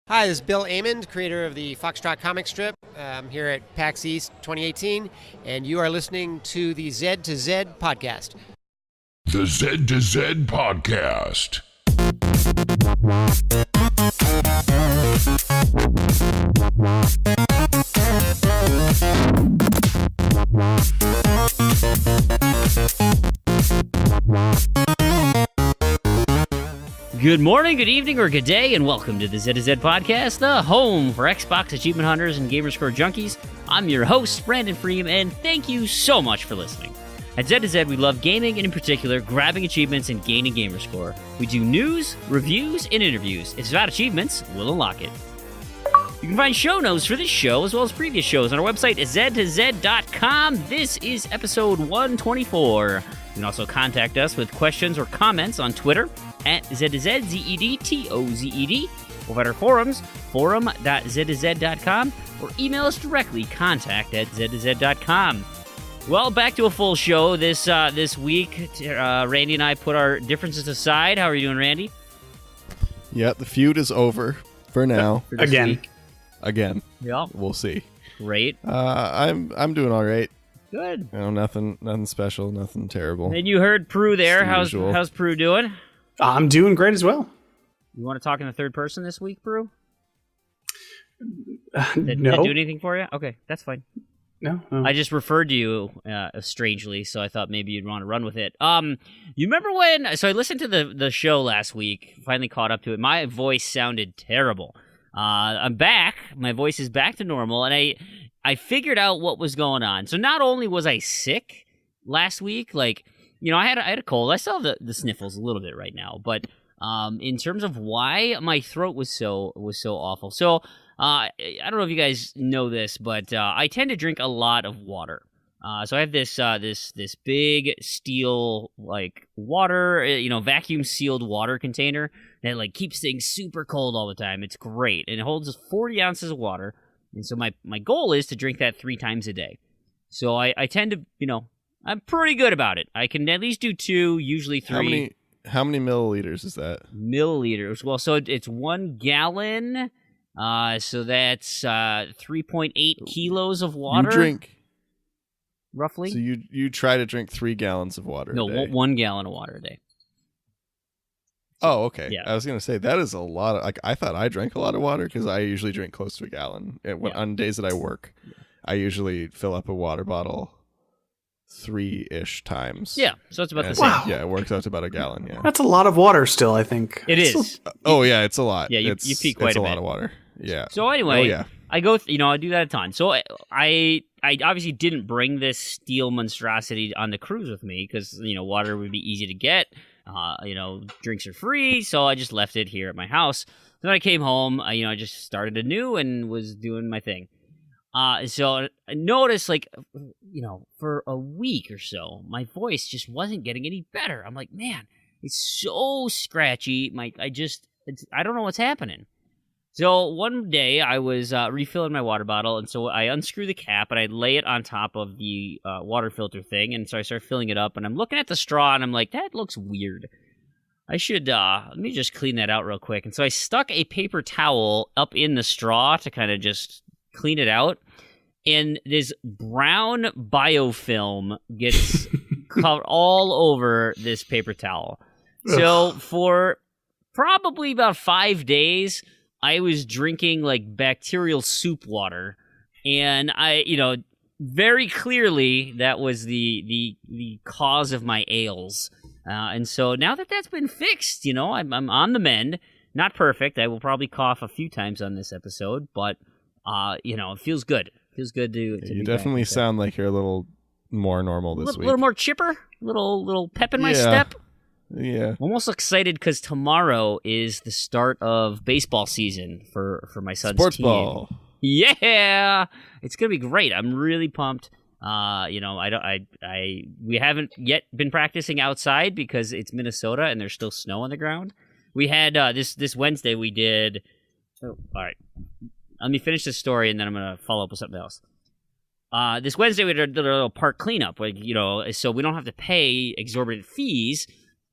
Hi, this is Bill Amond, creator of the Foxtrot comic strip. I'm here at PAX East 2018, and you are listening to the Z to Z podcast. The Z to Z podcast. Good morning, good evening, or good day, and welcome to the Z to Z podcast, the home for Xbox achievement hunters and Gamerscore junkies. I'm your host, Brandon Fream, and thank you so much for listening. At Z to Z, we love gaming, and in particular, grabbing achievements and gaining Gamerscore. We do news, reviews, and interviews. If it's about achievements, we'll unlock it. You can find show notes for this show, as well as previous shows, on our website at z2z.com. This is episode 124. You can also contact us with questions or comments on Twitter, at Z2Z, Z-E-D-T-O-Z-E-D, or at our forums, forum.z2z.com, or email us directly, contact@z2z.com. Well, back to a full show this week. Randy and I put our differences aside. How are you doing, Randy? Yeah, the feud is over for now. For Again. Yeah. We'll see. Great. I'm doing all right. Good. You know, nothing special, nothing terrible. And you heard Proulx there. How's Proulx doing? I'm doing great as well. You want to talk in the third person this week, Proulx? Did that do anything for you? Okay, that's fine. No. I just referred to you strangely, so I thought maybe you'd want to run with it. You remember when? So I listened to the show last week. Finally caught up to it. My voice sounded terrible. I'm back. My voice is back to normal, and I figured out what was going on. So not only was I sick last week, like, you know, I had a cold. I still have the sniffles a little bit right now, but in terms of why my throat was so awful. So I don't know if you guys know this, but I tend to drink a lot of water. So I have this big steel like water, vacuum sealed water container that like keeps things super cold all the time. It's great, and it holds 40 ounces of water. And so my goal is to drink that 3 times a day. So I tend to, I'm pretty good about it. I can at least do 2, usually 3. How many milliliters is that? Milliliters. Well, so it's 1 gallon. So that's 3.8 kilos of water. You drink roughly. So you try to drink 3 gallons of water. No, a day. 1 gallon of water a day. Oh, okay. Yeah. I was gonna say that is a lot of. Like, I thought I drank a lot of water because I usually drink close to a gallon. On days that I work, I usually fill up a water bottle 3-ish times. Yeah, so it's about the same. Wow. Yeah, it works out to about a gallon. Yeah, That's a lot of water still, I think. It is. oh yeah, it's a lot. Yeah, you pee quite a bit. It's a lot of water. Yeah. So anyway, oh, yeah. I go. I do that a ton. So I obviously didn't bring this steel monstrosity on the cruise with me because water would be easy to get. Drinks are free, so I just left it here at my house. Then I came home. I just started anew and was doing my thing. So I noticed, for a week or so, my voice just wasn't getting any better. I'm like, man, it's so scratchy. I don't know what's happening. So one day I was refilling my water bottle, and so I unscrew the cap and I lay it on top of the water filter thing, and so I start filling it up, and I'm looking at the straw, and I'm like, that looks weird. I should, let me just clean that out real quick. And so I stuck a paper towel up in the straw to kind of just clean it out, and this brown biofilm gets covered all over this paper towel. So for probably about 5 days, I was drinking like bacterial soup water, and very clearly that was the cause of my ails. And so now that's been fixed, I'm on the mend. Not perfect. I will probably cough a few times on this episode, but it feels good. It feels good to You definitely sound like you're a little more normal this week. A little more chipper, little pep in my step. Yeah. I'm almost excited because tomorrow is the start of baseball season for my son's Sports team. ball. Yeah, it's gonna be great. I'm really pumped. We haven't yet been practicing outside because it's Minnesota and there's still snow on the ground. We had this Wednesday. We did. Oh, all right. Let me finish this story and then I'm gonna follow up with something else. This Wednesday we did a little park cleanup, so we don't have to pay exorbitant fees.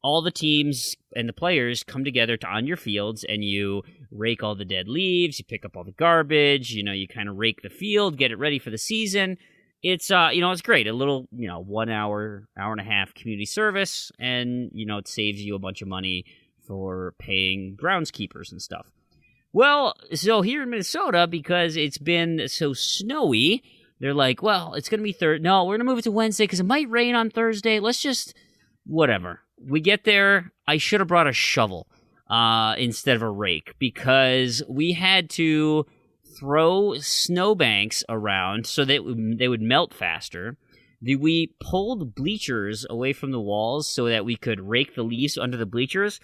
all the teams and the players come together on your fields, and you rake all the dead leaves, you pick up all the garbage, you kind of rake the field, get it ready for the season. It's, it's great. A little, 1 hour, hour and a half community service, and, it saves you a bunch of money for paying groundskeepers and stuff. Well, so here in Minnesota, because it's been so snowy, they're like, well, it's going to be Thursday. No, we're going to move it to Wednesday because it might rain on Thursday. Let's just, whatever. We get there. I should have brought a shovel instead of a rake because we had to throw snowbanks around so that they would melt faster. We pulled bleachers away from the walls so that we could rake the leaves under the bleachers.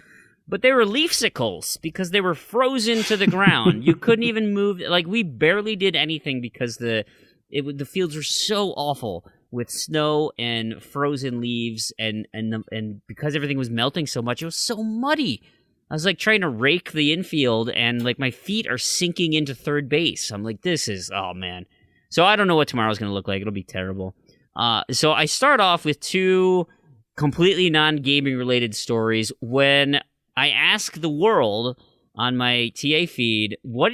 But they were leafsicles because they were frozen to the ground. You couldn't even move. Like, we barely did anything because the fields were so awful with snow and frozen leaves, and because everything was melting so much, it was so muddy. I was like trying to rake the infield, and like my feet are sinking into third base. I'm like, this is, oh man. So I don't know what tomorrow's going to look like. It'll be terrible. So I start off with 2 completely non-gaming related stories when I ask the world on my TA feed, what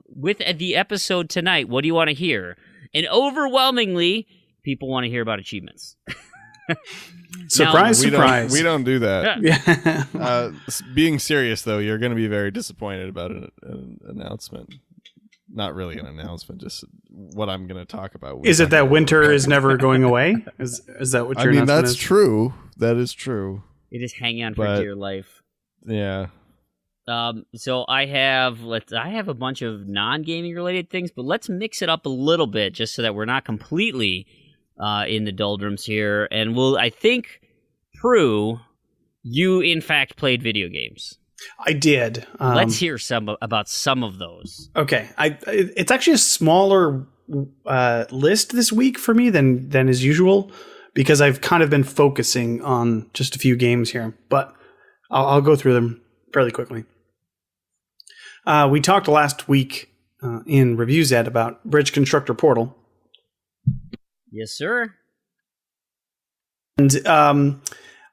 with the episode tonight, what do you want to hear? And overwhelmingly, people want to hear about achievements. Surprise, surprise. We don't do that. Yeah. Being serious, though, you're going to be very disappointed about an announcement. Not really an announcement, just what I'm going to talk about. Is it that winter is never going away? Is that what your announcement that's is? true. That is true. It is hanging on for dear life. Yeah. So I have a bunch of non-gaming related things, but let's mix it up a little bit just so that we're not completely in the doldrums here. And I think, Proulx, you in fact played video games. I did. Let's hear about some of those. Okay, it's actually a smaller list this week for me than is usual because I've kind of been focusing on just a few games here, but I'll go through them fairly quickly. We talked last week in Review-Zed about Bridge Constructor Portal. Yes, sir. And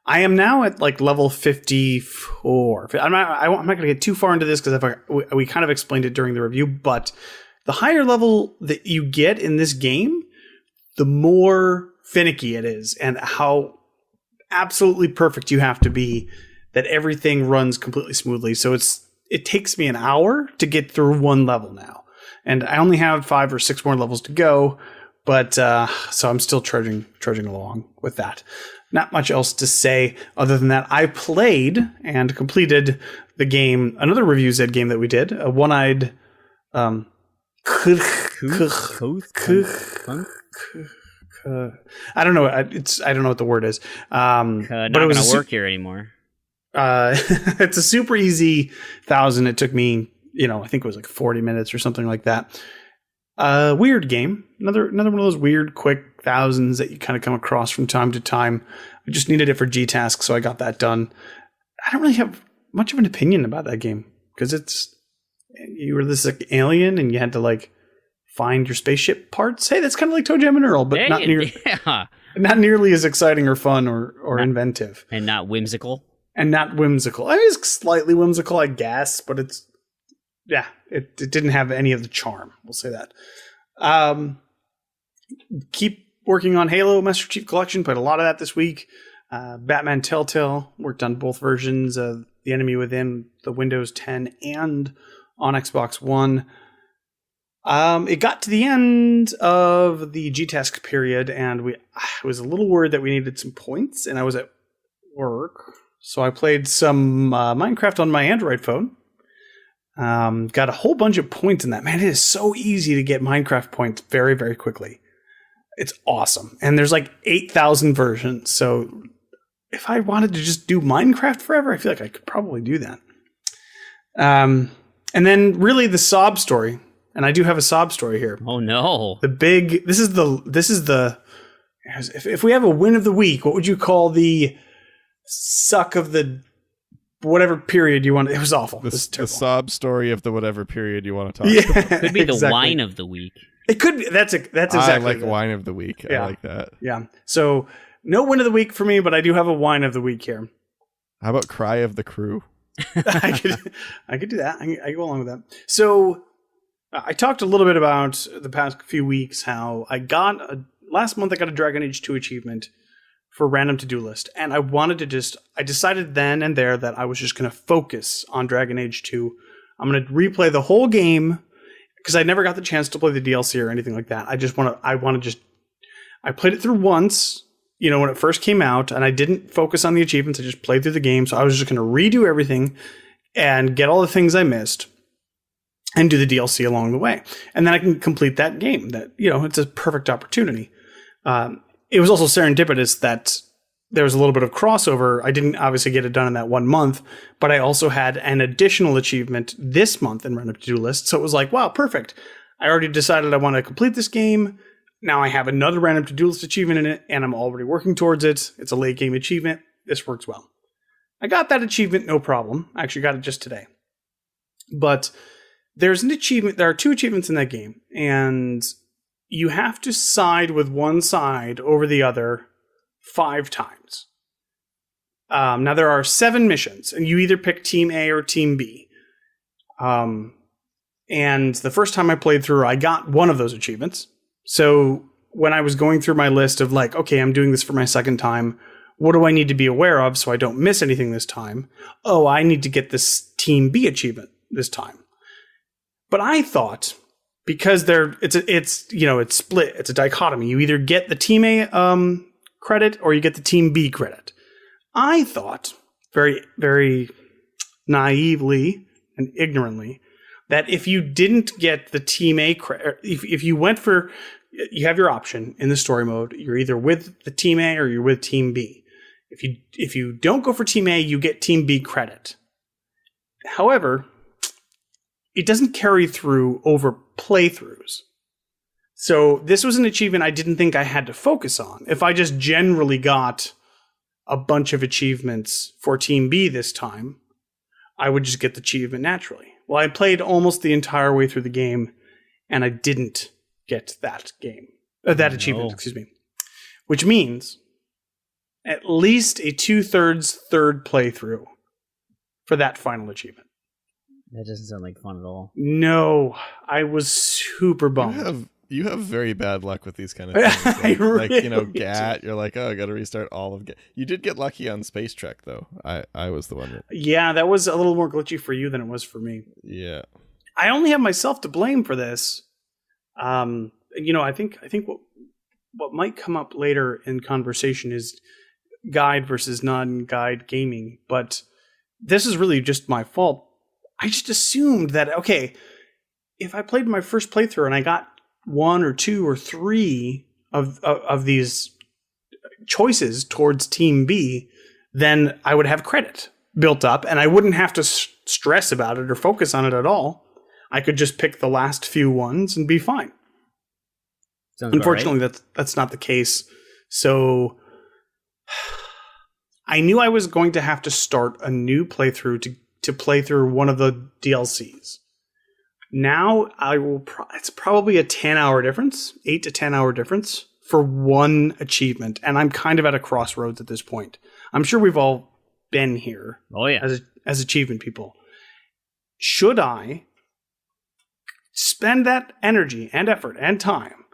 I am now at like level 54. I'm not going to get too far into this because we kind of explained it during the review, but the higher level that you get in this game, the more finicky it is and how absolutely perfect you have to be that everything runs completely smoothly. So it takes me an hour to get through one level now. And I only have 5 or 6 more levels to go, but so I'm still trudging along with that. Not much else to say other than that. I played and completed the game, another Review-Zed game that we did, a one-eyed I don't know. I don't know what the word is. Not going to work here anymore. It's a super easy 1,000. It took me, I think it was like 40 minutes or something like that. Weird game. Another one of those weird, quick 1,000s that you kind of come across from time to time. I just needed it for G-Task, so I got that done. I don't really have much of an opinion about that game because you were this like alien and you had to like find your spaceship parts. Hey, that's kind of like ToeJam and Earl, but not nearly as exciting or fun or inventive. And not whimsical. I mean, it's slightly whimsical, I guess, but it didn't have any of the charm. We'll say that. Keep working on Halo Master Chief Collection. Played a lot of that this week. Batman Telltale. Worked on both versions of The Enemy Within, the Windows 10 and on Xbox One. It got to the end of the G-Task period, and I was a little worried that we needed some points, and I was at work. So I played some Minecraft on my Android phone. Got a whole bunch of points in that. Man, it is so easy to get Minecraft points very, very quickly. It's awesome. And there's like 8,000 versions. So if I wanted to just do Minecraft forever, I feel like I could probably do that. And then really the sob story. And I do have a sob story here. Oh no. This is the if we have a win of the week, what would you call the suck of the whatever period you want? It was awful. The sob story of the whatever period you want to talk about. It could be the wine of the week. It could be. That's exactly. I like wine of the week. Yeah. I like that. Yeah. So no win of the week for me, but I do have a wine of the week here. How about Cry of the Crew? I could do that. I go along with that. So I talked a little bit about the past few weeks how last month I got a Dragon Age 2 achievement for random to-do list, and I decided then and there that I was just going to focus on Dragon Age 2. I'm going to replay the whole game because I never got the chance to play the DLC or anything like that. I played it through once, when it first came out, and I didn't focus on the achievements. I just played through the game. So I was just going to redo everything and get all the things I missed and do the DLC along the way. And then I can complete that game. That, it's a perfect opportunity. It was also serendipitous that there was a little bit of crossover. I didn't obviously get it done in that 1 month, but I also had an additional achievement this month in Random To-Do List. So it was like, wow, perfect. I already decided I want to complete this game. Now I have another Random To-Do List achievement in it, and I'm already working towards it. It's a late game achievement. This works well. I got that achievement, no problem. I actually got it just today. But there's an achievement. There are 2 achievements in that game, and you have to side with one side over the other 5 times. Now there are 7 missions, and you either pick Team A or Team B. And the first time I played through, I got one of those achievements. So when I was going through my list of like, okay, I'm doing this for my second time, what do I need to be aware of so I don't miss anything this time? Oh, I need to get this Team B achievement this time. But I thought, because it's split, it's a dichotomy. You either get the Team A credit or you get the Team B credit. I thought, very, very naively and ignorantly, that if you didn't get the Team A credit, if you went for, you have your option in the story mode, you're either with the Team A or you're with Team B. If you don't go for Team A, you get Team B credit. However, it doesn't carry through over playthroughs. So this was an achievement I didn't think I had to focus on. If I just generally got a bunch of achievements for Team B this time, I would just get the achievement naturally. Well, I played almost the entire way through the game, and I didn't get that achievement, excuse me. Which means at least a 2/3 third playthrough for that final achievement. That doesn't sound like fun at all. No, I was super bummed. You have very bad luck with these kind of things. GAT, you're like, oh, I got to restart all of GAT. You did get lucky on Space Trek, though. I was the one that... Yeah, that was a little more glitchy for you than it was for me. Yeah. I only have myself to blame for this. I think what might come up later in conversation is guide versus non-guide gaming, but this is really just my fault. I just assumed that, okay, if I played my first playthrough and I got 1 or 2 or 3 of these choices towards Team B, then I would have credit built up and I wouldn't have to stress about it or focus on it at all. I could just pick the last few ones and be fine. Unfortunately, that's not the case. So I knew I was going to have to start a new playthrough to play through one of the DLCs. Now it's probably a 10-hour difference, 8 to 10-hour difference for one achievement, and I'm kind of at a crossroads at this point. I'm sure we've all been here. Oh yeah, as achievement people. Should I spend that energy and effort and time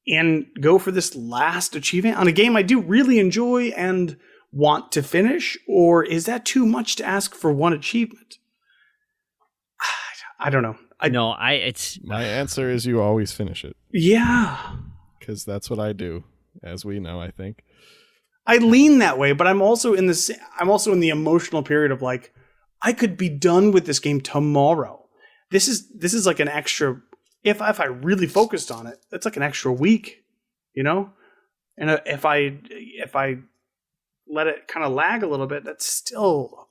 and go for this last achievement on a game I do really enjoy and want to finish, or is that too much to ask for one achievement? I don't know. My answer is you always finish it. Yeah. Because that's what I do, as we know, I think. I lean that way, but I'm also in the emotional period of like, I could be done with this game tomorrow. This is like an extra, if I really focused on it, it's like an extra week, And if I let it kind of lag a little bit, that's still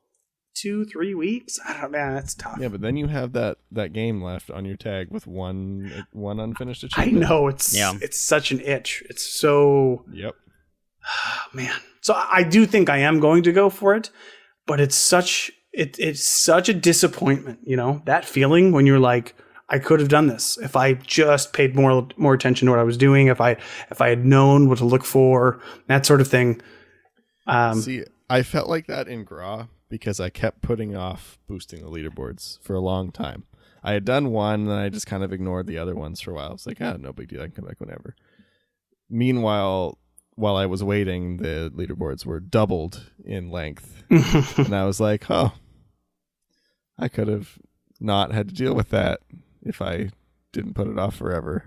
2-3 weeks. I don't know, man, that's tough. Yeah, but then you have that game left on your tag with one unfinished achievement. I know, it's such an itch. It's so... Yep. Man. So I do think I am going to go for it, but it's such a disappointment, That feeling when you're like, I could have done this if I just paid more attention to what I was doing, if I had known what to look for, that sort of thing. See, I felt like that in Gra because I kept putting off boosting the leaderboards for a long time. I had done one, and I just kind of ignored the other ones for a while. I was like, no big deal. I can come back whenever. Meanwhile, while I was waiting, the leaderboards were doubled in length. And I was like, I could have not had to deal with that if I didn't put it off forever.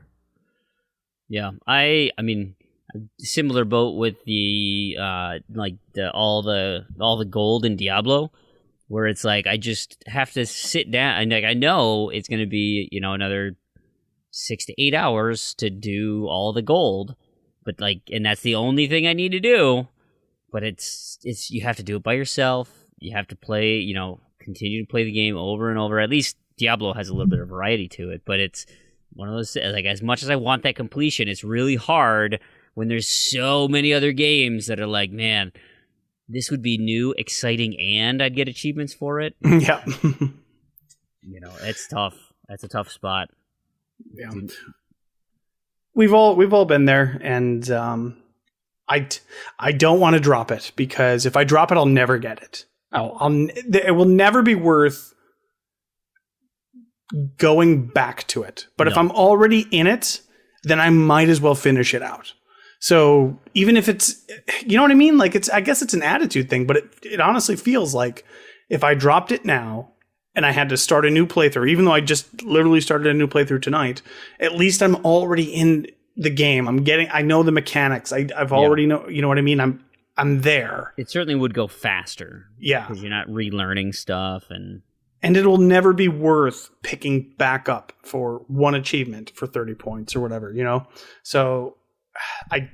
Yeah, I mean, similar boat with the all the gold in Diablo, where it's like I just have to sit down and like I know it's going to be another 6 to 8 hours to do all the gold, but and that's the only thing I need to do. But it's you have to do it by yourself. You have to play, continue to play the game over and over. At least Diablo has a little bit of variety to it, but it's one of those, like, as much as I want that completion, it's really hard when there's so many other games that are like, man, this would be new, exciting, and I'd get achievements for it. Yeah. It's tough. That's a tough spot. Yeah. We've all been there, and I don't want to drop it, because if I drop it, I'll never get it. It will never be worth going back to it. But if I'm already in it, then I might as well finish it out. So even if it's, you know what I mean? Like, I guess it's an attitude thing, but it honestly feels like if I dropped it now and I had to start a new playthrough, even though I just literally started a new playthrough tonight, at least I'm already in the game. I know the mechanics. I've already know, you know what I mean? I'm there. It certainly would go faster. Yeah. Because you're not relearning stuff and it will never be worth picking back up for one achievement for 30 points or whatever, So I'm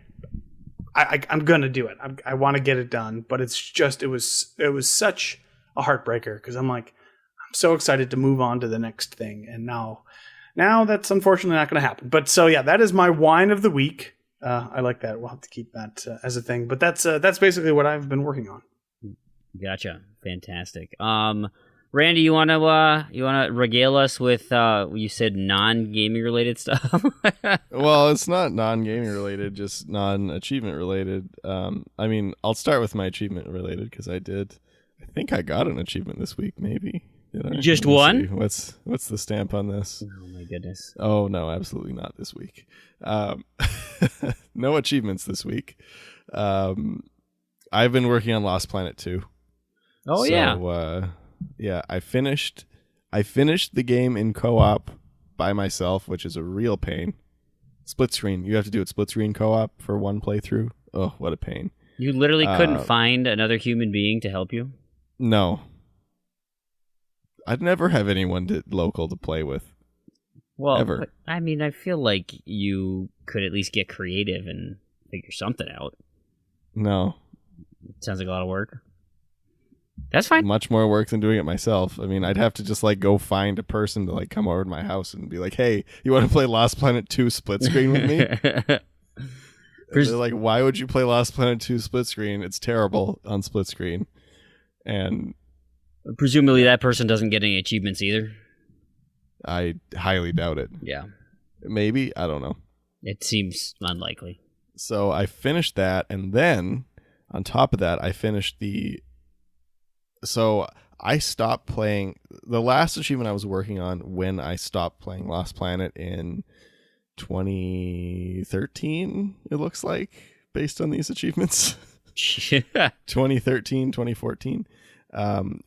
going to do it. I want to get it done, but it's just, it was such a heartbreaker, because I'm like, I'm so excited to move on to the next thing. And now that's unfortunately not going to happen. But so, yeah, that is my wine of the week. I like that. We'll have to keep that as a thing, but that's basically what I've been working on. Gotcha. Fantastic. Randy, you wanna regale us with you said non-gaming related stuff? Well, it's not non-gaming related, just non-achievement related. I mean, I'll start with my achievement related, because I think I got an achievement this week. Maybe did I? Just one? What's the stamp on this? Oh my goodness! Oh no, absolutely not this week. No achievements this week. I've been working on Lost Planet 2. Oh yeah. Yeah, I finished the game in co-op by myself, which is a real pain. Split screen. You have to do it split screen co-op for one playthrough. Oh, what a pain. You literally couldn't find another human being to help you? No. I'd never have anyone local to play with. Well, ever. I mean, I feel like you could at least get creative and figure something out. No. It sounds like a lot of work. That's fine. Much more work than doing it myself. I mean, I'd have to just go find a person to come over to my house and be like, "Hey, you want to play Lost Planet 2 split screen with me?" They're like, "Why would you play Lost Planet 2 split screen? It's terrible on split screen." And presumably that person doesn't get any achievements either. I highly doubt it. Yeah. Maybe, I don't know. It seems unlikely. So I finished that, and then on top of that, I finished So I stopped playing. The last achievement I was working on when I stopped playing Lost Planet in 2013, it looks like, based on these achievements. 2013, 2014,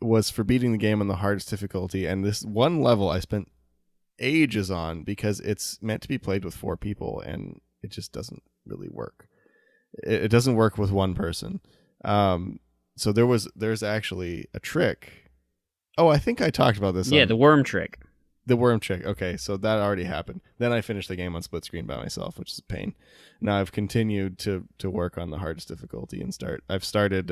was for beating the game on the hardest difficulty. And this one level I spent ages on, because it's meant to be played with 4 people, and it just doesn't really work. It doesn't work with one person. So there's actually a trick. Oh, I think I talked about this. Yeah, the worm trick. The worm trick. Okay, so that already happened. Then I finished the game on split screen by myself, which is a pain. Now I've continued to work on the hardest difficulty and I've started,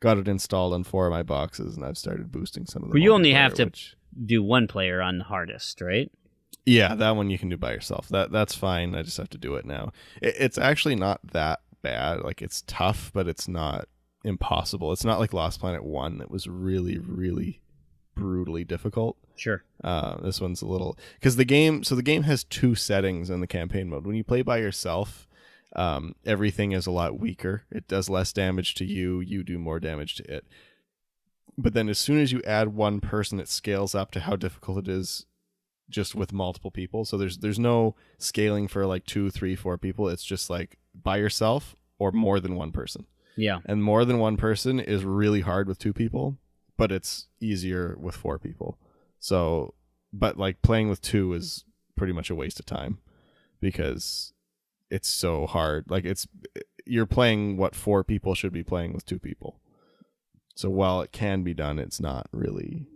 got it installed on 4 of my boxes, and I've started boosting some of them. But you only have to do one player on the hardest, right? Yeah, that one you can do by yourself. That's fine. I just have to do it now. It's actually not that bad. It's tough, but it's not impossible. It's not like Lost Planet 1 that was really, really brutally difficult. Sure. This one's a little, because the game has 2 settings in the campaign mode. When you play by yourself, everything is a lot weaker. It does less damage to you. You do more damage to it. But then as soon as you add one person, it scales up to how difficult it is just with multiple people. So there's no scaling for like 2, 3, 4 people. It's just like by yourself or more than one person. Yeah. And more than one person is really hard with 2 people, but it's easier with 4 people. So, but like playing with 2 is pretty much a waste of time because it's so hard. Like you're playing what 4 people should be playing with 2 people. So while it can be done, it's not really.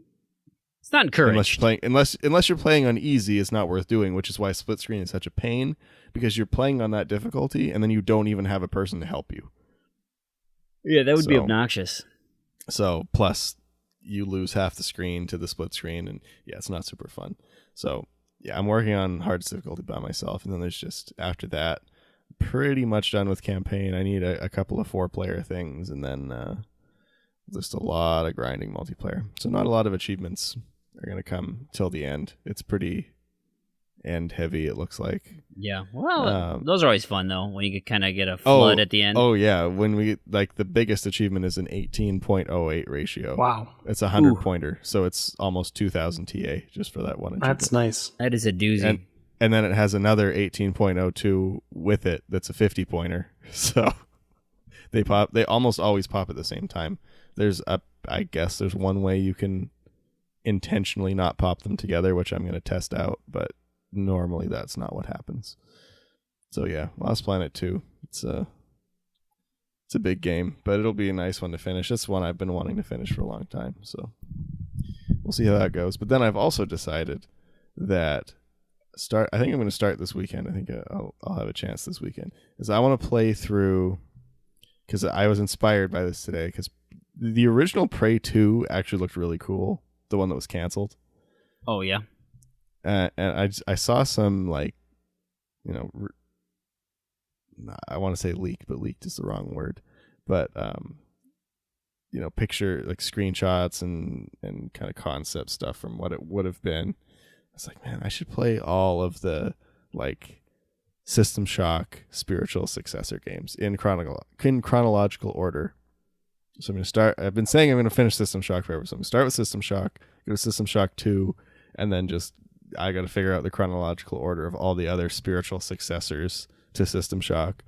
It's not encouraged. Unless you're playing on easy, it's not worth doing, which is why split screen is such a pain, because you're playing on that difficulty and then you don't even have a person to help you. Yeah, that would be obnoxious. So plus you lose half the screen to the split screen, and yeah, it's not super fun. So yeah, I'm working on hardest difficulty by myself, and then there's just after that, pretty much done with campaign. I need a couple of 4-player things, and then just a lot of grinding multiplayer. So not a lot of achievements are going to come till the end. It's pretty end heavy, it looks like. Yeah. Well, those are always fun, though, when you kind of get a flood at the end. Oh, yeah. When we like the biggest achievement is an 18.08 ratio. Wow. It's 100-pointer, so it's almost 2,000 TA just for that one achievement. That's nice. That is a doozy. And then it has another 18.02 with it that's a 50-pointer. So they almost always pop at the same time. I guess there's one way you can intentionally not pop them together, which I'm going to test out, but normally that's not what happens. So yeah, Lost Planet 2. It's a big game, but it'll be a nice one to finish. It's one I've been wanting to finish for a long time, so we'll see how that goes. But then I've also decided that I think I'm going to start this weekend. I think I'll have a chance this weekend. Is I want to play through, because I was inspired by this today, because the original Prey 2 actually looked really cool. The one that was canceled. Oh, yeah. And I saw some, like, I want to say leak, but leaked is the wrong word. But, picture, like, screenshots and kind of concept stuff from what it would have been. I was like, man, I should play all of the, like, System Shock spiritual successor games in chronological order. So I'm going to start. I've been saying I'm going to finish System Shock forever. So I'm going to start with System Shock, go to System Shock 2, and then I got to figure out the chronological order of all the other spiritual successors to System Shock.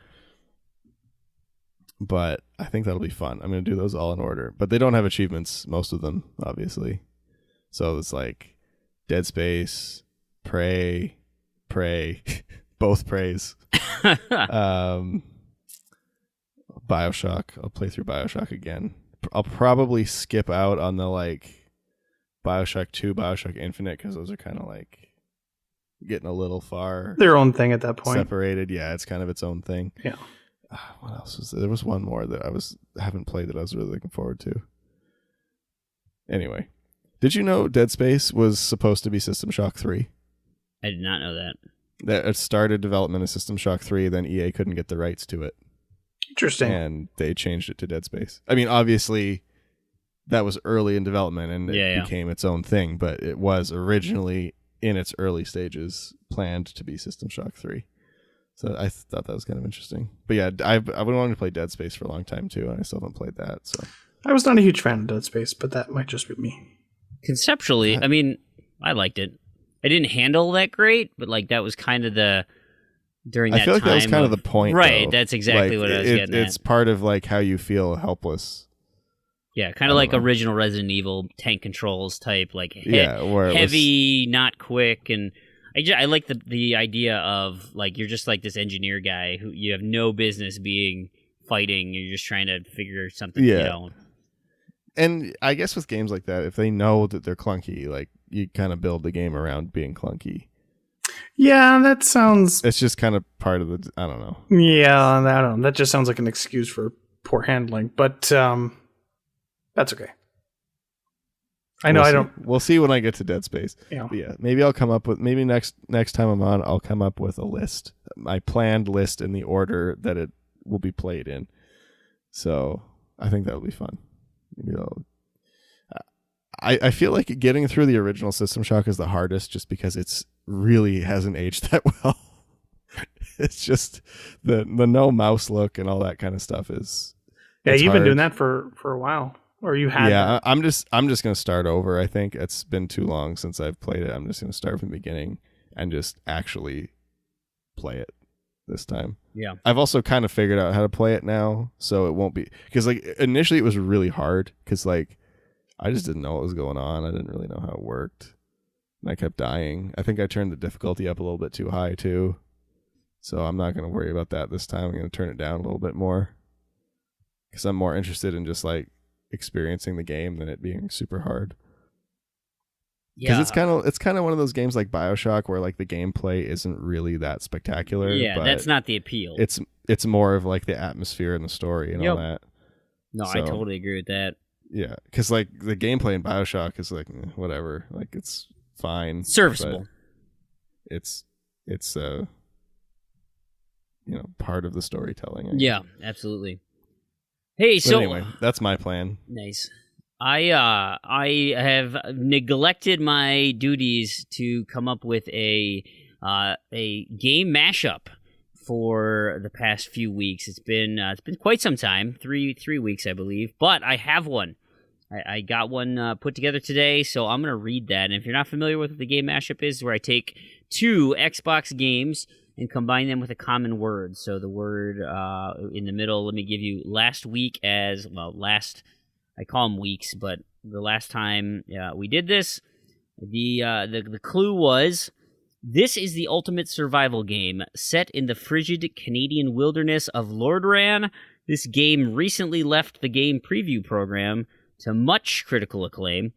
But I think that'll be fun. I'm going to do those all in order. But they don't have achievements, most of them, obviously. So it's like Dead Space, Prey, both Preys. BioShock. I'll play through BioShock again. I'll probably skip out on the like BioShock 2, BioShock Infinite, because those are kind of like getting a little far. Their own thing at that point. Separated. Yeah, it's kind of its own thing. Yeah. What else was there? There was one more that I haven't played that I was really looking forward to. Anyway, did you know Dead Space was supposed to be System Shock 3? I did not know that. That it started development of System Shock 3, then EA couldn't get the rights to it. Interesting. And they changed it to Dead Space. I mean, obviously, that was early in development and it became its own thing, but it was originally, in its early stages, planned to be System Shock 3. So I thought that was kind of interesting. But yeah, I've been wanting to play Dead Space for a long time, too, and I still haven't played that. So I was not a huge fan of Dead Space, but that might just be me. Conceptually, I mean, I liked it. I didn't handle that great, but like that was kind of during that time. I feel like that was kind of the point, right? Though. That's exactly what I was getting at. It's part of like how you feel helpless. Yeah, kind of like original Resident Evil tank controls type, like heavy, not quick, and I like the idea of like you're just like this engineer guy who you have no business being fighting. You're just trying to figure something out. And I guess with games like that, if they know that they're clunky, like you kind of build the game around being clunky. Yeah, that sounds. It's just kind of part of the. I don't know. Yeah, I don't know. That just sounds like an excuse for poor handling, but that's okay. We'll see when I get to Dead Space. Yeah. But yeah, maybe I'll come up with. Maybe next time I'm on, I'll come up with a list, my planned list in the order that it will be played in. So I think that'll be fun. Maybe I feel like getting through the original System Shock is the hardest just because it's really hasn't aged that well. It's just the no mouse look and all that kind of stuff is. Yeah, you've hard. been doing that for a while. or you had? Yeah, I'm just gonna start over. I think it's been too long since I've played it. I'm just gonna start from the beginning and just actually play it this time. Yeah. I've also kind of figured out how to play it now, so it won't be, because like initially it was really hard because like I just didn't know what was going on. I didn't really know how it worked, and I kept dying. I think I turned the difficulty up a little bit too high too, so I'm not going to worry about that this time. I'm going to turn it down a little bit more because I'm more interested in just like experiencing the game than it being super hard. Because it's kind of one of those games like BioShock where like the gameplay isn't really that spectacular. Yeah, but that's not the appeal. It's more of like the atmosphere and the story and all that. No, I totally agree with that. Yeah, because like the gameplay in BioShock is like whatever, like it's fine, serviceable. It's part of the storytelling. Yeah, absolutely. Hey, so anyway, that's my plan. Nice. I have neglected my duties to come up with a game mashup for the past few weeks. It's been quite some time, three weeks I believe, but I have one. I got one put together today, so I'm gonna read that. And if you're not familiar with what the game mashup is, where I take two Xbox games and combine them with a common word. So the word in the middle, let me give you last week as well. I call them weeks, but the last time we did this, the clue was, this is the ultimate survival game set in the frigid Canadian wilderness of Lordran. This game recently left the game preview program to much critical acclaim.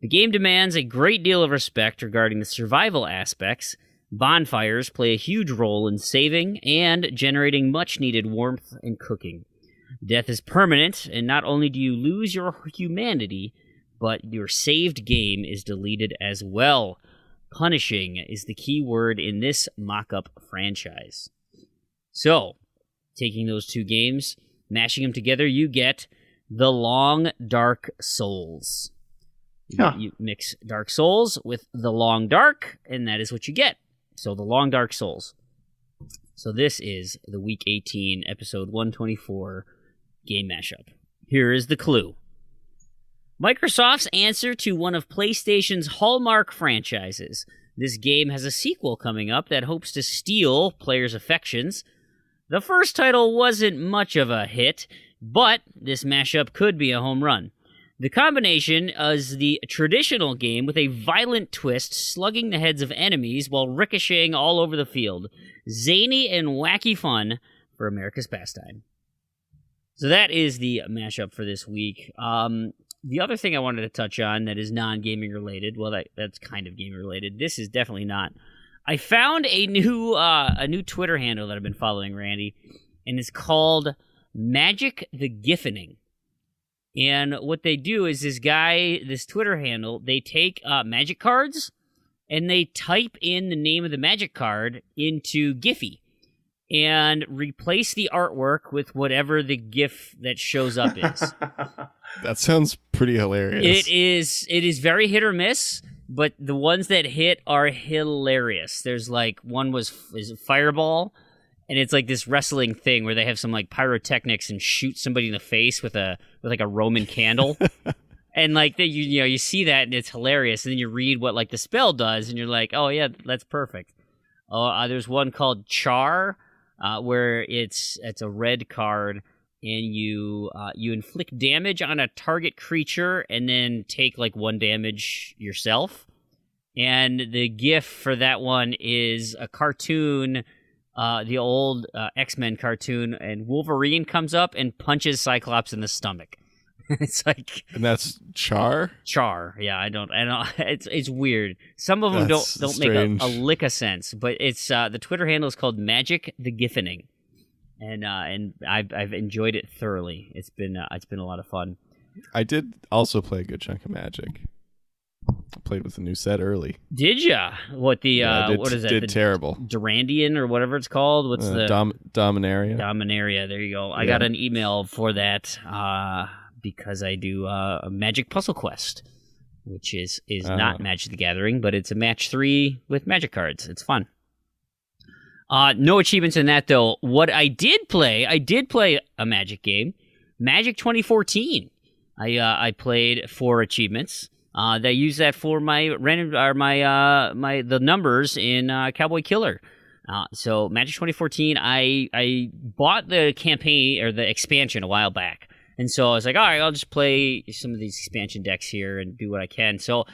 The game demands a great deal of respect regarding the survival aspects. Bonfires play a huge role in saving and generating much-needed warmth and cooking. Death is permanent, and not only do you lose your humanity, but your saved game is deleted as well. Punishing is the key word in this mock-up franchise. So, taking those two games, mashing them together, you get The Long Dark Souls. You mix Dark Souls with The Long Dark, and that is what you get. So, The Long Dark Souls. So this is the Week 18, Episode 124 game mashup. Here is the clue. Microsoft's answer to one of PlayStation's hallmark franchises. This game has a sequel coming up that hopes to steal players' affections. The first title wasn't much of a hit, but this mashup could be a home run. The combination is the traditional game with a violent twist, slugging the heads of enemies while ricocheting all over the field. Zany and wacky fun for America's pastime. So that is the mashup for this week. The other thing I wanted to touch on that is non-gaming related, well, that's kind of gaming related. This is definitely not. I found a new Twitter handle that I've been following, Randy, and it's called Magic the Giffening. And what they do is this Twitter handle, they take magic cards and they type in the name of the magic card into Giphy and replace the artwork with whatever the GIF that shows up is. That sounds pretty hilarious. It is very hit or miss, but the ones that hit are hilarious. There's like one is Fireball, and it's like this wrestling thing where they have some like pyrotechnics and shoot somebody in the face with a Roman candle. And like you see that and it's hilarious, and then you read what like the spell does, and you're like, oh yeah, that's perfect. There's one called Char, where it's a red card, and you inflict damage on a target creature, and then take like 1 damage yourself. And the GIF for that one is a cartoon, the old X-Men cartoon, and Wolverine comes up and punches Cyclops in the stomach. It's like, and that's Char. Yeah, I don't. It's weird. Some of them don't make a lick of sense. But it's the Twitter handle is called Magic the Giffening, and I've enjoyed it thoroughly. It's been a lot of fun. I did also play a good chunk of Magic. I played with the new set early. Did ya? What what is that? Did terrible. Durandian or whatever it's called. What's the Dominaria? Dominaria. There you go. I got an email for that. Because I do a Magic Puzzle Quest, which is not Magic the Gathering, but it's a match 3 with Magic cards. It's fun. No achievements in that, though. What I did play a Magic game, Magic 2014. I played 4 achievements. They use that for my random or my the numbers in Cowboy Killer. So Magic 2014, I bought the campaign or the expansion a while back, and so I was like, all right, I'll just play some of these expansion decks here and do what I can. So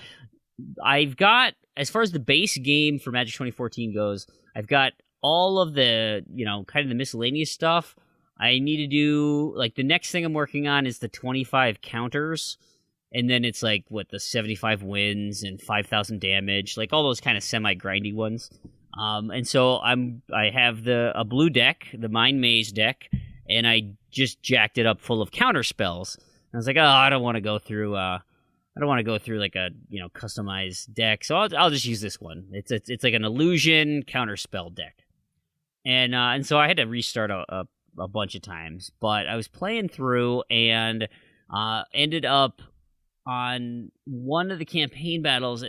I've got, as far as the base game for Magic 2014 goes, I've got all of the, kind of the miscellaneous stuff. I need to do, like, the next thing I'm working on is the 25 counters, and then it's like, the 75 wins and 5,000 damage, like all those kind of semi-grindy ones. And so I have a blue deck, the Mind Maze deck, and I just jacked it up full of counter spells. And I was like, oh, I don't want to go through like a customized deck, so I'll just use this one. It's like an illusion counter spell deck, and so I had to restart a bunch of times. But I was playing through and ended up on one of the campaign battles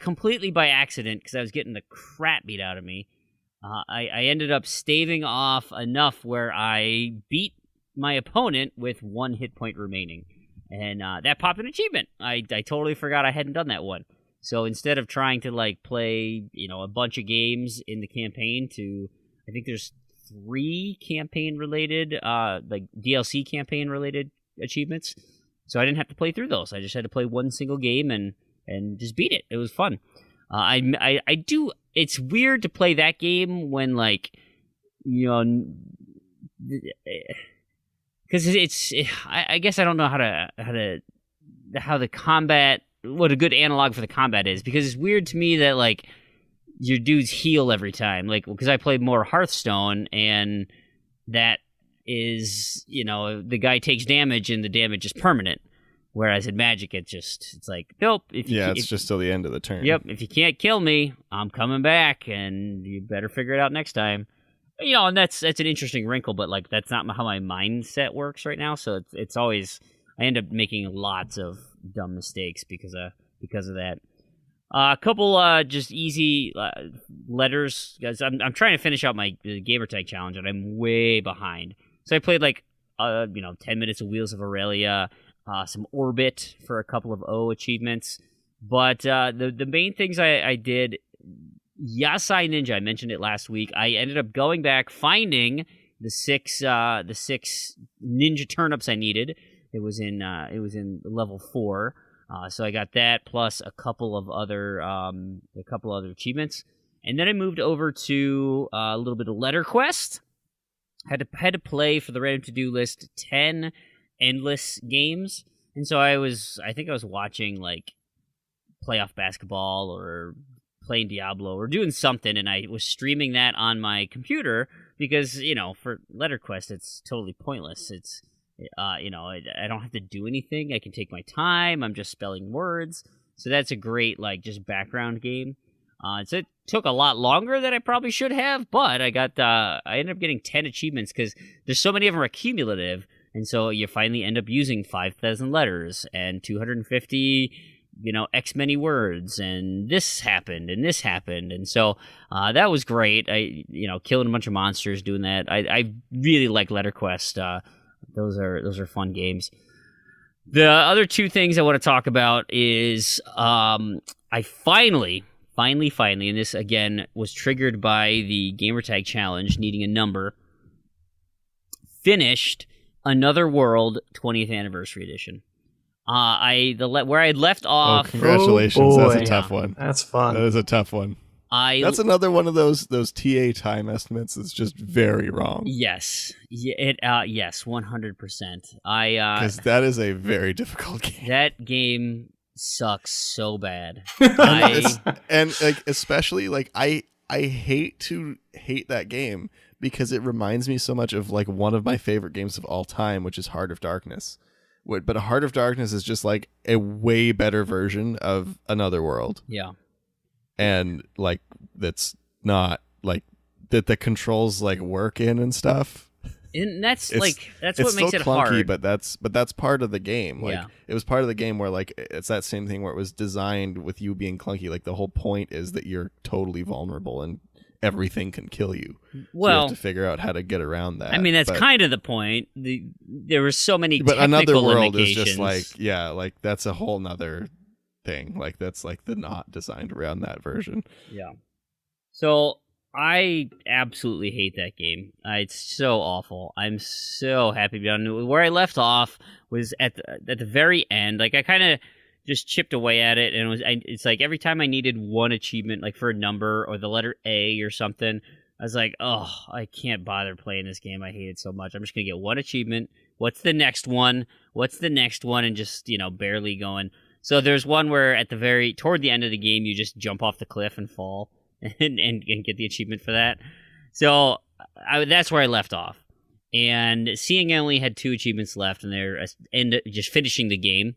completely by accident because I was getting the crap beat out of me. I ended up staving off enough where I beat my opponent with 1 hit point remaining. And that popped an achievement. I totally forgot I hadn't done that one. So instead of trying to play a bunch of games in the campaign, I think there's 3 campaign related DLC campaign related achievements. So I didn't have to play through those. I just had to play one single game and just beat it. It was fun. I do. It's weird to play that game when because I guess I don't know how the combat, what a good analog for the combat is, because it's weird to me that your dudes heal every time, because I played more Hearthstone, and that is the guy takes damage and the damage is permanent, whereas in Magic it's like, nope, it's just till the end of the turn. Yep, if you can't kill me, I'm coming back, and you better figure it out next time. And that's an interesting wrinkle, but that's not how my mindset works right now. So it's always, I end up making lots of dumb mistakes because of that. A couple just easy letters, guys. I'm trying to finish out my gamertag challenge, and I'm way behind. So I played 10 minutes of Wheels of Aurelia, some Orbit for a couple of O achievements, but the main things I did. Yasai Ninja, I mentioned it last week. I ended up going back, finding the six ninja turnips I needed. It was in level 4, so I got that plus a couple of other achievements, and then I moved over to a little bit of Letter Quest. Had to play for the random to-do list 10 endless games, and so I think I was watching playoff basketball or playing Diablo or doing something, and I was streaming that on my computer because for Letter Quest it's totally pointless. It's I don't have to do anything. I can take my time. I'm just spelling words, so that's a great just background game. So it took a lot longer than I probably should have, but I ended up getting 10 achievements because there's so many of them are cumulative, and so you finally end up using 5,000 letters and 250 X many words, and this happened, and so that was great. I killing a bunch of monsters doing that. I really like Letter Quest. Those are fun games. The other 2 things I want to talk about is I finally, and this again was triggered by the gamertag challenge needing a number, finished Another World 20th Anniversary Edition. Where I left off. Oh, congratulations! That's a tough one. That's fun. That is a tough one. That's another one of those TA time estimates that's just very wrong. Yes, yes, 100%. Because that is a very difficult game. That game sucks so bad. Especially I hate to hate that game because it reminds me so much of one of my favorite games of all time, which is Heart of Darkness. But Heart of Darkness is just a way better version of Another World. Yeah. And that's not that the controls work in and stuff. And that's what makes it clunky, hard. But that's part of the game. Yeah. It was part of the game where it's that same thing where it was designed with you being clunky. The whole point is that you're totally vulnerable and everything can kill you. Well, so you have to figure out how to get around that. I mean, that's kind of the point. There were so many but technical another world limitations. is just like, yeah, like that's a whole nother thing. Like that's like the not designed around that version. Yeah. So I absolutely hate that game. It's so awful. I'm so happy to be on. Where I left off was at the very end. Like I kind of just chipped away at it, and it's like every time I needed one achievement, like for a number or the letter A or something, I was like, oh, I can't bother playing this game. I hate it so much. I'm just gonna get one achievement. What's the next one? What's the next one? And just barely going. So there's one where toward the end of the game, you just jump off the cliff and fall and get the achievement for that. So that's where I left off. And seeing I only had 2 achievements left, and they're just finishing the game,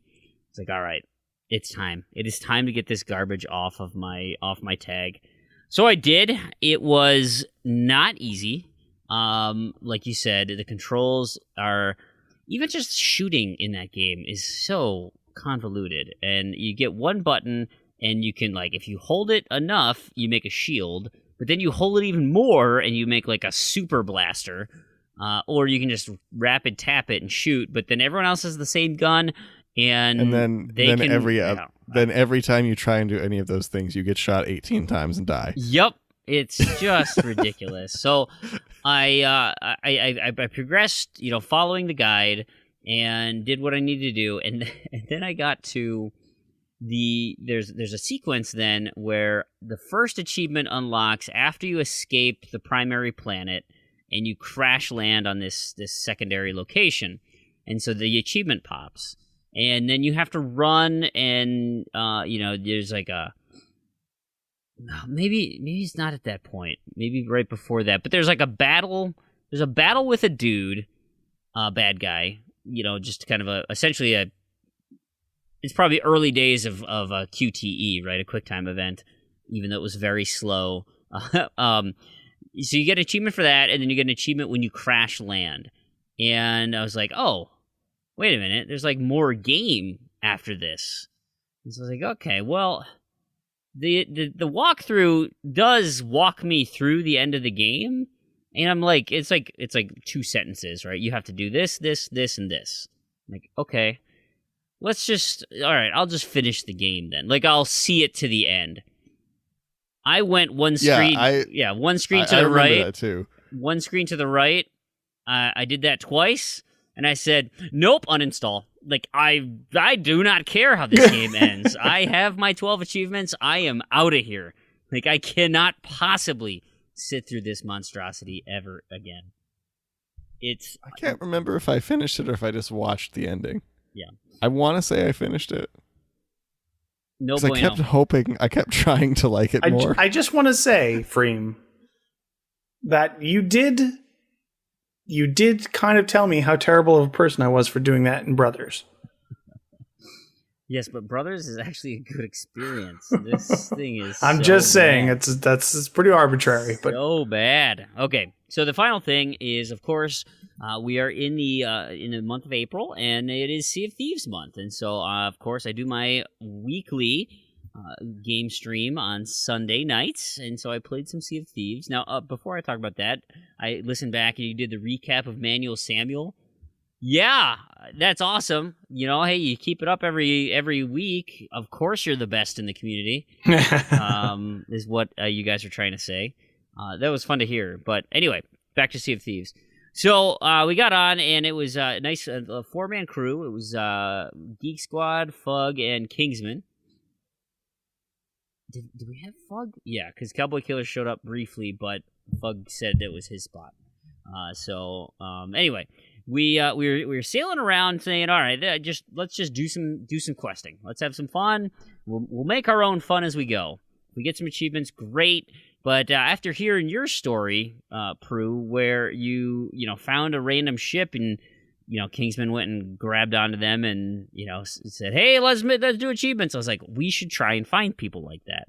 it's like, all right. It's time. It is time to get this garbage off my tag. So I did. It was not easy. Like you said, the controls are, even just shooting in that game is so convoluted. And you get one button, and you can, like, if you hold it enough, you make a shield. But then you hold it even more, and you make like a super blaster. Or you can just rapid tap it and shoot. But then everyone else has the same gun. And then every time you try and do any of those things, you get shot 18 times and die. Yep, it's just ridiculous. So I progressed, following the guide and did what I needed to do, and then I got to there's a sequence then where the first achievement unlocks after you escape the primary planet and you crash land on this secondary location, and so the achievement pops. And then you have to run, and there's like maybe it's not at that point, maybe right before that. But there's like a battle. There's a battle with a dude, bad guy. Just kind of essentially it's probably early days of a QTE, right? A QuickTime event, even though it was very slow. So you get an achievement for that, and then you get an achievement when you crash land. And I was like, oh, wait a minute, there's like more game after this. And so I was like, okay, well, the walkthrough does walk me through the end of the game, and I'm like, it's like 2 sentences, right? You have to do this, this, this, and this. I'm like, okay, all right, I'll just finish the game then. Like, I'll see it to the end. I went one screen, one screen to the right, that too. One screen to the right. I did that twice. And I said, nope, uninstall. Like, I do not care how this game ends. I have my 12 achievements. I am out of here. Like, I cannot possibly sit through this monstrosity ever again. I can't remember if I finished it or if I just watched the ending. Yeah. I want to say I finished it. No bueno. I kept trying to like it more. I just want to say, Fream, that you did kind of tell me how terrible of a person I was for doing that in Brothers. Yes, but Brothers is actually a good experience. This thing is I'm just saying, it's pretty arbitrary. But so bad. Okay, so the final thing is, of course, we are in the month of April, and it is Sea of Thieves month. And so, of course, I do my weekly game stream on Sunday nights, and so I played some Sea of Thieves. Now, before I talk about that, I listened back and you did the recap of Manuel Samuel. Yeah, that's awesome. Hey, you keep it up every week. Of course, you're the best in the community. Is what you guys are trying to say. That was fun to hear. But anyway, back to Sea of Thieves. So we got on, and it was a nice 4-man crew. It was Geek Squad, Fug, and Kingsman. Did we have Fug? Yeah, because Cowboy Killer showed up briefly, but Fug said it was his spot. Anyway, we were sailing around saying, all right, let's just do some questing. Let's have some fun. We'll make our own fun as we go. If we get some achievements, great. But after hearing your story, Proulx, where you found a random ship and Kingsman went and grabbed onto them and said, hey, let's do achievements. I was like, we should try and find people like that.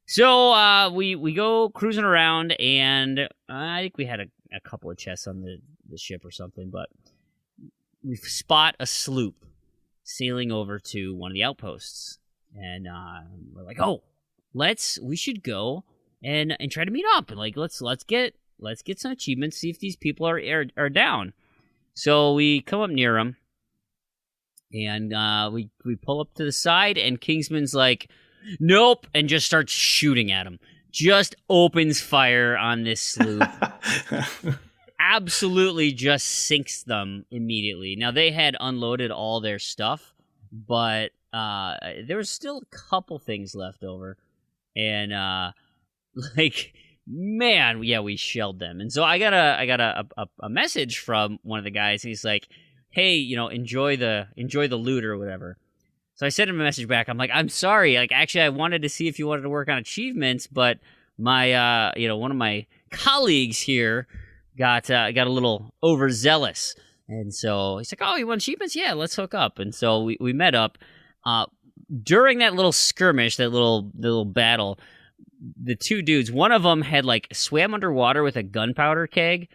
So we go cruising around, and I think we had a couple of chests on the ship or something, but we spot a sloop sailing over to one of the outposts, and we're like, oh, we should go and try to meet up and like let's get some achievements, see if these people are down. So we come up near them, and we pull up to the side, and Kingsman's like, nope, and just starts shooting at him. Just opens fire on this sloop. Absolutely just sinks them immediately. Now, they had unloaded all their stuff, but there was still a couple things left over. And, man, yeah, we shelled them. And so I got a message from one of the guys, and he's like, hey, enjoy the loot or whatever. So I sent him a message back. I'm like, I'm sorry. Like, actually, I wanted to see if you wanted to work on achievements, but my, one of my colleagues here got a little overzealous. And so he's like, oh, you want achievements? Yeah, let's hook up. And so we met up. During that little skirmish, that little battle, the two dudes, one of them had like swam underwater with a gunpowder keg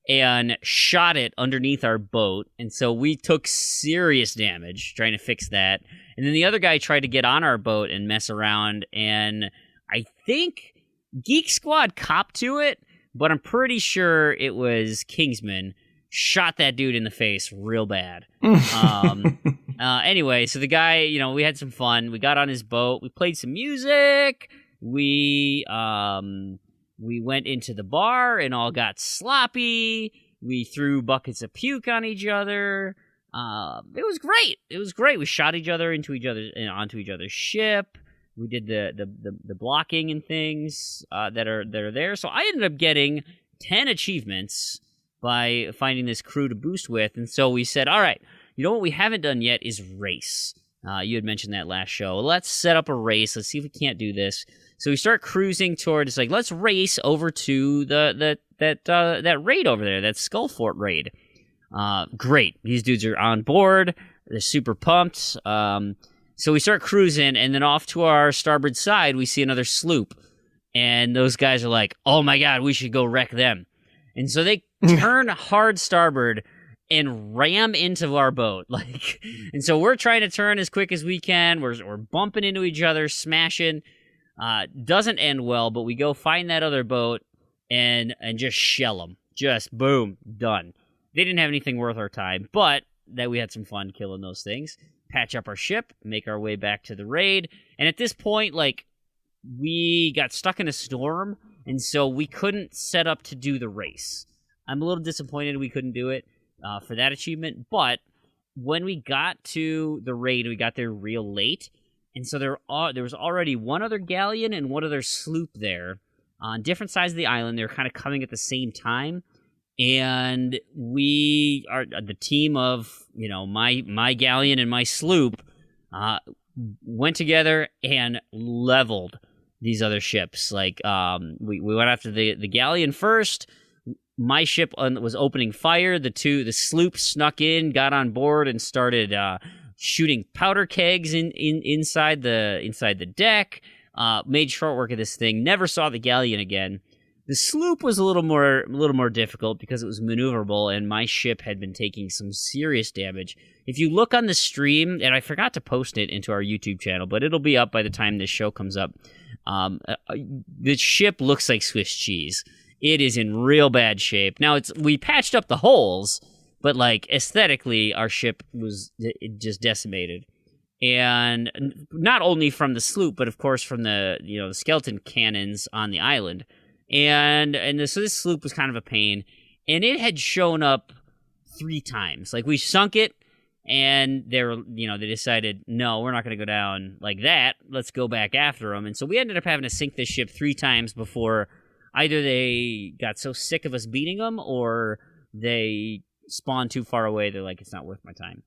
and shot it underneath our boat. And so we took serious damage trying to fix that. And then the other guy tried to get on our boat and mess around. And I think Geek Squad copped to it, but I'm pretty sure it was Kingsman shot that dude in the face real bad. Anyway, so the guy, we had some fun. We got on his boat. We played some music. We went into the bar and all got sloppy. We threw buckets of puke on each other. It was great. It was great. We shot each other onto each other's ship. We did the blocking and things that are there. So I ended up getting 10 achievements by finding this crew to boost with. And so we said, all right, what we haven't done yet is race. You had mentioned that last show. Let's set up a race. Let's see if we can't do this. So we start cruising towards, like, let's race over to that raid over there, that Skull Fort raid. Great. These dudes are on board. They're super pumped. So we start cruising, and then off to our starboard side, we see another sloop. And those guys are like, oh my God, we should go wreck them. And so they turn hard starboard and ram into our boat. And so we're trying to turn as quick as we can. We're bumping into each other, smashing. Doesn't end well, but we go find that other boat and just shell them. Just boom, done. They didn't have anything worth our time, but that we had some fun killing those things. Patch up our ship, make our way back to the raid. And at this point, we got stuck in a storm, and so we couldn't set up to do the race. I'm a little disappointed we couldn't do it for that achievement, but when we got to the raid, we got there real late, and so there was already one other galleon and one other sloop there on different sides of the island. They were kind of coming at the same time, and we are the team of my galleon and my sloop went together and leveled these other ships. We went after the galleon first. My ship was opening fire. The sloop snuck in, got on board, and started shooting powder kegs inside the deck. Made short work of this thing. Never saw the galleon again. The sloop was a little more difficult because it was maneuverable, and my ship had been taking some serious damage. If you look on the stream, and I forgot to post it into our YouTube channel, but it'll be up by the time this show comes up. The ship looks like Swiss cheese. It is in real bad shape. Now we patched up the holes, but aesthetically, our ship was just decimated. And not only from the sloop, but of course from the the skeleton cannons on the island. So this sloop was kind of a pain, and it had shown up 3 times. We sunk it, and they decided, no, we're not going to go down like that. Let's go back after them. And so we ended up having to sink this ship 3 times before either they got so sick of us beating them, or they spawned too far away. They're like, it's not worth my time.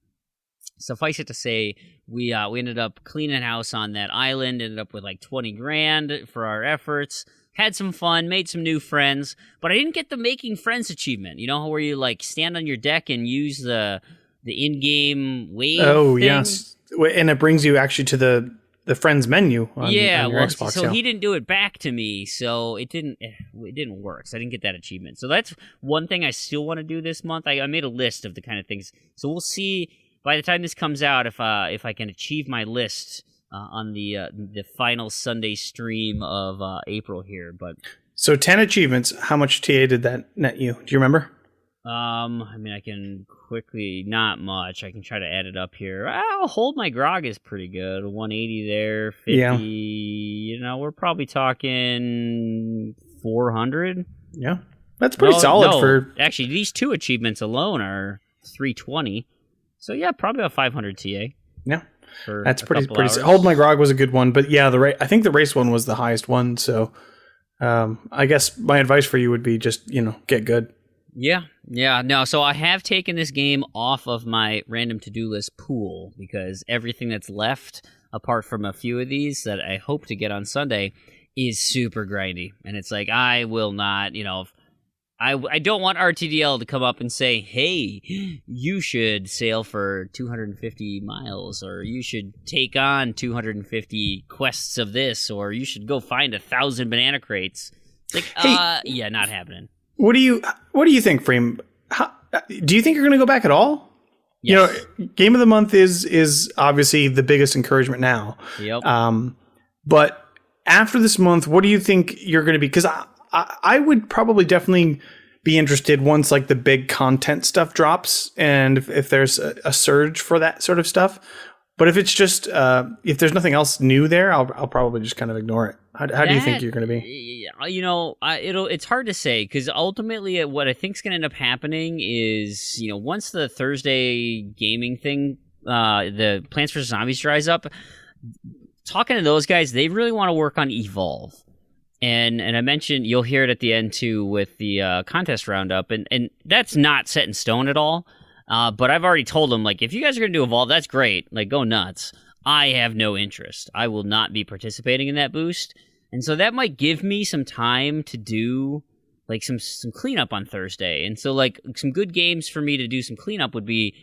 Suffice it to say, we ended up cleaning house on that island. Ended up with $20,000 for our efforts. Had some fun, made some new friends, but I didn't get the making friends achievement. Where you stand on your deck and use the in-game wave. Oh thing. Yes, and it brings you actually to the friends menu. On your Xbox, so he didn't do it back to me, so it didn't work. So I didn't get that achievement. So that's one thing I still want to do this month. I made a list of the kind of things. So we'll see by the time this comes out if I can achieve my list on the final Sunday stream of April here. But So 10 achievements. How much TA did that net you? Do you remember? I mean, I can quickly, not much. I can try to add it up here. I'll hold my grog is pretty good. 180 there, 50. Yeah. You know, we're probably talking 400. Yeah. That's pretty solid for... Actually, these 2 achievements alone are 320. So, yeah, probably about 500 TA. Yeah. For That's pretty hours. Hold My Grog was a good one, but yeah, I think the race one was the highest one, so I guess my advice for you would be just, get good. Yeah. No, so I have taken this game off of my random to-do list pool because everything that's left, apart from a few of these that I hope to get on Sunday, is super grindy. And it's like, I will not, I don't want RTDL to come up and say, hey, you should sail for 250 miles, or you should take on 250 quests of this, or you should go find 1,000 banana crates. It's like, yeah, not happening. What do you think, Fream? Do you think you're going to go back at all? Yes. Game of the Month is obviously the biggest encouragement now. Yep. But after this month, what do you think you're going to be? Because I would probably definitely be interested once like the big content stuff drops, and if there's a surge for that sort of stuff. But if it's just if there's nothing else new there, I'll probably just kind of ignore it. How do you think you're going to be? It's hard to say because ultimately what I think is going to end up happening is once the Thursday gaming thing, the Plants vs Zombies dries up. Talking to those guys, they really want to work on Evolve. And I mentioned you'll hear it at the end too with the contest roundup, and that's not set in stone at all. But I've already told them, like, if you guys are going to do Evolve, that's great. Like, go nuts. I have no interest. I will not be participating in that boost. And so that might give me some time to do, like, some cleanup on Thursday. And so, like, some good games for me to do some cleanup would be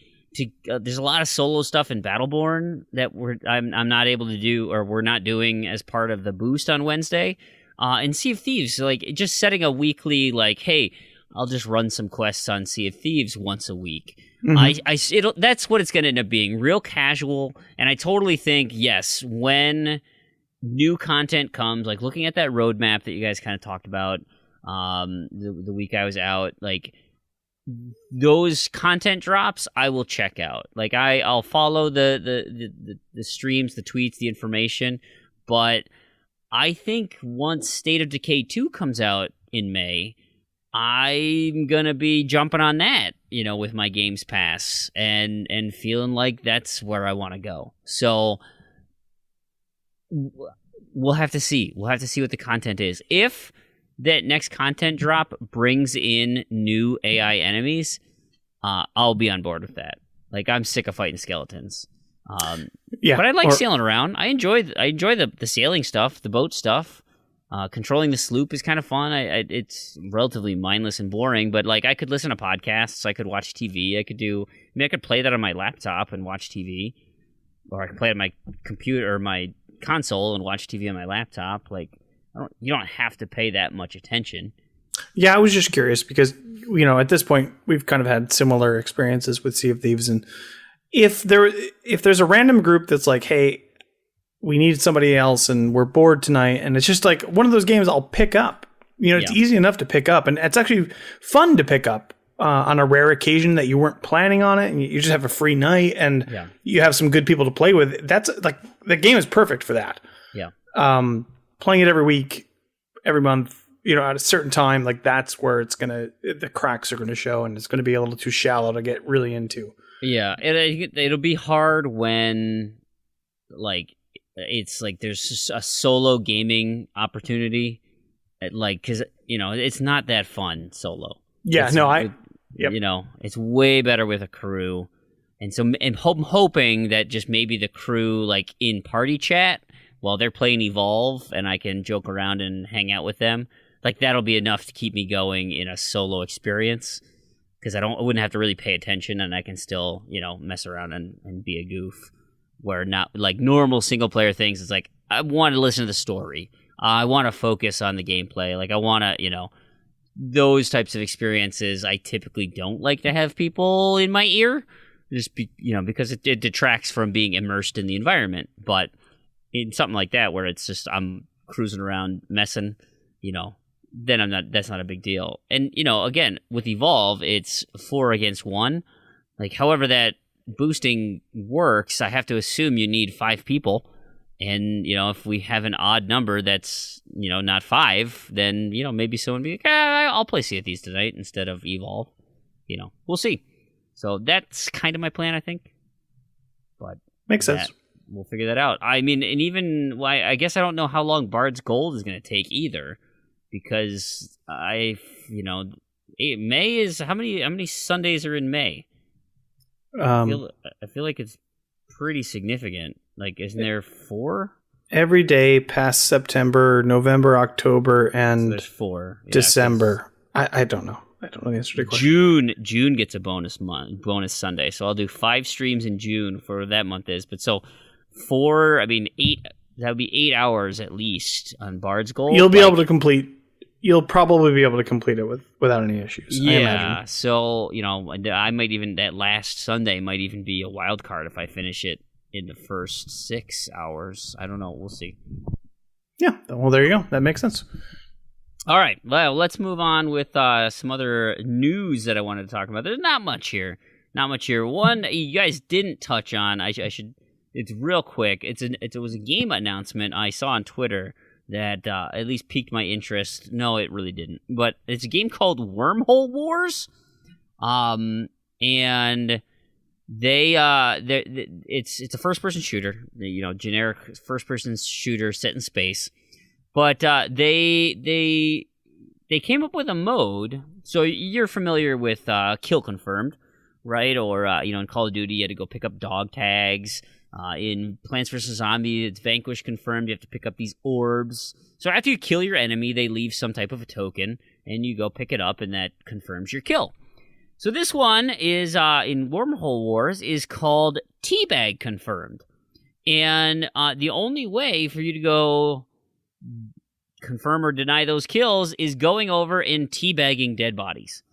there's a lot of solo stuff in Battleborn that I'm not able to do, or we're not doing as part of the boost on Wednesday. And Sea of Thieves, like, just setting a weekly, like, hey, I'll just run some quests on Sea of Thieves once a week. Mm-hmm. That's what it's going to end up being, real casual. And I totally think, yes, when new content comes, like looking at that roadmap that you guys kind of talked about the week I was out, like those content drops, I will check out. Like I'll follow the streams, the tweets, the information, but I think once State of Decay 2 comes out in May, I'm going to be jumping on that, with my Games Pass and feeling like that's where I want to go. So we'll have to see. We'll have to see what the content is. If that next content drop brings in new AI enemies, I'll be on board with that. Like, I'm sick of fighting skeletons. Yeah, but I like sailing around. I enjoy the sailing stuff, the boat stuff. Controlling the sloop is kind of fun. It's relatively mindless and boring, but like I could listen to podcasts, I could watch TV, I could play that on my laptop and watch TV, or I could play it on my computer or my console and watch TV on my laptop. Like, you don't have to pay that much attention. Yeah, I was just curious because at this point we've kind of had similar experiences with Sea of Thieves, and if there's a random group that's like, hey, we need somebody else and we're bored tonight, and it's just like one of those games I'll pick up. It's easy enough to pick up, and it's actually fun to pick up on a rare occasion that you weren't planning on it, and you just have a free night and you have some good people to play with. That's like, the game is perfect for that. Yeah. Playing it every week, every month, at a certain time, like that's where the cracks are gonna show, and it's gonna be a little too shallow to get really into. Yeah, it'll be hard when like it's like there's just a solo gaming opportunity, because it's not that fun solo. Yeah, it's way better with a crew, and so I'm hoping that just maybe the crew, like in party chat while they're playing Evolve, and I can joke around and hang out with them. Like that'll be enough to keep me going in a solo experience, because I wouldn't have to really pay attention, and I can still mess around and be a goof. Where not like normal single player things, it's like I want to listen to the story. I want to focus on the gameplay. Like I want to, those types of experiences. I typically don't like to have people in my ear, just because it detracts from being immersed in the environment. But in something like that where it's just I'm cruising around messing, then that's not a big deal. And, again, with Evolve, it's 4 against 1. Like, however that boosting works, I have to assume you need 5 people. And, if we have an odd number that's, not 5, then, maybe someone will be like, I'll play Sea of Thieves tonight instead of Evolve. We'll see. So that's kind of my plan, I think. But makes sense. We'll figure that out. I mean, and even, I guess I don't know how long Bard's Gold is going to take either. Because May is, how many Sundays are in May? I feel like it's pretty significant. Like, isn't there 4? Every day past September, November, October, and so there's 4. December. I don't know. I don't know the answer to the question. June gets a bonus Sunday. So I'll do 5 streams in June for what that month is. But so 4, 8, that would be 8 hours at least on Bard's Gold. You'll probably be able to complete it without any issues. Yeah, I imagine. So, I might even, that last Sunday might even be a wild card if I finish it in the first 6 hours. I don't know. We'll see. Yeah, well, there you go. That makes sense. All right, well, let's move on with some other news that I wanted to talk about. There's not much here. One you guys didn't touch on. I should. It's real quick. It was a game announcement I saw on Twitter that at least piqued my interest. No, it really didn't. But it's a game called Wormhole Wars, and it's a first-person shooter. Generic first-person shooter set in space. But they came up with a mode. So you're familiar with Kill Confirmed, right? Or in Call of Duty, you had to go pick up dog tags. In Plants vs. Zombies, it's Vanquish Confirmed. You have to pick up these orbs. So after you kill your enemy, they leave some type of a token, and you go pick it up, and that confirms your kill. So this one is, in Wormhole Wars, is called Teabag Confirmed. And the only way for you to go confirm or deny those kills is going over and teabagging dead bodies.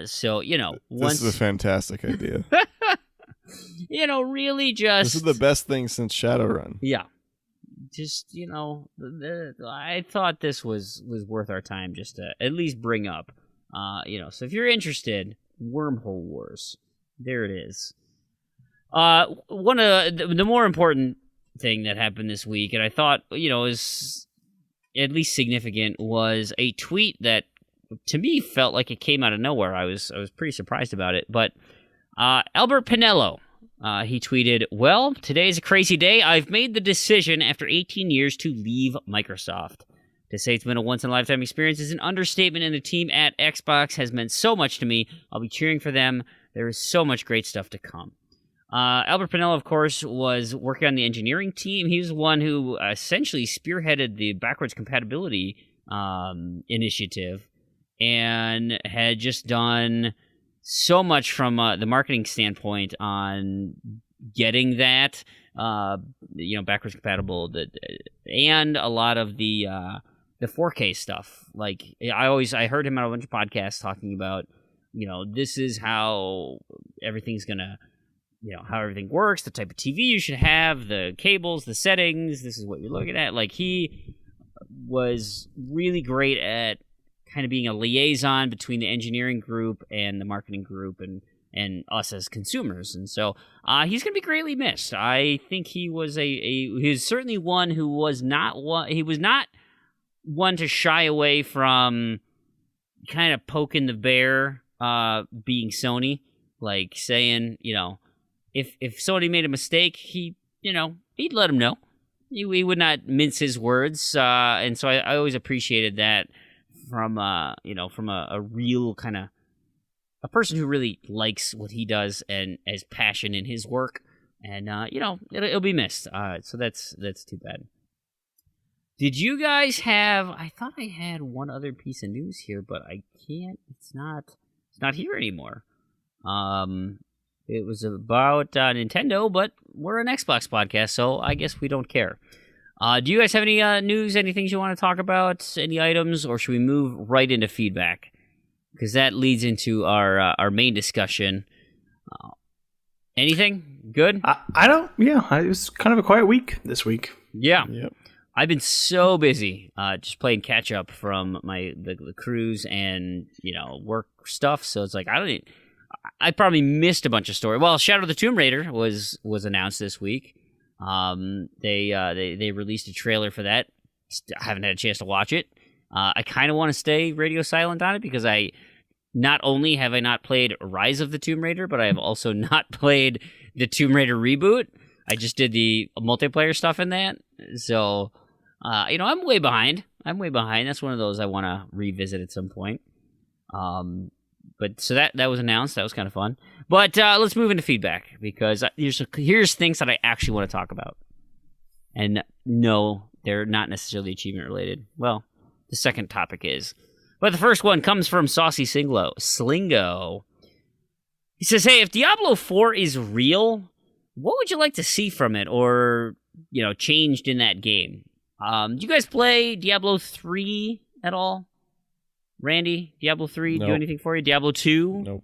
So, This is a fantastic idea. Really just... This is the best thing since Shadowrun. Yeah. Just, I thought this was worth our time just to at least bring up. So if you're interested, Wormhole Wars. There it is. One of the more important thing that happened this week, and I thought, is at least significant, was a tweet that, to me, felt like it came out of nowhere. I was pretty surprised about it, but... Albert Pinello, he tweeted, "Well, today's a crazy day. I've made the decision after 18 years to leave Microsoft. To say it's been a once-in-a-lifetime experience is an understatement, and the team at Xbox has meant so much to me. I'll be cheering for them. There is so much great stuff to come." Albert Pinello, of course, was working on the engineering team. He was the one who essentially spearheaded the backwards compatibility initiative and had just done... so much from the marketing standpoint on getting that, backwards compatible, and a lot of the 4K stuff. Like I heard him on a bunch of podcasts talking about, this is how everything's gonna, how everything works, the type of TV you should have, the cables, the settings. This is what you're looking at. Like he was really great at kind of being a liaison between the engineering group and the marketing group and us as consumers. And so he's going to be greatly missed. I think he was he was certainly one who was not one to shy away from kind of poking the bear, being Sony, like saying, if Sony made a mistake, he'd let him know. He would not mince his words. And so I always appreciated that from a real kind of a person who really likes what he does and has passion in his work, and it'll be missed. So that's too bad. Did you guys have? I thought I had one other piece of news here, but I can't. It's not here anymore. It was about Nintendo, but we're an Xbox podcast, so I guess we don't care. Do you guys have any news, any things you want to talk about, any items, or should we move right into feedback? Because that leads into our main discussion. Anything? Good? I don't, it was kind of a quiet week this week. Yeah. Yep. I've been so busy just playing catch up from the cruise and work stuff. So it's like I probably missed a bunch of story. Well, Shadow of the Tomb Raider was announced this week. They released a trailer for that. I haven't had a chance to watch it. I kind of want to stay radio silent on it because I not only have I not played Rise of the Tomb Raider, but I have also not played the Tomb Raider reboot. I just did the multiplayer stuff in that. So, I'm way behind. That's one of those I want to revisit at some point. But so that was announced. That was kind of fun. But let's move into feedback because here's things that I actually want to talk about. And no, they're not necessarily achievement related. Well, the second topic is. But the first one comes from Saucy Slingo. He says, hey, if Diablo 4 is real, what would you like to see from it or, changed in that game? Do you guys play Diablo 3 at all? Randy, Diablo 3 do anything for you? Diablo 2? Nope.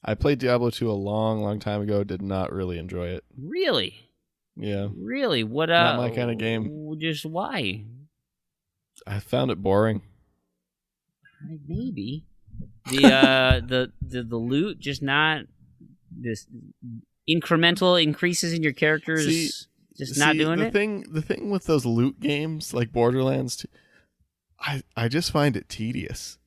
I played Diablo 2 a long, long time ago. Did not really enjoy it. Really? Yeah. Really? What? Not my kind of game. Just why? I found it boring. Maybe the loot just not this incremental increases in your characters. Not doing it. The thing with those loot games like Borderlands, I just find it tedious.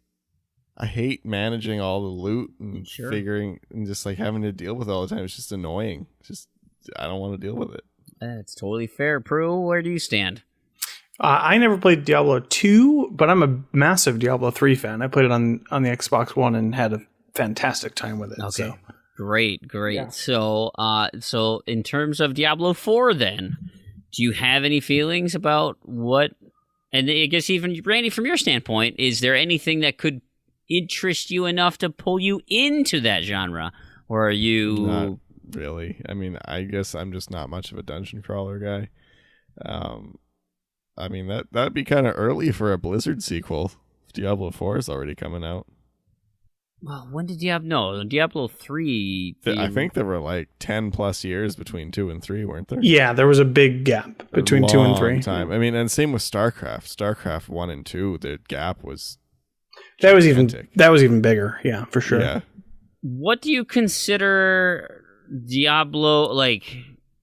I hate managing all the loot and figuring and just like having to deal with it all the time. It's just annoying. I don't want to deal with it. That's totally fair. Proulx, where do you stand? I never played Diablo 2, but I'm a massive Diablo 3 fan. I played it on the Xbox One and had a fantastic time with it. Okay. So. Great. Yeah. So in terms of Diablo 4 then, do you have any feelings about what, and I guess even Randy, from your standpoint, is there anything that could interest you enough to pull you into that genre? Or are you... Not really. I mean, I guess I'm just not much of a dungeon crawler guy. I mean, that'd be kind of early for a Blizzard sequel. Diablo 4 is already coming out. Well, when did Diablo 3... I think there were like 10 plus years between 2 and 3, weren't there? Yeah, there was a big gap between 2 and 3. Time. I mean, and same with StarCraft. StarCraft 1 and 2, the gap was that was even bigger. Yeah, for sure. Yeah. What do you consider Diablo, like,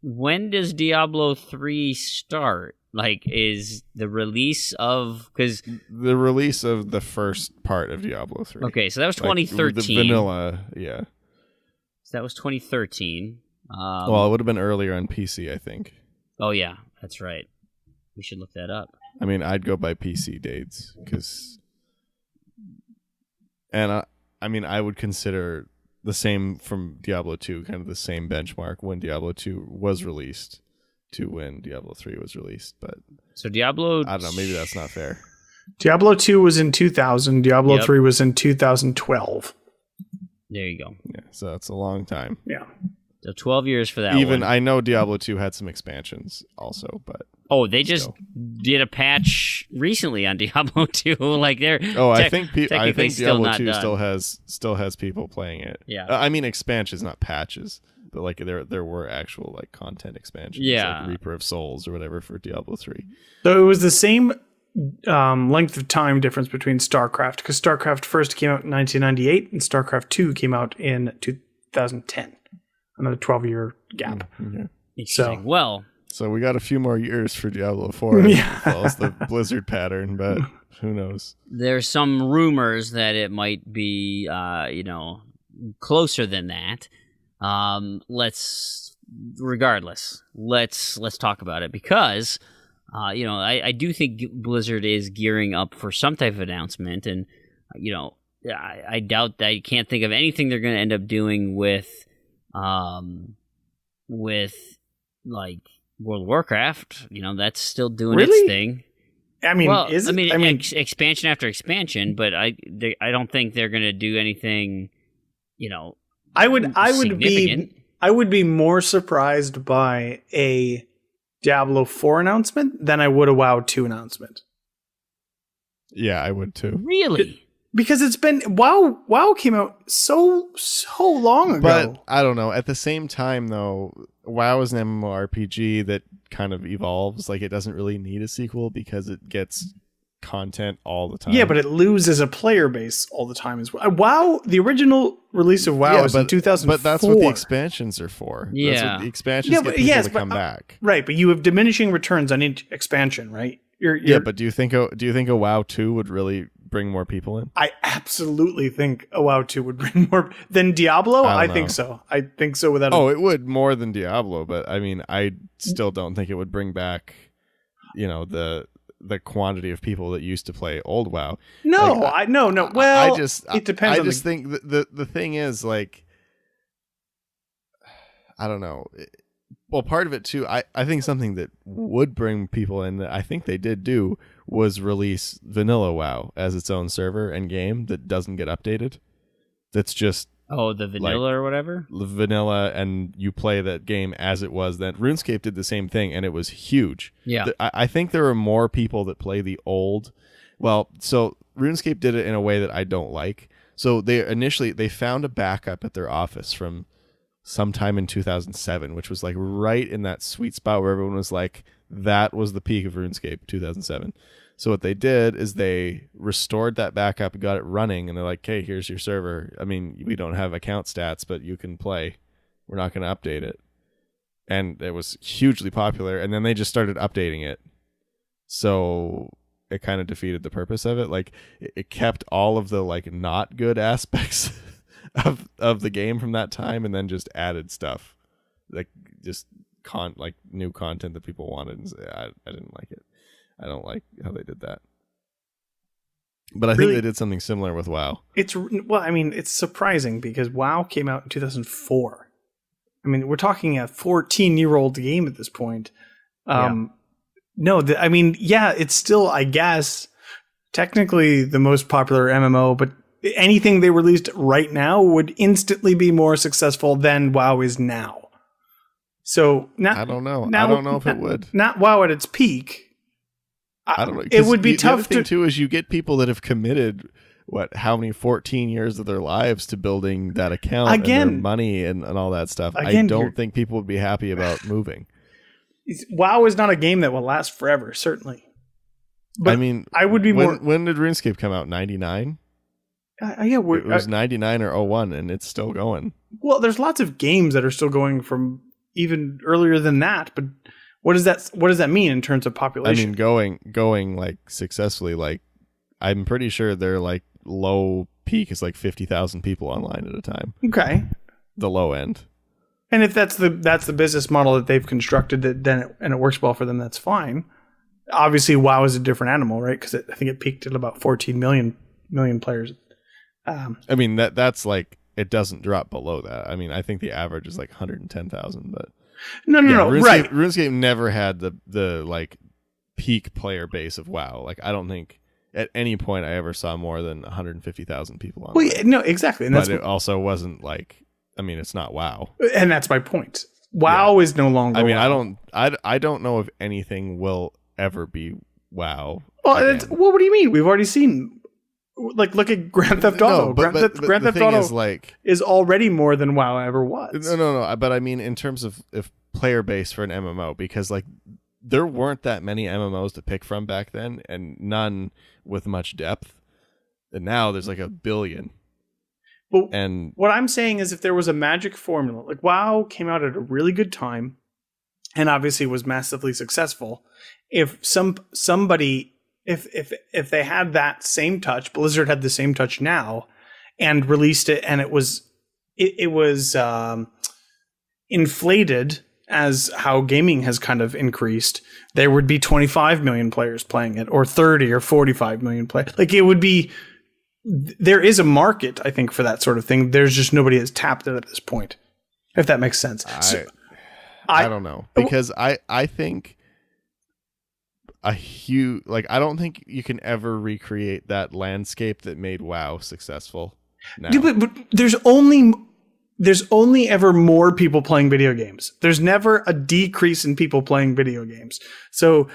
when does Diablo 3 start? Like, is the release of... Because the release of the first part of Diablo 3. Okay, so that was 2013. The vanilla, yeah. So that was 2013. Well, it would have been earlier on PC, I think. Oh, yeah, that's right. We should look that up. I mean, I'd go by PC dates, because... And, I would consider the same from Diablo 2, kind of the same benchmark when Diablo 2 was released to when Diablo 3 was released, but so Diablo, I don't know, maybe that's not fair. Diablo 2 was in 2000, Diablo 3 was in 2012. There you go. Yeah, so that's a long time. Yeah. So 12 years for that Even one. I know Diablo 2 had some expansions also, but they just did a patch recently on Diablo 2 like they're I think Diablo 2 done. still has people playing it. Yeah. I mean expansions, not patches. But like there were actual like content expansions, like Reaper of Souls or whatever for Diablo 3. So it was the same length of time difference between StarCraft, because StarCraft first came out in 1998 and StarCraft 2 came out in 2010. Another 12-year gap. Mm-hmm. So we got a few more years for Diablo 4. Yeah. Follows the Blizzard pattern, but who knows? There's some rumors that it might be closer than that. Let's talk about it because, I do think Blizzard is gearing up for some type of announcement, and, I doubt that I can't think of anything they're going to end up doing with like World of Warcraft. That's still doing its thing. I mean, expansion after expansion, but I don't think they're going to do anything, I would be more surprised by a Diablo 4 announcement than I would a WoW 2 announcement. Yeah, I would too. Really? Because it's been WoW came out so long ago. But I don't know. At the same time though, WoW is an MMORPG that kind of evolves. Like, it doesn't really need a sequel because it gets content all the time. Yeah, but it loses a player base all the time as well. WoW, the original release of WoW was in 2004. But that's what the expansions are for. Yeah. That's what the expansions get people to come back. Right, but you have diminishing returns on each expansion, right? Yeah, but do you think a WoW 2 would really bring more people in? I absolutely think a WoW 2 would bring more than Diablo. I think so. I think so without it would more than Diablo, but I mean, I still don't think it would bring back, the quantity of people that used to play old WoW. No, like, no. Well, it depends. I just think the thing is, like, I don't know. Well, part of it too, I think something that would bring people in that I think they did do was release vanilla WoW as its own server and game that doesn't get updated. That's just the vanilla or whatever? Vanilla, and you play that game as it was then. RuneScape did the same thing, and it was huge. Yeah. I think there are more people that play the old. Well, so RuneScape did it in a way that I don't like. So they found a backup at their office from sometime in 2007, which was like right in that sweet spot where everyone was like, that was the peak of RuneScape, 2007. So what they did is they restored that backup and got it running, and they're like, hey, here's your server. I mean, we don't have account stats, but you can play. We're not going to update it. And it was hugely popular, and then they just started updating it. So it kind of defeated the purpose of it. Like, it kept all of the like not good aspects of the game from that time, and then just added stuff. Like, just new content that people wanted. And I didn't like it. I don't like how they did that. But I think they did something similar with WoW. It's surprising because WoW came out in 2004. I mean, we're talking a 14-year-old game at this point. It's still, I guess, technically the most popular MMO, but anything they released right now would instantly be more successful than WoW is now. So now, I don't know. I don't know if it would. Not WoW at its peak. I don't know. It would be tough the other thing too is you get people that have committed how many 14 years of their lives to building that account and their money and all that stuff. I don't think people would be happy about moving. WoW is not a game that will last forever, certainly. But I mean, I would be more. When did RuneScape come out? 99? It was 99 or 01, and it's still going. Well, there's lots of games that are still going from even earlier than that, but what does that mean in terms of population? I mean, going like successfully, like I'm pretty sure their like low peak is like 50,000 people online at a time. Okay. The low end. And if that's the business model that they've constructed, and it works well for them, that's fine. Obviously, WoW is a different animal, right? Because I think it peaked at about 14 million players. I mean, that's like, it doesn't drop below that. I mean, I think the average is like 110,000, but no, right. RuneScape never had the like peak player base of WoW. Like, I don't think at any point I ever saw more than 150,000 people on. Well, yeah, no, exactly. And but it also wasn't like, I mean, it's not WoW. And that's my point. WoW is no longer I mean, WoW. I don't know if anything will ever be WoW. Well, what do you mean? We've already seen, like, look at Grand Theft Auto. No, but Grand Theft Auto is already more than WoW ever was. No. But I mean, in terms of player base for an MMO, because like there weren't that many MMOs to pick from back then, and none with much depth. And now there's like 1 billion. But what I'm saying is, if there was a magic formula, like WoW came out at a really good time, and obviously was massively successful. If somebody, if they had that same touch, Blizzard had the same touch now, and released it, and it was inflated as how gaming has kind of increased, there would be 25 million players playing it, or 30 or 45 million players. Like, it would be. There is a market, I think, for that sort of thing. There's just nobody that's tapped it at this point, if that makes sense. I don't know, because I think I don't think you can ever recreate that landscape that made WoW successful now. Dude, but there's only ever more people playing video games. There's never a decrease in people playing video games. So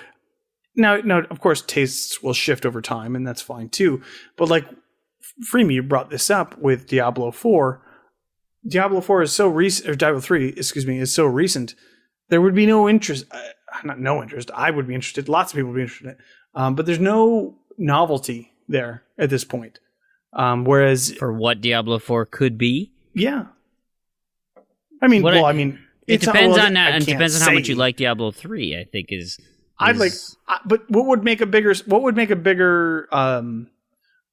now, of course, tastes will shift over time, and that's fine too. But like, Fream, you brought this up with Diablo 4. Diablo 4 is so recent, or Diablo 3, excuse me, is so recent. There would be no interest. not no interest. I would be interested. Lots of people would be interested in it. But there's no novelty there at this point. Whereas For what Diablo 4 could be? yeah, I mean, It depends on that, and can't depends on how much say. you like Diablo 3, I think But what would make a bigger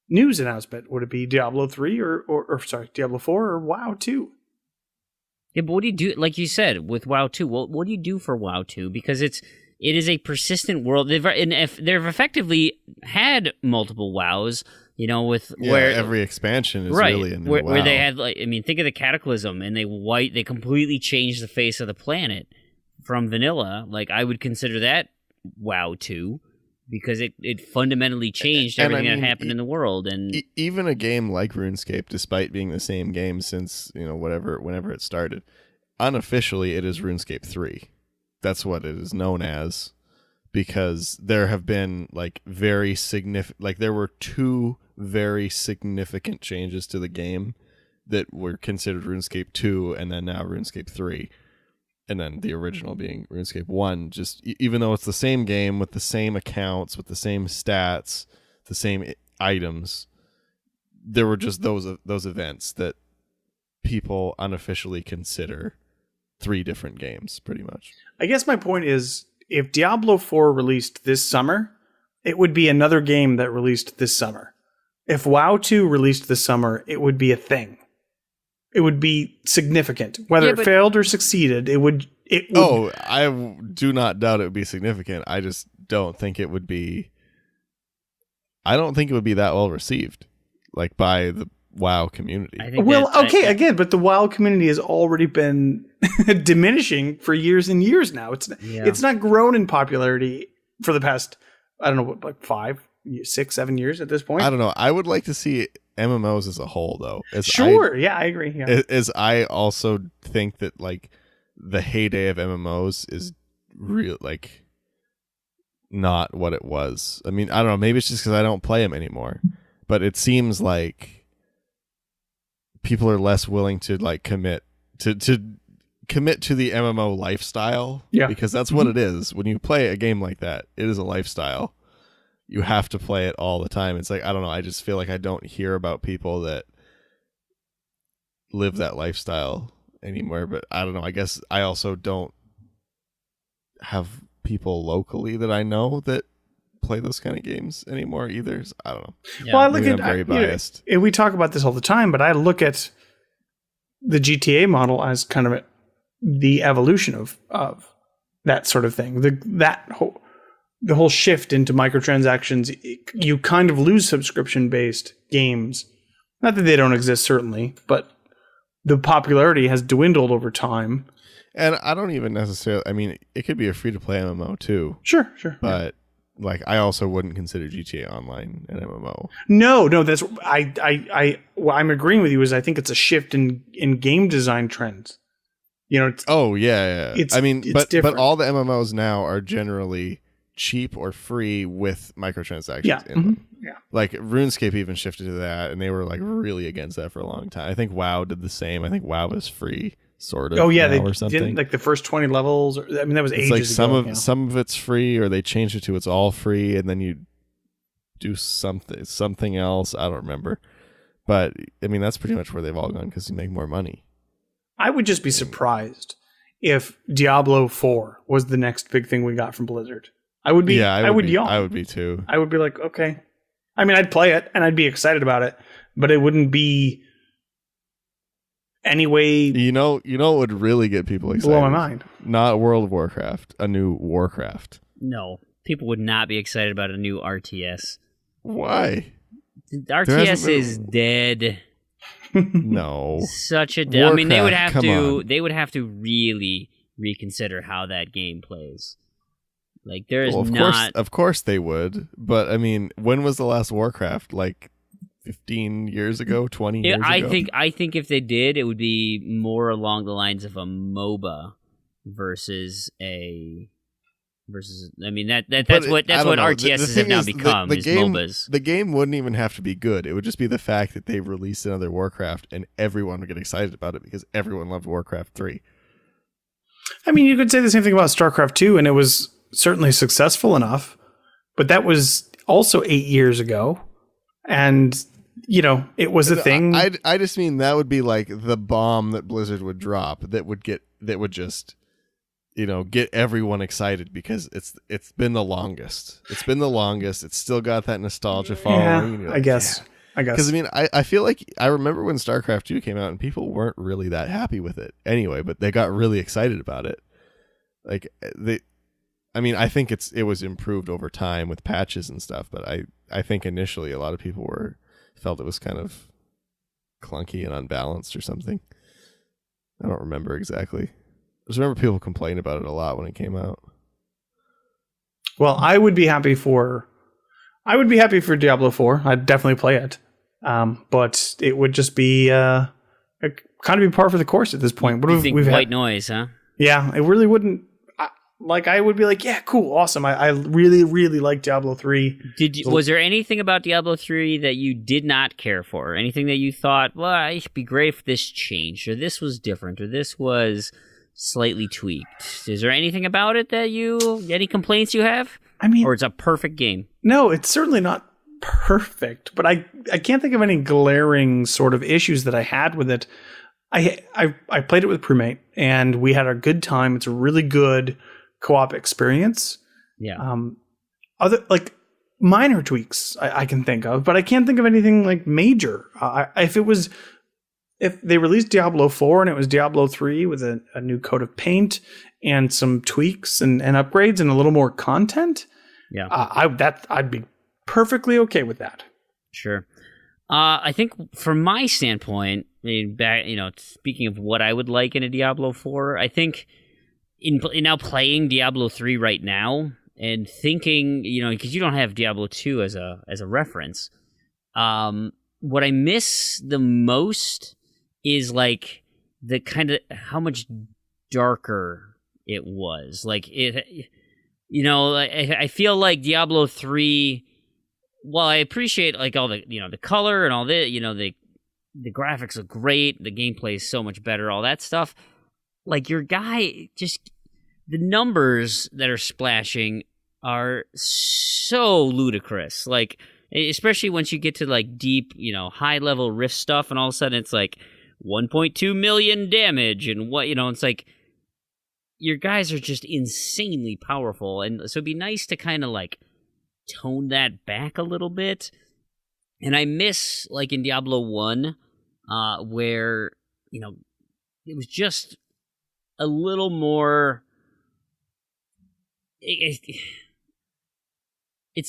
news announcement? Would it be Diablo 3 or Diablo 4 or WoW 2? Yeah, but what do you do, like you said, with WoW 2? What do you do for WoW 2? Because it is a persistent world. They've effectively had multiple WoWs, where every expansion is right, really a new where they WoW. had, think of the Cataclysm, and they completely changed the face of the planet from vanilla. Like, I would consider that WoW 2, because it fundamentally changed everything that happened in the world. And even a game like RuneScape, despite being the same game since whenever it started, unofficially it is RuneScape 3. That's what it is known as, because there have been there were 2 very significant changes to the game that were considered RuneScape 2, and then now RuneScape 3. And then the original being RuneScape 1, just even though it's the same game with the same accounts, with the same stats, the same items, there were just those events that people unofficially consider 3 different games, pretty much. I guess my point is, if Diablo 4 released this summer, it would be another game that released this summer. If WoW 2 released this summer, it would be a thing. It would be significant. Whether it failed or succeeded, it would. Oh, I do not doubt it would be significant. I just don't think it would be. I don't think it would be that well received, by the WoW community. Again, but the WoW community has already been diminishing for years and years now. It's not grown in popularity for the past, I don't know, 5, 6, 7 years at this point. I don't know. I would like to see MMOs as a whole, though. I agree. Yeah. As I also think that the heyday of MMOs is real, not what it was. I mean, I don't know. Maybe it's just because I don't play them anymore, but it seems like people are less willing to commit to the MMO lifestyle. Yeah, because that's what it is. When you play a game like that, it is a lifestyle. You have to play it all the time. It's I don't know. I just feel like I don't hear about people that live that lifestyle anymore. But I don't know. I guess I also don't have people locally that I know that play those kind of games anymore either. So I don't know. Yeah. Well, I look I'm very biased. We talk about this all the time, but I look at the GTA model as kind of the evolution of that sort of thing. The whole shift into microtransactions, you kind of lose subscription-based games. Not that they don't exist, certainly, but the popularity has dwindled over time. And I don't even necessarily, I mean, it could be a free-to-play MMO too. Sure. But I also wouldn't consider GTA Online an MMO. No, that's what I'm agreeing with you is I think it's a shift in game design trends. Yeah. But different. all the MMOs now are generally cheap or free with microtransactions in them. Yeah. RuneScape even shifted to that, and they were really against that for a long time. I think WoW did the same. I think WoW is free, sort of. Oh yeah, they or something. did the first 20 levels. That was ages ago. Some of it's free, or they changed it to it's all free, and then you do something else. I don't remember, but I mean that's pretty much where they've all gone because you make more money. I would just be surprised if Diablo 4 was the next big thing we got from Blizzard. I would be. Yeah, I would yawn. I would be too. I would be like, okay. I mean, I'd play it and I'd be excited about it, but it wouldn't be any way. You know what would really get people excited? Blow my mind. Not World of Warcraft, a new Warcraft. No, people would not be excited about a new RTS. Why? RTS is dead. No, such a dead. I mean, they would have to really reconsider how that game plays. There is Of course they would, but I mean, when was the last Warcraft? 15 years ago, 20 years ago? I think if they did, it would be more along the lines of a MOBA versus a. I mean that's what RTSs have now become. The game, MOBAs. The game wouldn't even have to be good. It would just be the fact that they released another Warcraft and everyone would get excited about it because everyone loved Warcraft 3. I mean, you could say the same thing about StarCraft 2, and it was certainly successful enough, but that was also 8 years ago. And, it was a thing. I just mean that would be like the bomb that Blizzard would drop that would just, get everyone excited because it's been the longest. It's been the longest. It's still got that nostalgia following. Yeah, I guess. Because, I feel like I remember when StarCraft 2 came out and people weren't really that happy with it anyway, but they got really excited about it. Like, I think it was improved over time with patches and stuff, but I think initially a lot of people felt it was kind of clunky and unbalanced or something. I don't remember exactly. I just remember people complain about it a lot when it came out. Well, I would be happy for Diablo 4. I'd definitely play it. But it would just be kind of be par for the course at this point. What do you think? White noise, huh? Yeah, it really wouldn't. I would be like, yeah, cool, awesome. I really, really like Diablo 3. Was there anything about Diablo 3 that you did not care for? Anything that you thought, well, it'd be great if this changed, or this was different, or this was slightly tweaked? Is there anything about it that any complaints you have? Or it's a perfect game? No, it's certainly not perfect, but I can't think of any glaring sort of issues that I had with it. I played it with Primate, and we had a good time. It's a really good co-op experience. Yeah. Other minor tweaks I can think of, but I can't think of anything like major. If they released Diablo 4 and it was Diablo 3 with a new coat of paint and some tweaks and upgrades and a little more content, yeah, I'd be perfectly okay with that. Sure. I think from my standpoint, speaking of what I would like in a Diablo 4, I think in now playing Diablo 3 right now and thinking, because you don't have Diablo 2 as a reference, what I miss the most is like the kind of how much darker it was. Like it, I feel like Diablo 3. Well, I appreciate like all the the color and all the the graphics look great, the gameplay is so much better, all that stuff. Like your guy, just the numbers that are splashing are so ludicrous. Like especially once you get to like deep, high level rift stuff, and all of a sudden it's like 1.2 million damage, and it's like your guys are just insanely powerful, and so it'd be nice to kind of like tone that back a little bit. And I miss like in Diablo 1 where it was just a little more it's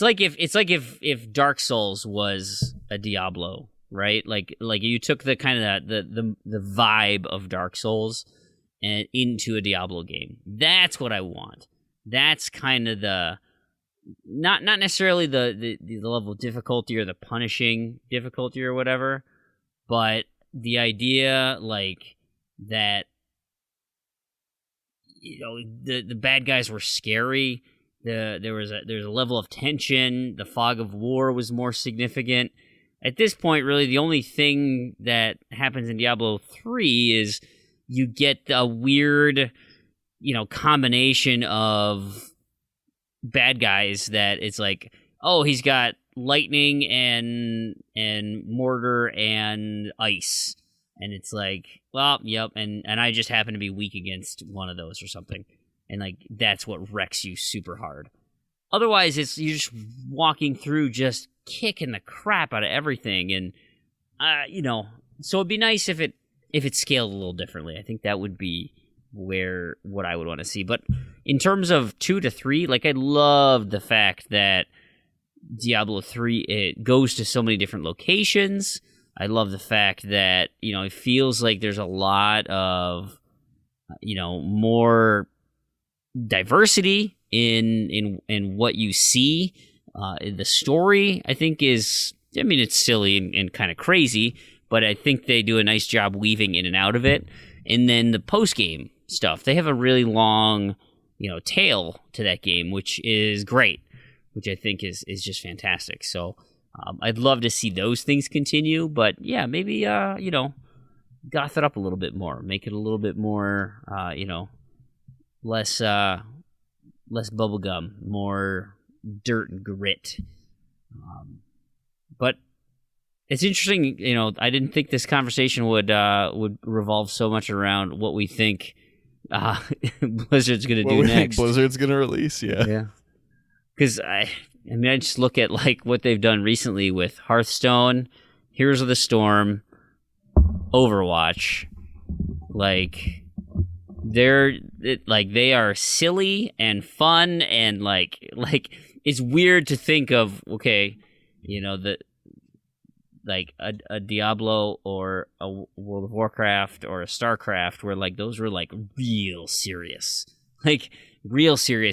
like if Dark Souls was a Diablo, right? Like you took the kind of the vibe of Dark Souls and into a Diablo game. That's what I want. That's kind of the not necessarily the level of difficulty or the punishing difficulty or whatever, but the idea like that the bad guys were scary. There was a level of tension. The fog of war was more significant. At this point, really, the only thing that happens in Diablo 3 is you get a weird, combination of bad guys that it's like, oh, he's got lightning and mortar and ice, and it's like, well, yep, and I just happen to be weak against one of those or something, and like that's what wrecks you super hard. Otherwise, you're just walking through just kicking the crap out of everything, and so it'd be nice if it scaled a little differently. I think that would be what I would want to see. But in terms of 2 to 3, like I love the fact that Diablo 3 it goes to so many different locations. I love the fact that it feels like there's a lot of more diversity in what you see. The story I think is, it's silly and kind of crazy, but I think they do a nice job weaving in and out of it. And then the post game stuff, they have a really long tail to that game, which is great, which I think is just fantastic. So I'd love to see those things continue, but yeah, maybe goth it up a little bit more, make it a little bit more less less bubblegum, more dirt and grit. But it's interesting, I didn't think this conversation would revolve so much around what we think Blizzard's going to do next. Blizzard's going to release, yeah. Because I just look at like what they've done recently with Hearthstone, Heroes of the Storm, Overwatch. Like they are silly and fun and like it's weird to think of like a Diablo or a World of Warcraft or a StarCraft where like those were like real serious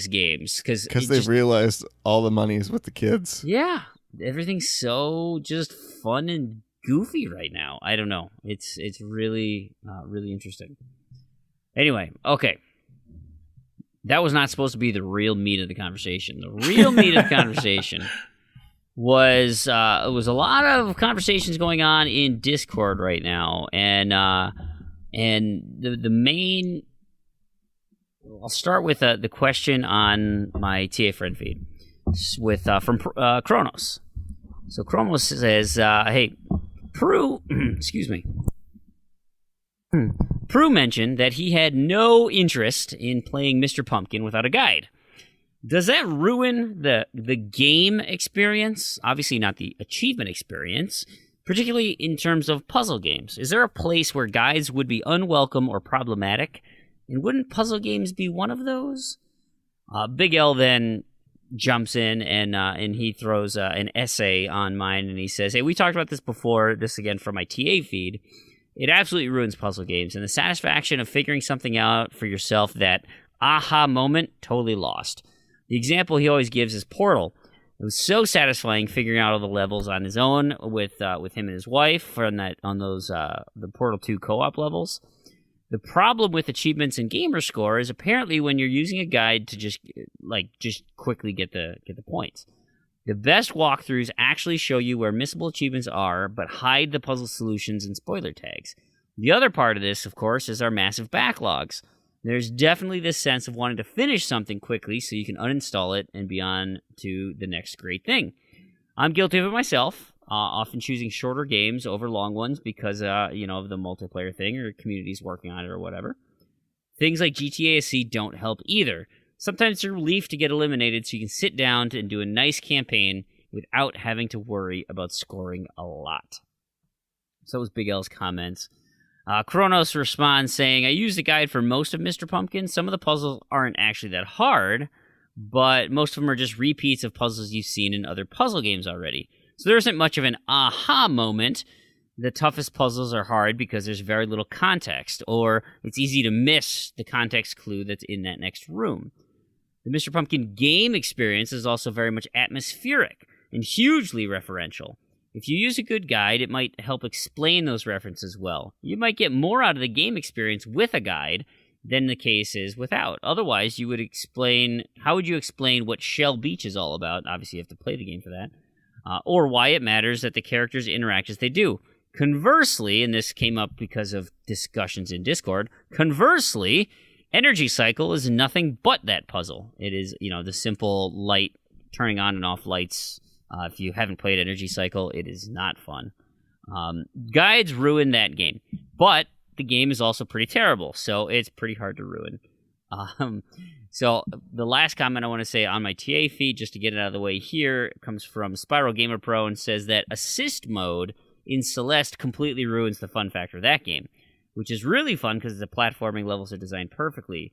games because they've realized all the money's with the kids. Yeah, everything's so just fun and goofy right now. I don't know. It's really really interesting. Anyway, okay. That was not supposed to be the real meat of the conversation. The real meat of the conversation was a lot of conversations going on in Discord right now, and the main. I'll start with the question on my TA friend feed with from Kronos. So Kronos says, "Hey, Proulx, excuse me. Proulx mentioned that he had no interest in playing Mr. Pumpkin without a guide. Does that ruin the game experience? Obviously not the achievement experience, particularly in terms of puzzle games. Is there a place where guides would be unwelcome or problematic? And wouldn't puzzle games be one of those?" Big L then jumps in and he throws an essay on mine, and he says, "Hey, we talked about this before. This again from my TA feed. It absolutely ruins puzzle games, and the satisfaction of figuring something out for yourself, that aha moment, totally lost. The example he always gives is Portal. It was so satisfying figuring out all the levels on his own with him and his wife on the Portal 2 co-op levels. The problem with achievements in Gamerscore is apparently when you're using a guide to just quickly get the points. The best walkthroughs actually show you where missable achievements are, but hide the puzzle solutions and spoiler tags. The other part of this, of course, is our massive backlogs. There's definitely this sense of wanting to finish something quickly so you can uninstall it and be on to the next great thing. I'm guilty of it myself, often choosing shorter games over long ones because, of the multiplayer thing or communities working on it or whatever. Things like GTA SC don't help either. Sometimes it's a relief to get eliminated so you can sit down and do a nice campaign without having to worry about scoring a lot." So that was Big L's comments. Kronos responds saying, "I used the guide for most of Mr. Pumpkin. Some of the puzzles aren't actually that hard, but most of them are just repeats of puzzles you've seen in other puzzle games already. So there isn't much of an aha moment. The toughest puzzles are hard because there's very little context, or it's easy to miss the context clue that's in that next room. The Mr. Pumpkin game experience is also very much atmospheric and hugely referential. If you use a good guide, it might help explain those references well. You might get more out of the game experience with a guide than the case is without. Otherwise, how would you explain what Shell Beach is all about? Obviously, you have to play the game for that. Or why it matters that the characters interact as they do. Conversely, and this came up because of discussions in Discord, conversely, Energy Cycle is nothing but that puzzle. It is, the simple light, turning on and off lights. If you haven't played Energy Cycle, it is not fun. Guides ruin that game, but the game is also pretty terrible, so it's pretty hard to ruin. So the last comment I want to say on my TA feed, just to get it out of the way here, comes from Spiral Gamer Pro and says that assist mode in Celeste completely ruins the fun factor of that game, which is really fun because the platforming levels are designed perfectly.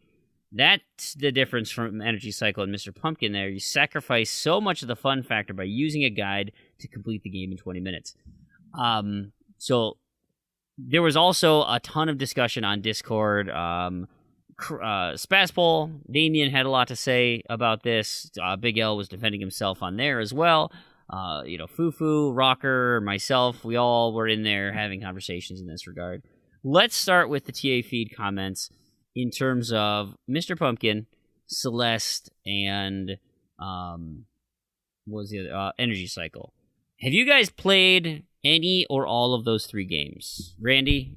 That's the difference from Energy Cycle and Mr. Pumpkin there. You sacrifice so much of the fun factor by using a guide to complete the game in 20 minutes. So there was also a ton of discussion on Discord. Spaspol, Damien had a lot to say about this. Big L was defending himself on there as well. Fufu, Rocker, myself, we all were in there having conversations in this regard. Let's start with the TA feed comments in terms of Mr. Pumpkin, Celeste, and what was the other? Energy Cycle. Have you guys played any or all of those three games? Randy?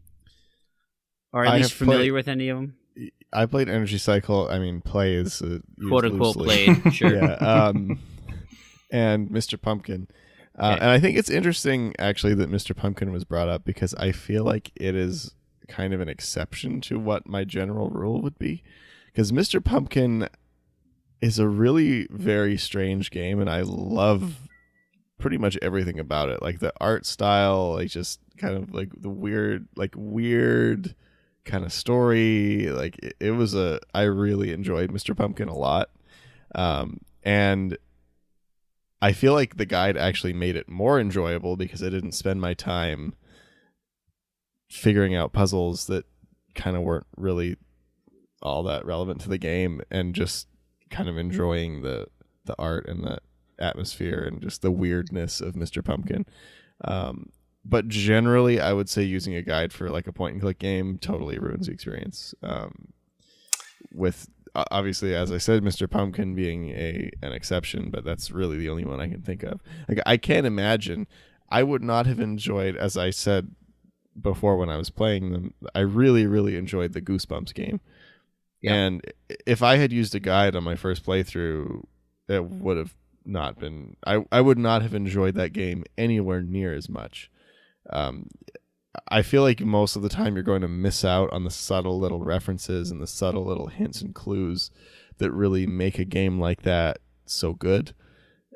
Or at least familiar with any of them? I played Energy Cycle. I mean, play is quote unquote loosely. played. Sure. Yeah. And Mr. Pumpkin. And I think it's interesting, actually, that Mr. Pumpkin was brought up because I feel like it is kind of an exception to what my general rule would be. Because Mr. Pumpkin is a really very strange game, and I love pretty much everything about it. Like the art style, like just kind of like the weird kind of story. Like I really enjoyed Mr. Pumpkin a lot. And I feel like the guide actually made it more enjoyable because I didn't spend my time figuring out puzzles that kind of weren't really all that relevant to the game, and just kind of enjoying the art and the atmosphere and just the weirdness of Mr. Pumpkin. But generally, I would say using a guide for like a point and click game totally ruins the experience. With obviously, as I said, Mr. Pumpkin being an exception, but that's really the only one I can think of. Like, I can't imagine. I would not have enjoyed, as I said before when I was playing them, I really, really enjoyed the Goosebumps game. Yeah. And if I had used a guide on my first playthrough, it would have not been... I would not have enjoyed that game anywhere near as much. I feel like most of the time you're going to miss out on the subtle little references and the subtle little hints and clues that really make a game like that so good.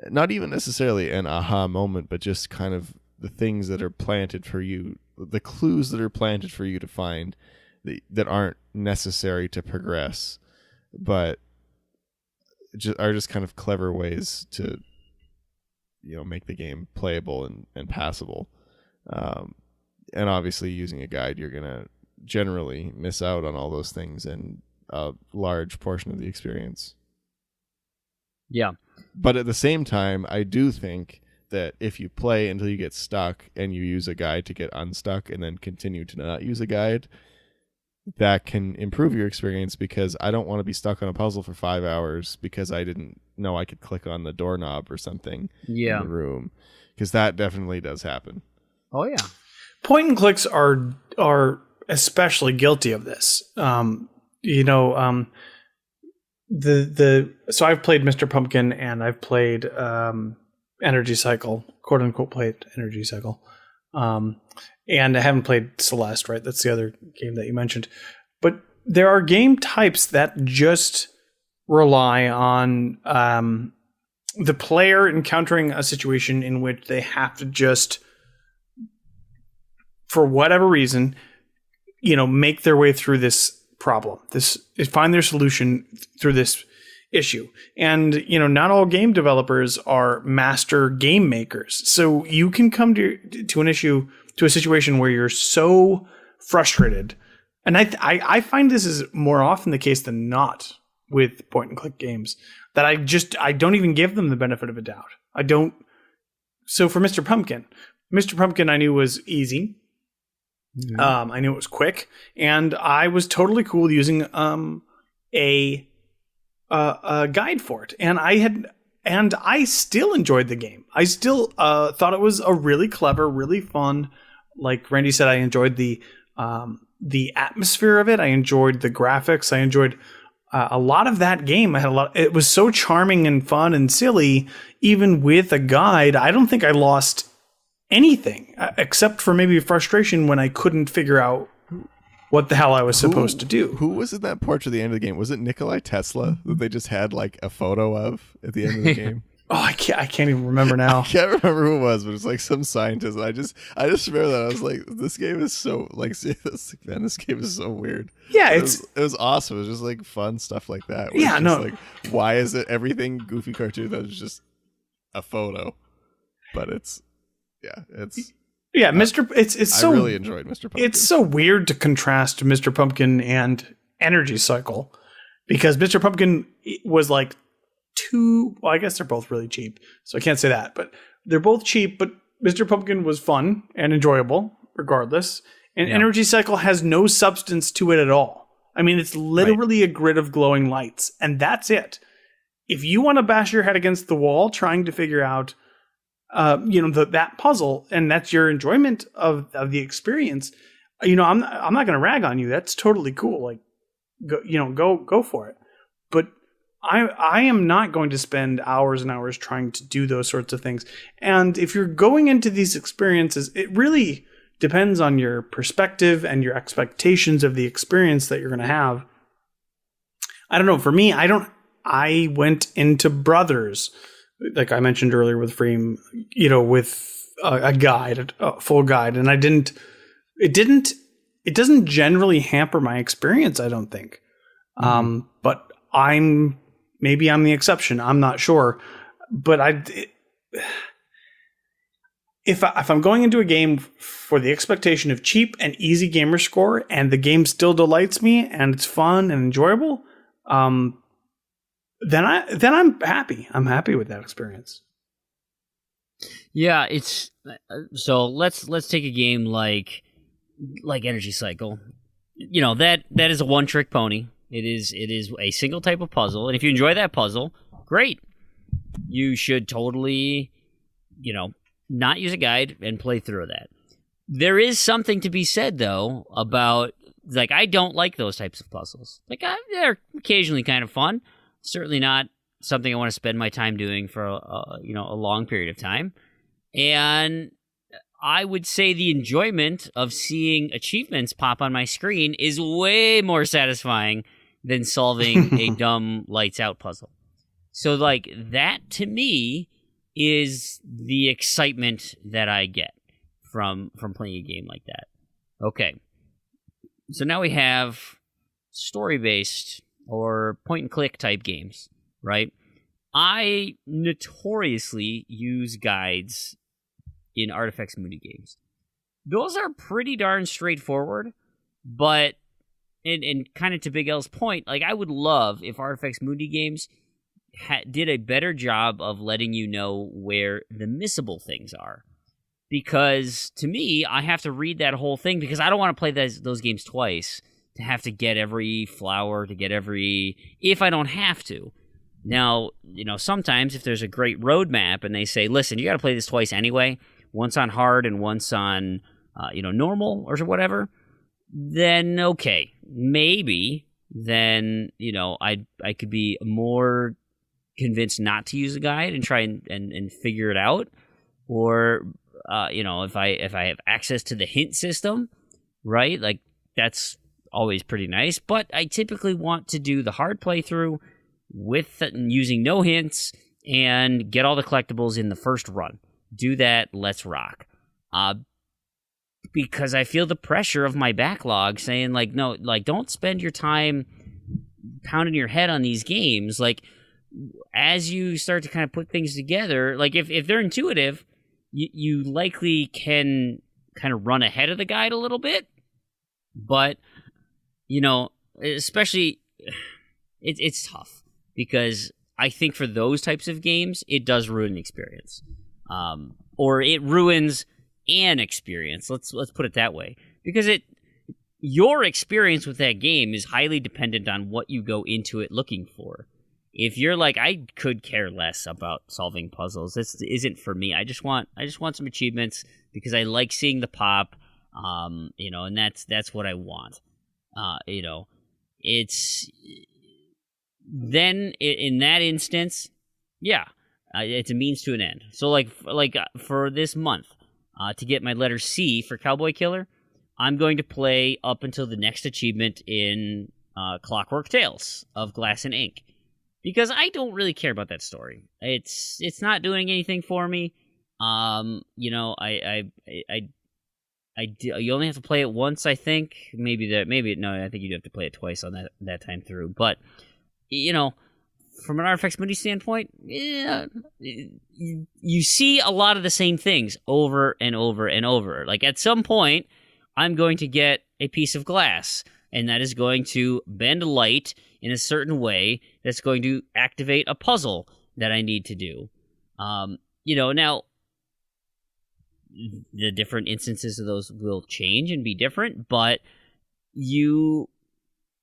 Not even necessarily an aha moment, but just kind of the things that are planted for you, the clues that are planted for you to find that aren't necessary to progress, but are just kind of clever ways to, make the game playable and passable. And obviously using a guide, you're going to generally miss out on all those things in a large portion of the experience. Yeah. But at the same time, I do think that if you play until you get stuck and you use a guide to get unstuck and then continue to not use a guide, that can improve your experience, because I don't want to be stuck on a puzzle for 5 hours because I didn't know I could click on the doorknob or something in the room, because that definitely does happen. Oh, yeah. Point and clicks are especially guilty of this. So I've played Mr. Pumpkin and I've played Energy Cycle, quote unquote played Energy Cycle. And I haven't played Celeste, right? That's the other game that you mentioned. But there are game types that just rely on the player encountering a situation in which they have to just, for whatever reason, make their way through this problem, find their solution through this issue. And, not all game developers are master game makers. So you can come to a situation where you're so frustrated. And I find this is more often the case than not with point and click games, that I don't even give them the benefit of a doubt. I don't. So for Mr. Pumpkin I knew was easy. Mm-hmm. I knew it was quick, and I was totally cool with using a guide for it. And I still enjoyed the game. I still thought it was a really clever, really fun. Like Randy said, I enjoyed the atmosphere of it. I enjoyed the graphics. I enjoyed a lot of that game. It was so charming and fun and silly. Even with a guide, I don't think I lost anything except for maybe frustration when I couldn't figure out what the hell I was supposed to do. Who was in that porch at the end of the game? Was it Nikola Tesla that they just had like a photo of at the end of the game? I can't even remember now. I can't remember who it was, but it's like some scientist. And I just remember that I was like, this game is so man, this game is so weird. Yeah, it was awesome. It was just like fun stuff like that. Yeah, no. Like, why is it everything goofy cartoon that is just a photo? But it's. It's so. I really enjoyed Mr. Pumpkin. It's so weird to contrast Mr. Pumpkin and Energy Cycle, because Mr. Pumpkin was like well, I guess they're both really cheap, so I can't say that, but they're both cheap. But Mr. Pumpkin was fun and enjoyable, regardless. And Energy Cycle has no substance to it at all. I mean, it's literally a grid of glowing lights, and that's it. If you want to bash your head against the wall trying to figure out that puzzle, and that's your enjoyment of the experience, I'm not going to rag on you. That's totally cool. Like, go for it. But I am not going to spend hours and hours trying to do those sorts of things. And if you're going into these experiences, it really depends on your perspective and your expectations of the experience that you're going to have. I don't know. For me, I went into Brothers, like I mentioned earlier with Fream, with a guide, a full guide. And it doesn't generally hamper my experience, I don't think. But maybe I'm the exception. I'm not sure. But if I'm going into a game for the expectation of cheap and easy gamer score, and the game still delights me and it's fun and enjoyable, then I'm happy. I'm happy with that experience. Yeah, so let's take a game like Energy Cycle. That is a one-trick pony. It is a single type of puzzle, and if you enjoy that puzzle, great. You should totally, not use a guide and play through that. There is something to be said though about I don't like those types of puzzles. They're occasionally kind of fun. Certainly not something I want to spend my time doing for a long period of time. And I would say the enjoyment of seeing achievements pop on my screen is way more satisfying than solving a dumb lights out puzzle. So that to me is the excitement that I get from playing a game like that. Okay. So now we have story-based or point-and-click type games, right? I notoriously use guides in Artifex Mundi games. Those are pretty darn straightforward, but and kind of to Big L's point, I would love if Artifex Mundi games did a better job of letting you know where the missable things are. Because to me, I have to read that whole thing because I don't want to play those games twice to have to get every flower, if I don't have to. Now, sometimes if there's a great roadmap and they say, listen, you got to play this twice anyway, once on hard and once on, normal or whatever, then okay, maybe then, I could be more convinced not to use a guide and try and figure it out. Or, if I have access to the hint system, right? That's always pretty nice. But I typically want to do the hard playthrough with using no hints and get all the collectibles in the first run. Do that, let's rock. Because I feel the pressure of my backlog saying no, don't spend your time pounding your head on these games. As you start to kind of put things together, if they're intuitive, you likely can kind of run ahead of the guide a little bit. But, especially, it's tough. Because I think for those types of games, it does ruin the experience. Or it ruins an experience. Let's put it that way. Because your experience with that game is highly dependent on what you go into it looking for. If you're I could care less about solving puzzles. This isn't for me. I just want some achievements because I like seeing the pop. And that's what I want. It's then in that instance, yeah, it's a means to an end. So for this month, to get my letter C for Cowboy Killer, I'm going to play up until the next achievement in Clockwork Tales of Glass and Ink. Because I don't really care about that story. It's not doing anything for me. You only have to play it once, I think. No, I think you do have to play it twice on that time through. But from an Artifex Mundi standpoint, yeah, you see a lot of the same things over and over and over. At some point, I'm going to get a piece of glass, and that is going to bend light in a certain way that's going to activate a puzzle that I need to do. Now, the different instances of those will change and be different, but you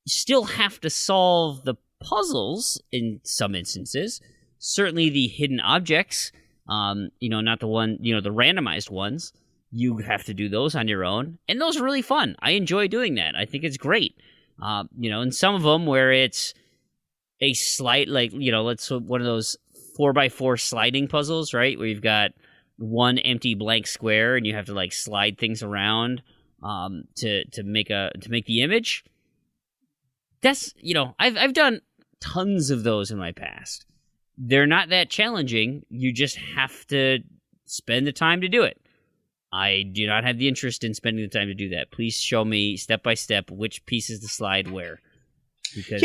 still have to solve the puzzles in some instances. Certainly the hidden objects, not the one, the randomized ones, you have to do those on your own. And those are really fun. I enjoy doing that. I think it's great. And some of them where it's a slight, like, let's one of those 4x4 sliding puzzles, right? Where you've got one empty blank square and you have to like slide things around to make the image. That's, I've done tons of those in my past. They're not that challenging. You just have to spend the time to do it. I do not have the interest in spending the time to do that. Please show me step by step which pieces to slide where. Because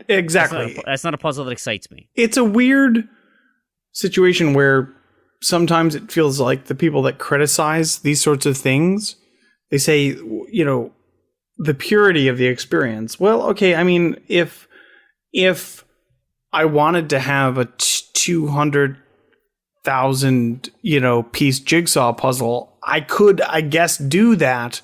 exactly. That's not a puzzle that excites me. It's a weird situation where sometimes it feels like the people that criticize these sorts of things, they say, the purity of the experience. Well, okay, I mean, if I wanted to have a 200,000, piece jigsaw puzzle, I could, I guess, do that.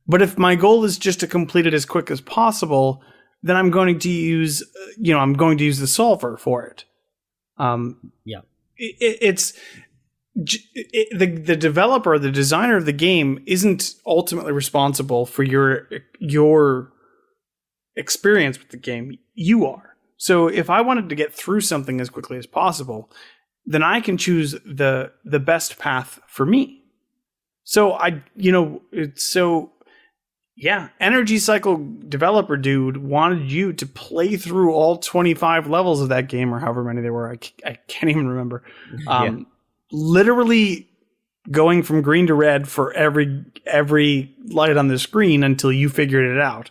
But if my goal is just to complete it as quick as possible, then I'm going to use, the solver for it. It's the developer, the designer of the game isn't ultimately responsible for your experience with the game. You are. So if I wanted to get through something as quickly as possible, then I can choose the best path for me. So Energy Cycle developer dude wanted you to play through all 25 levels of that game, or however many there were. I can't even remember. Literally going from green to red for every light on the screen until you figured it out.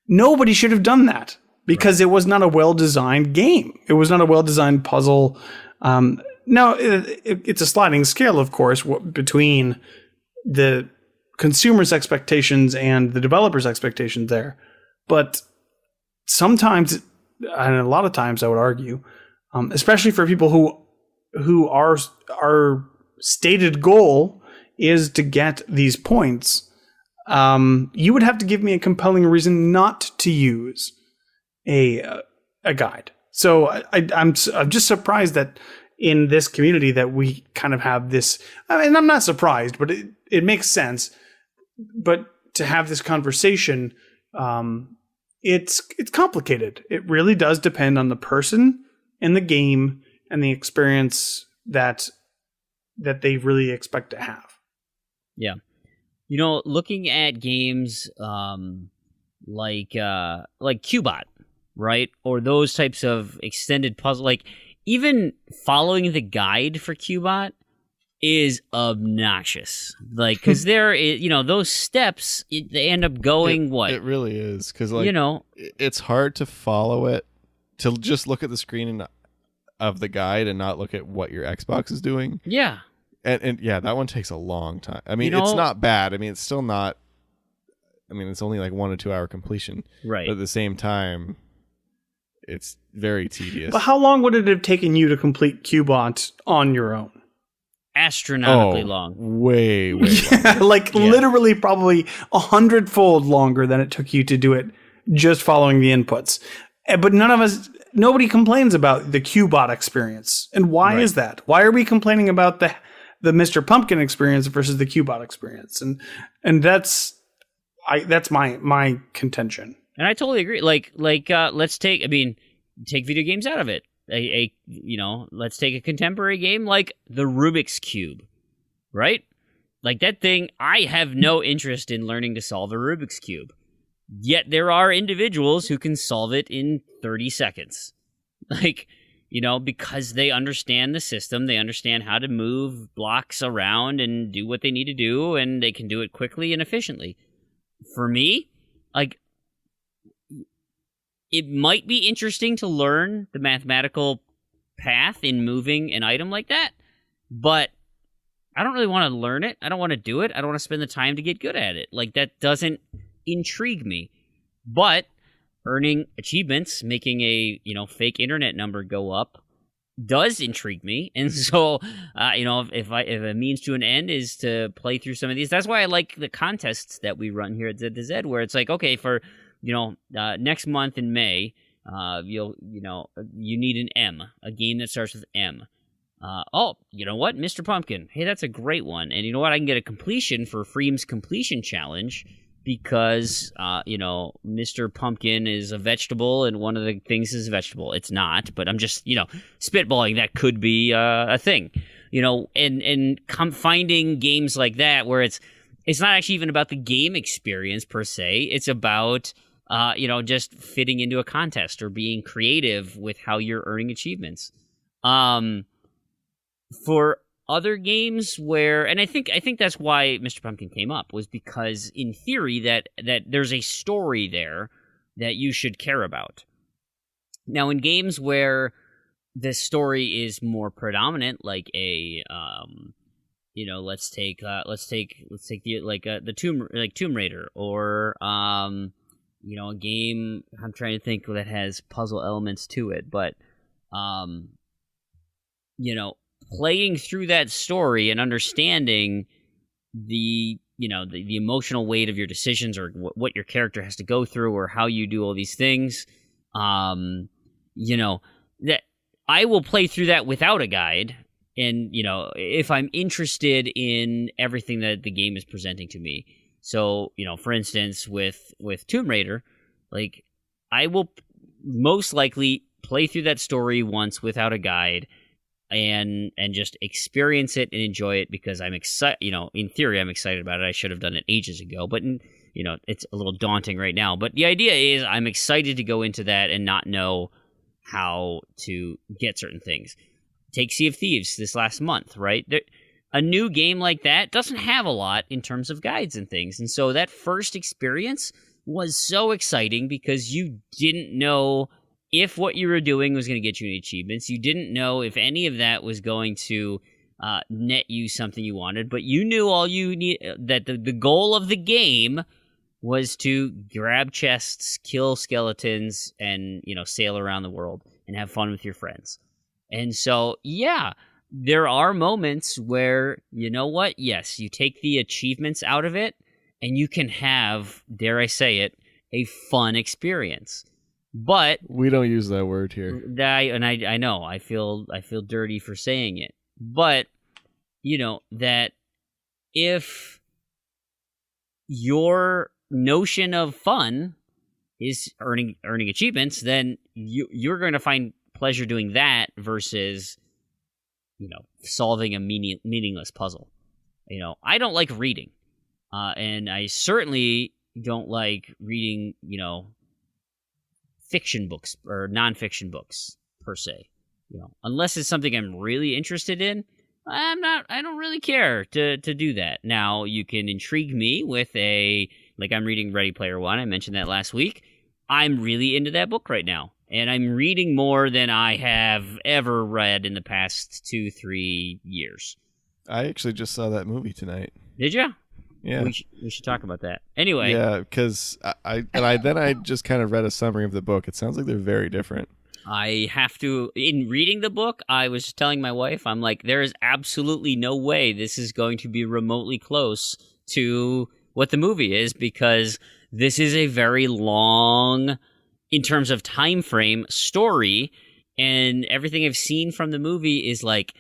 Nobody should have done that because it was not a well-designed game. It was not a well-designed puzzle. Now, it's a sliding scale, of course, between the consumer's expectations and the developer's expectations there. But sometimes, and a lot of times I would argue, especially for people who our stated goal is to get these points, you would have to give me a compelling reason not to use a guide. So I'm just surprised that in this community that we kind of have this. I mean, I'm not surprised, but it makes sense. But to have this conversation, it's complicated. It really does depend on the person and the game and the experience that they really expect to have. Yeah. Looking at games like Q-Bot, right? Or those types of extended puzzle, like even following the guide for Q-Bot is obnoxious. Like, because those steps, they end up going It really is, because it's hard to follow it, to just look at the screen of the guide and not look at what your Xbox is doing. Yeah. And yeah, that one takes a long time. I mean, it's not bad. I mean, it's still not. I mean, it's only like 1 to 2 hour completion. Right. But at the same time, it's very tedious. But how long would it have taken you to complete Q-Bot on your own? Astronomically long. Way literally probably 100-fold longer than it took you to do it just following the inputs. But nobody complains about the Q-Bot experience. And why is that? Why are we complaining about the Mr. Pumpkin experience versus the Q-Bot experience? And that's my contention. And I totally agree. Let's take video games out of it. Let's take a contemporary game like the Rubik's Cube, right? Like that thing, I have no interest in learning to solve a Rubik's Cube. Yet there are individuals who can solve it in 30 seconds. Because they understand the system, they understand how to move blocks around and do what they need to do, and they can do it quickly and efficiently. For me, it might be interesting to learn the mathematical path in moving an item like that, but I don't really want to learn it. I don't want to do it. I don't want to spend the time to get good at it. That doesn't intrigue me. But earning achievements, making a fake internet number go up, does intrigue me. And so, if a means to an end is to play through some of these, that's why I like the contests that we run here at Z to Z, where it's like, okay, for next month in May, you need an M, a game that starts with M. You know what? Mr. Pumpkin. Hey, that's a great one. And you know what? I can get a completion for Fream's completion challenge because, Mr. Pumpkin is a vegetable, and one of the things is a vegetable. It's not, but I'm just, spitballing. That could be a thing, and finding games like that where it's not actually even about the game experience per se. It's about, just fitting into a contest or being creative with how you're earning achievements. For other games where, and I think that's why Mr. Pumpkin came up, was because in theory that there's a story there that you should care about. Now, in games where the story is more predominant, like a let's take the Tomb Raider, or a game I'm trying to think that has puzzle elements to it, but playing through that story and understanding the emotional weight of your decisions, or what your character has to go through, or how you do all these things, that I will play through that without a guide. And, if I'm interested in everything that the game is presenting to me. So, for instance, with Tomb Raider, like, I will most likely play through that story once without a guide and just experience it and enjoy it, because I'm excited. In theory, I'm excited about it. I should have done it ages ago, but it's a little daunting right now. But the idea is I'm excited to go into that and not know how to get certain things. Take Sea of Thieves this last month, right? A new game like that doesn't have a lot in terms of guides and things. And so that first experience was so exciting because you didn't know if what you were doing was going to get you any achievements. You didn't know if any of that was going to net you something you wanted, but you knew all you need, that the goal of the game was to grab chests, kill skeletons, and, sail around the world and have fun with your friends. And so, yeah, there are moments where, yes, you take the achievements out of it and you can have, dare I say it, a fun experience. But we don't use that word here. I know I feel dirty for saying it. But, that if your notion of fun is earning achievements, then you're going to find pleasure doing that versus, solving a meaningless puzzle. I don't like reading, and I certainly don't like reading, fiction books or nonfiction books per se. Unless it's something I'm really interested in, I don't really care to do that. Now, you can intrigue me with I'm reading Ready Player One. I mentioned that last week. I'm really into that book right now. And I'm reading more than I have ever read in the past 2-3 years. I actually just saw that movie tonight. Did you? Yeah. We should talk about that. Anyway. Yeah, because I just kind of read a summary of the book. It sounds like they're very different. I have to, in reading the book, I was telling my wife, I'm like, there is absolutely no way this is going to be remotely close to what the movie is, because this is a very long, in terms of time frame, story, and everything I've seen from the movie is like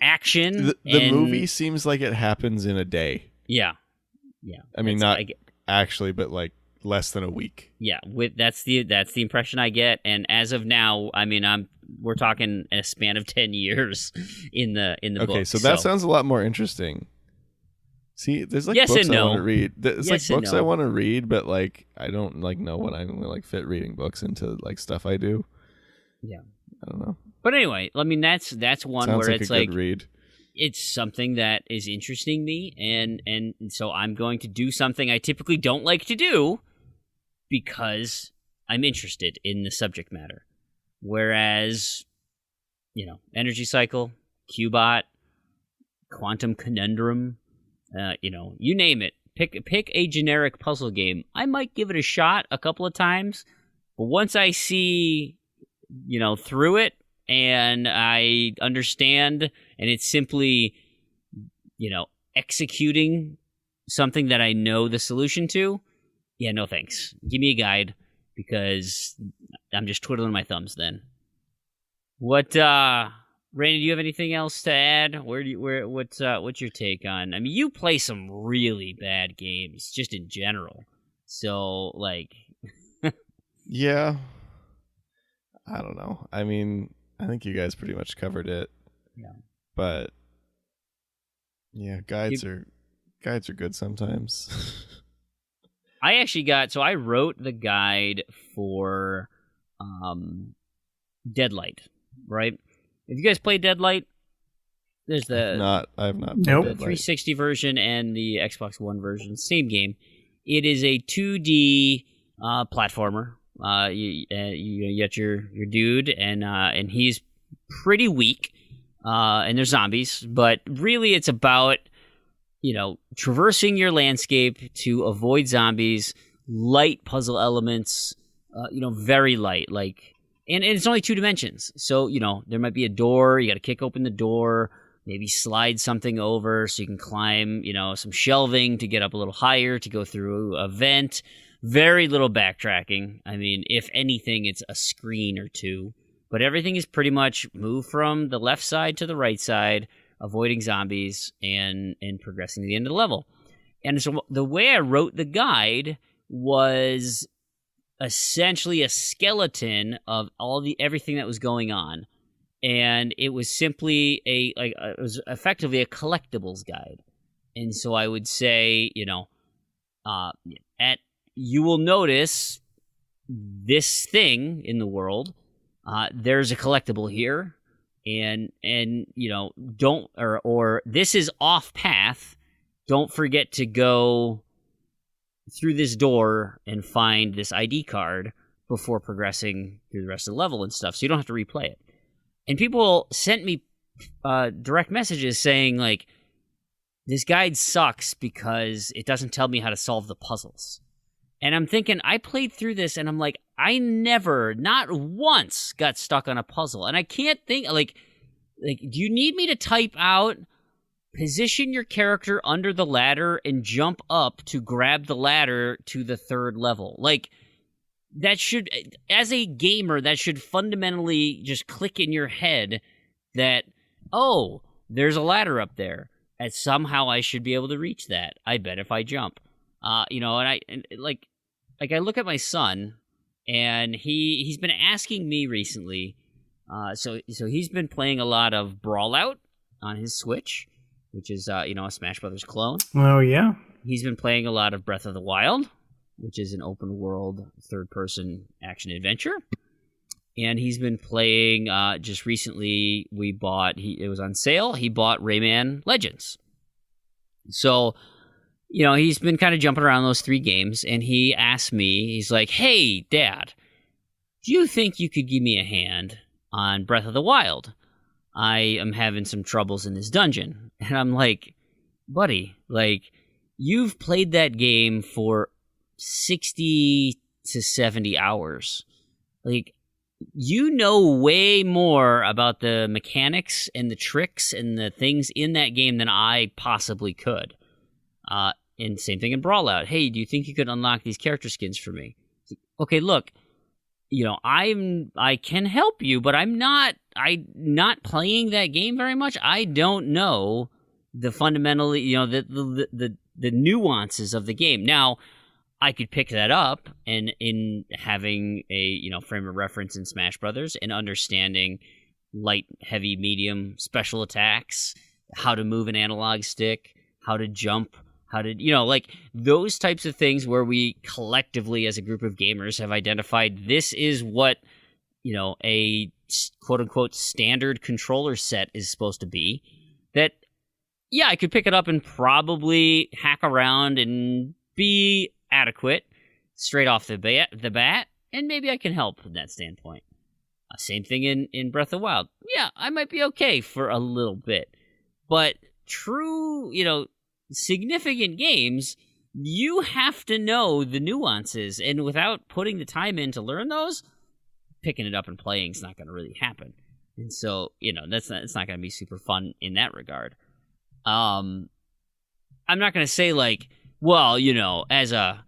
action. The movie seems like it happens in a day. Yeah. I mean, not actually, but like less than a week. Yeah, that's the impression I get, and as of now, I mean, we're talking a span of 10 years in the book. Okay, so that sounds a lot more interesting. See, there's like yes books and no. I want to read. There's yes like books no. I want to read, but like I don't like know when I'm gonna like fit reading books into like stuff I do. Yeah, I don't know. But anyway, I mean, that's one sounds where like it's a like good read. It's something that is interesting me, and so I'm going to do something I typically don't like to do because I'm interested in the subject matter. Whereas, Energy Cycle, Q-Bot, Quantum Conundrum, you name it. Pick a generic puzzle game. I might give it a shot a couple of times, but once I see, through it, and I understand, and it's simply, executing something that I know the solution to, yeah, no thanks. Give me a guide, because I'm just twiddling my thumbs then. What Randy, do you have anything else to add? What's your take on? I mean, you play some really bad games just in general. So, like, yeah, I don't know. I mean, I think you guys pretty much covered it. Yeah. But yeah, guides are good sometimes. I wrote the guide for Deadlight, right? Have you guys played Deadlight? There's the I have not. Nope. The 360 version and the Xbox One version, same game. It is a 2D platformer. You get your dude, and he's pretty weak. And there's zombies, but really it's about traversing your landscape to avoid zombies, light puzzle elements, very light, like. And it's only 2 dimensions. So, there might be a door. You got to kick open the door, maybe slide something over so you can climb, some shelving to get up a little higher, to go through a vent. Very little backtracking. I mean, if anything, it's a screen or 2. But everything is pretty much move from the left side to the right side, avoiding zombies, and progressing to the end of the level. And so the way I wrote the guide was essentially a skeleton of everything that was going on, and it was simply it was effectively a collectibles guide. And so I would say, you will notice this thing in the world. There's a collectible here, and don't or this is off path. Don't forget to go through this door and find this ID card before progressing through the rest of the level and stuff, so you don't have to replay it. And people sent me direct messages saying, like, this guide sucks because it doesn't tell me how to solve the puzzles. And I'm thinking, I played through this, and I'm like, I never, not once, got stuck on a puzzle. And I can't think, like, do you need me to type out, position your character under the ladder and jump up to grab the ladder to the 3rd level? Like, that should, as a gamer, that should fundamentally just click in your head that, oh, there's a ladder up there, and somehow I should be able to reach that. I bet if I jump. I look at my son, and he's been asking me recently, so he's been playing a lot of Brawlout on his Switch, which is, a Smash Brothers clone. Oh, yeah. He's been playing a lot of Breath of the Wild, which is an open-world, third-person action-adventure. And he's been playing, just recently, it was on sale, he bought Rayman Legends. So, he's been kind of jumping around those 3 games, and he asked me, he's like, hey, Dad, do you think you could give me a hand on Breath of the Wild? I am having some troubles in this dungeon. And I'm like, buddy, like, you've played that game for 60 to 70 hours. Like, you know way more about the mechanics and the tricks and the things in that game than I possibly could. And same thing in Brawlout. Hey, do you think you could unlock these character skins for me? Okay, look, I can help you, but I'm not playing that game very much. I don't know the fundamentally, the nuances of the game. Now, I could pick that up, and in having a frame of reference in Smash Brothers and understanding light, heavy, medium, special attacks, how to move an analog stick, how to jump, how to, like those types of things where we collectively as a group of gamers have identified this is what, a quote-unquote standard controller set is supposed to be. That, yeah, I could pick it up and probably hack around and be adequate straight off the bat, and maybe I can help from that standpoint. Same thing in Breath of the Wild. Yeah, I might be okay for a little bit. But true, significant games, you have to know the nuances, and without putting the time in to learn those, picking it up and playing is not going to really happen. And so, it's not going to be super fun in that regard. I'm not going to say like, well, as a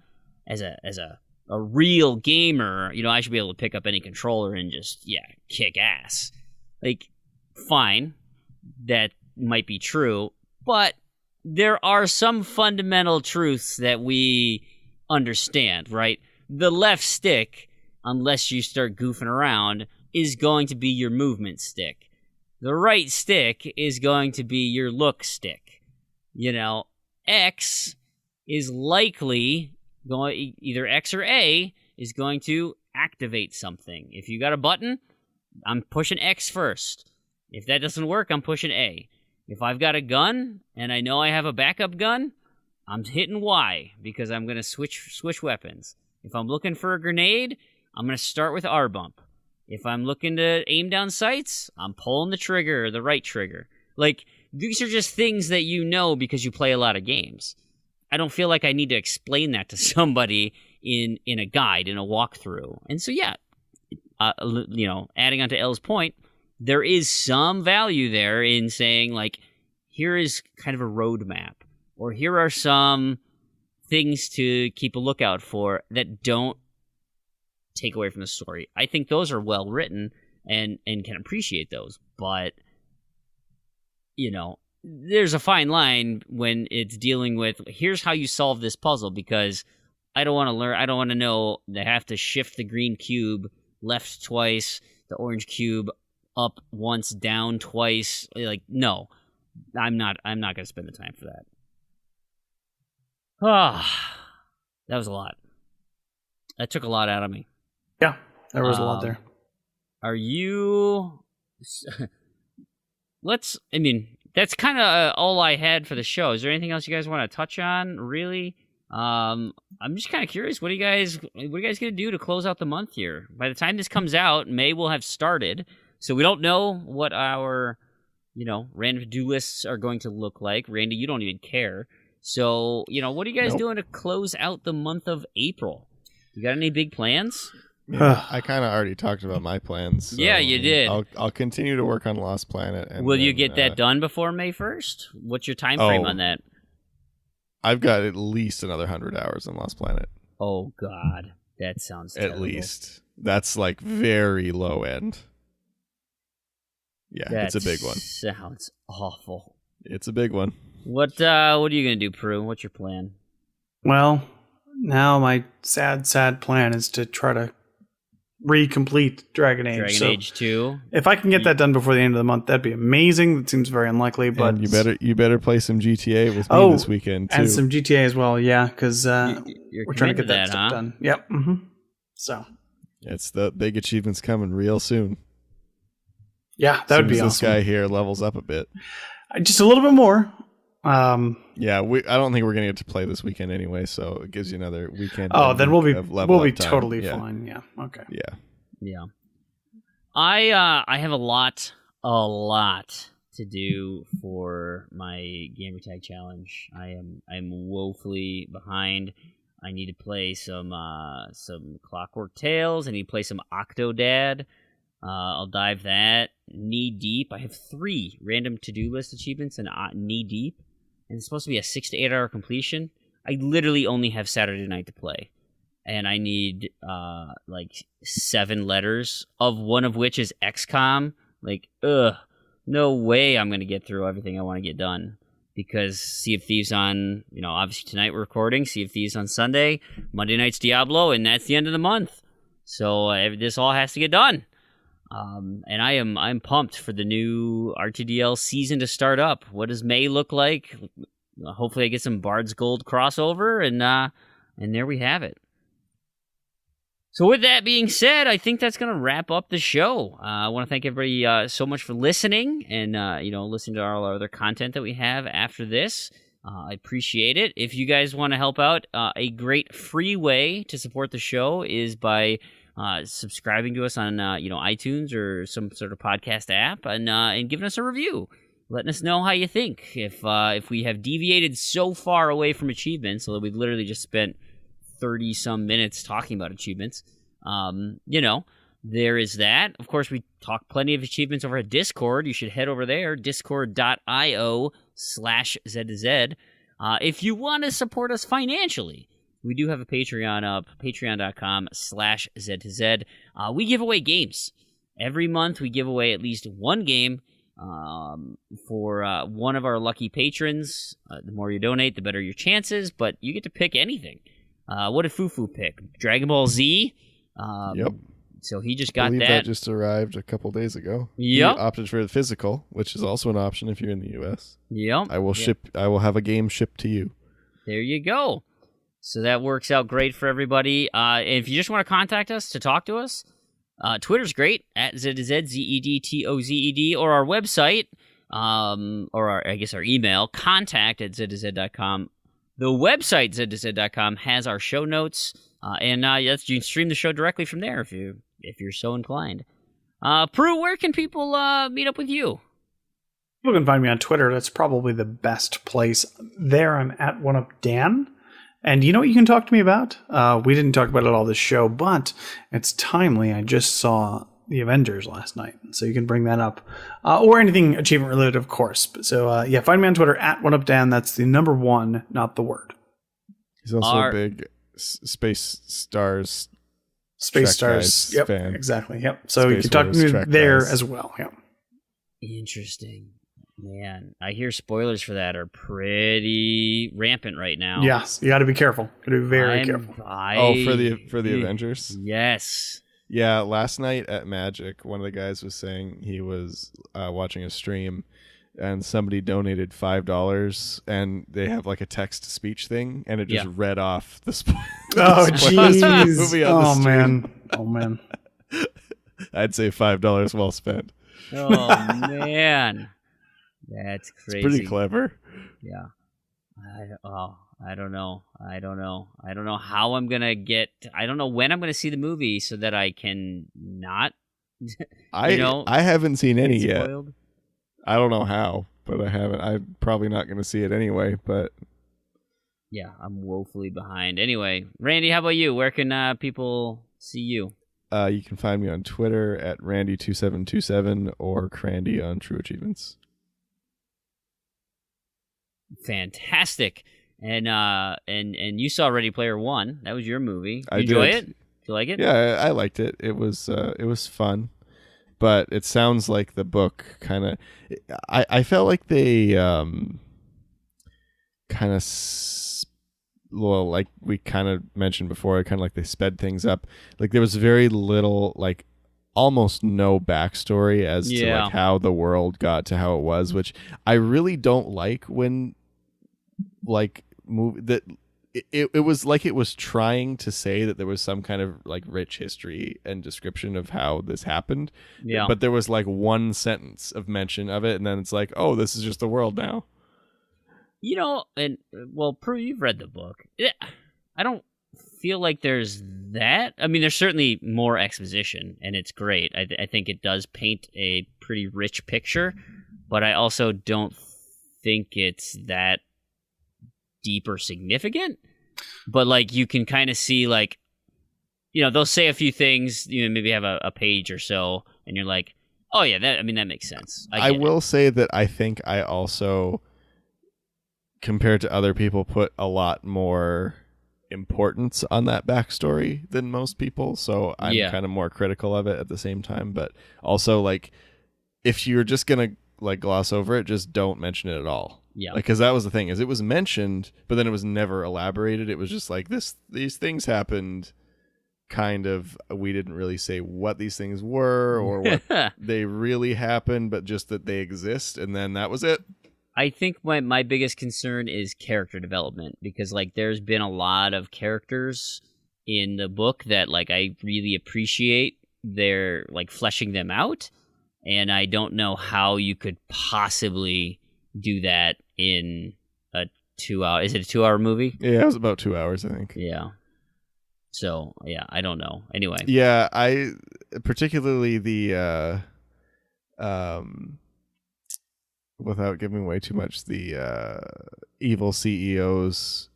real gamer, I should be able to pick up any controller and just kick ass. Like, fine, that might be true, but there are some fundamental truths that we understand, right? The left stick, unless you start goofing around, is going to be your movement stick. The right stick is going to be your look stick. X is likely going, either X or A is going to activate something. If you got a button, I'm pushing X first. If that doesn't work, I'm pushing A. If I've got a gun and I know I have a backup gun, I'm hitting Y because I'm going to switch weapons. If I'm looking for a grenade, I'm going to start with R bump. If I'm looking to aim down sights, I'm pulling the trigger, the right trigger. Like, these are just things that you know because you play a lot of games. I don't feel like I need to explain that to somebody in a guide, in a walkthrough. And so, yeah, adding on to Elle's point, there is some value there in saying, like, here is kind of a roadmap, or here are some things to keep a lookout for that don't take away from the story. I think those are well written and can appreciate those, but there's a fine line when it's dealing with, here's how you solve this puzzle, because I don't want to learn, I don't want to know they have to shift the green cube left twice, the orange cube up once, down twice. Like, no, I'm not going to spend the time for that. That was a lot. That took a lot out of me. Yeah, there was a lot there. Are you... that's kind of all I had for the show. Is there anything else you guys want to touch on, really? I'm just kind of curious. What are you guys going to do to close out the month here? By the time this comes out, May will have started, so we don't know what our, random to-do lists are going to look like. Randy, you don't even care. So, what are you guys doing to close out the month of April? You got any big plans? Yeah, I kind of already talked about my plans. So yeah, you did. I'll continue to work on Lost Planet. And will you get that done before May 1st? What's your time frame on that? I've got at least another 100 hours on Lost Planet. Oh, God. That sounds terrible. At least. That's like very low end. Yeah, it's a big one. Sounds awful. It's a big one. What are you going to do, Proulx? What's your plan? Well, now my sad plan is to try to recomplete Dragon Age. Dragon Age 2. If I can get that done before the end of the month, that'd be amazing. That seems very unlikely, but and you better play some GTA with me this weekend too. And some GTA as well, yeah, because we're trying to get that stuff done. Yep. Mm-hmm. So it's the big achievements coming real soon. Yeah, that would be awesome. This guy here levels up a bit, just a little bit more. Yeah, I don't think we're gonna get to play this weekend anyway, so it gives you another weekend. Oh, then we'll be time. totally fine. Yeah. Okay. Yeah. I have a lot to do for my gamertag challenge. I'm woefully behind. I need to play some Clockwork Tales. I need to play some Octodad. I'll dive that knee deep. I have 3 random to-do list achievements and knee deep. And it's supposed to be a 6 to 8 hour completion. I literally only have Saturday night to play. And I need, 7 letters, of one of which is XCOM. No way I'm going to get through everything I want to get done. Because Sea of Thieves on, obviously tonight we're recording, Sea of Thieves on Sunday, Monday night's Diablo, and that's the end of the month. So this all has to get done. And I'm pumped for the new RTDL season to start up. What does May look like? Hopefully I get some Bard's Gold crossover, and there we have it. So with that being said, I think that's going to wrap up the show. I want to thank everybody so much for listening and, listening to all our other content that we have after this. I appreciate it. If you guys want to help out, a great free way to support the show is by subscribing to us on iTunes or some sort of podcast app and giving us a review, letting us know how you think. If we have deviated so far away from achievements, so that we've literally just spent 30 some minutes talking about achievements, there is that. Of course, we talk plenty of achievements over at Discord. You should head over there, discord.io/Z2Z. If you want to support us financially, we do have a Patreon up, patreon.com/Z2Z. We give away games. Every month we give away at least one game. for one of our lucky patrons. The more you donate, the better your chances, but you get to pick anything. What did Fufu pick? Dragon Ball Z? Yep. So he just I got believe that. that just arrived a couple days ago. Yep. He opted for the physical, which is also an option if you're in the US. Yep. I will have a game shipped to you. There you go. So that works out great for everybody. If you just want to contact us to talk to us, Twitter's great, at ZedTozed, or our website, our email, contact@ZedToZ.com. The website, ZedToZ.com, has our show notes, and yes, you can stream the show directly from there if you're so inclined. Proulx, where can people meet up with you? You can find me on Twitter. That's probably the best place. There, I'm at OneUpDan. And you know what you can talk to me about? We didn't talk about it all this show, but it's timely. I just saw The Avengers last night, so you can bring that up. Or anything achievement related, of course. So, find me on Twitter, at OneUpDan. That's the number 1, not the word. He's also a big Space Stars Yep, fan. Exactly. Yep. So Space you can talk to Wars me there guys. as well. Yep. Interesting. Man, I hear spoilers for that are pretty rampant right now. Yes, you got to be careful. Got to be very careful. For the Avengers? Yes. Yeah, last night at Magic, one of the guys was saying he was watching a stream and somebody donated $5 and they have like a text-to-speech thing and it just read off the spoilers. Oh, jeez. Movie on the stream. Oh, man. I'd say $5 well spent. Oh, man. That's crazy. It's pretty clever. Yeah. I don't know. I don't know how I'm gonna get. I don't know when I'm gonna see the movie so that I can not. I haven't seen any yet. Spoiled. I don't know how, but I haven't. I'm probably not going to see it anyway. But yeah, I'm woefully behind. Anyway, Randy, how about you? Where can people see you? You can find me on Twitter at Randy2727 or Crandy on True Achievements. Fantastic. And you saw Ready Player One. That was your movie. I Enjoy did. it? Did you like it? Yeah, I liked it. It was fun, but it sounds like the book kind of. I felt like they kind of well, like we kind of mentioned before, kind of like they sped things up. Like there was very little, like almost no backstory as to like how the world got to how it was, which I really don't like when like movie that it was like it was trying to say that there was some kind of like rich history and description of how this happened. Yeah. But there was like one sentence of mention of it, and then it's like, oh, this is just the world now. You know, and well, Proulx, you've read the book. I don't feel like there's that. I mean, there's certainly more exposition, and it's great. I think it does paint a pretty rich picture, but I also don't think it's that deep or significant. But like you can kind of see, like, you know, they'll say a few things, you know, maybe have a page or so, and you're like, oh yeah, that makes sense. I will say that I think I also, compared to other people, put a lot more importance on that backstory than most people, so I'm kind of more critical of it at the same time. But also, like, if you're just gonna like gloss over it, just don't mention it at all. Yeah, because that was the thing, is it was mentioned, but then it was never elaborated. It was just like these things happened, kind of. We didn't really say what these things were or what they really happened, but just that they exist, and then that was it. I think my biggest concern is character development, because like there's been a lot of characters in the book that like I really appreciate their like fleshing them out, and I don't know how you could possibly do that in a 2 hour. Is it a 2 hour movie? Yeah, it was about 2 hours, I think. Yeah. So yeah, I don't know. Anyway. Yeah, I particularly the without giving away too much, the evil CEO's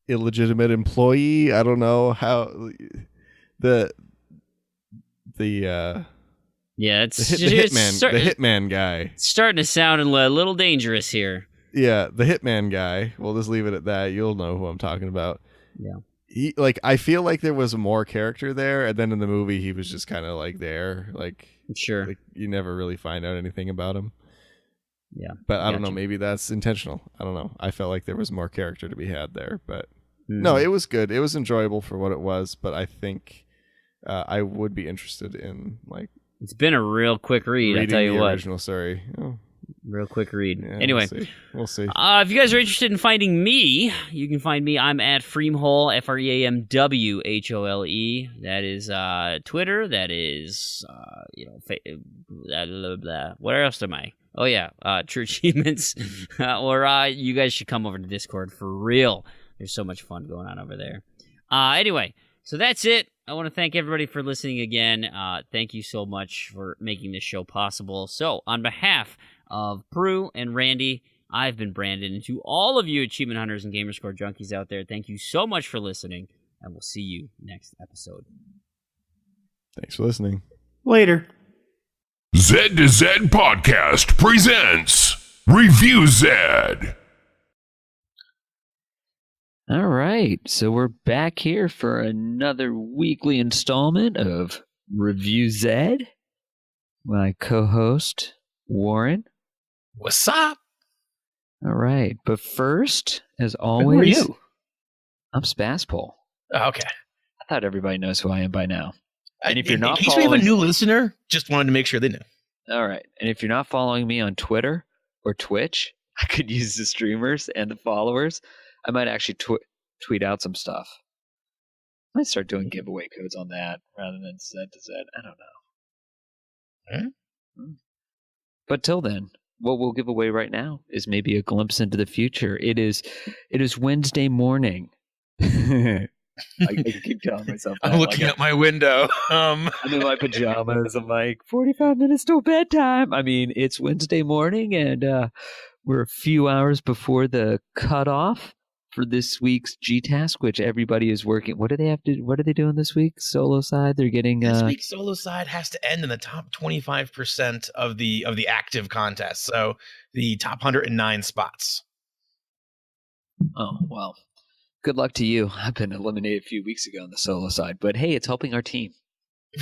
illegitimate employee. I don't know how the it's the hitman guy. It's starting to sound a little dangerous here. Yeah, the hitman guy. We'll just leave it at that. You'll know who I'm talking about. Yeah. he like I feel like there was more character there, and then in the movie he was just kind of like there, like Sure. like you never really find out anything about him. Yeah. But I don't know, Gotcha. maybe that's intentional. I don't know. I felt like there was more character to be had there, but Mhm. no, it was good. It was enjoyable for what it was, but I think I would be interested in like It's been a real quick read, I reading tell you the what. original story. Oh, Real quick read. yeah, Anyway, we'll see. if you guys are interested in finding me, you can find me. I'm at Freamhole, FREAMWHOLE. That is Twitter. That is, blah, blah, blah. Where else am I? Oh, yeah, True Achievements. Or you guys should come over to Discord for real. There's so much fun going on over there. Anyway, so that's it. I want to thank everybody for listening again. Thank you so much for making this show possible. So, on behalf of Proulx and Randy, I've been Brandon, and to all of you achievement hunters and Gamerscore junkies out there, thank you so much for listening, and we'll see you next episode. Thanks for listening. Later. Z to Z Podcast presents Review Zed. All right, so we're back here for another weekly installment of Review Zed. My co-host, Warren. What's up? All right, but first, as Who always, are you? I'm Spaspole. Oh, okay. I thought everybody knows who I am by now. And if you're not in case we have a following- new listener, just wanted to make sure they knew. All right, and if you're not following me on Twitter or Twitch, I could use the streamers and the followers. I might actually tweet out some stuff. I might start doing giveaway codes on that rather than Z to Z. I don't know. But till then, what we'll give away right now is maybe a glimpse into the future. It is Wednesday morning. I can keep telling myself that. I'm looking out my window. I'm in my pajamas. I'm like, 45 minutes till bedtime. I mean, it's Wednesday morning, and we're a few hours before the cutoff for this week's G-Task, which everybody is working. What are they doing this week? Solo side? They're getting... This week's solo side has to end in the top 25% of the active contest. So the top 109 spots. Oh, well. Good luck to you. I've been eliminated a few weeks ago on the solo side, but hey, it's helping our team.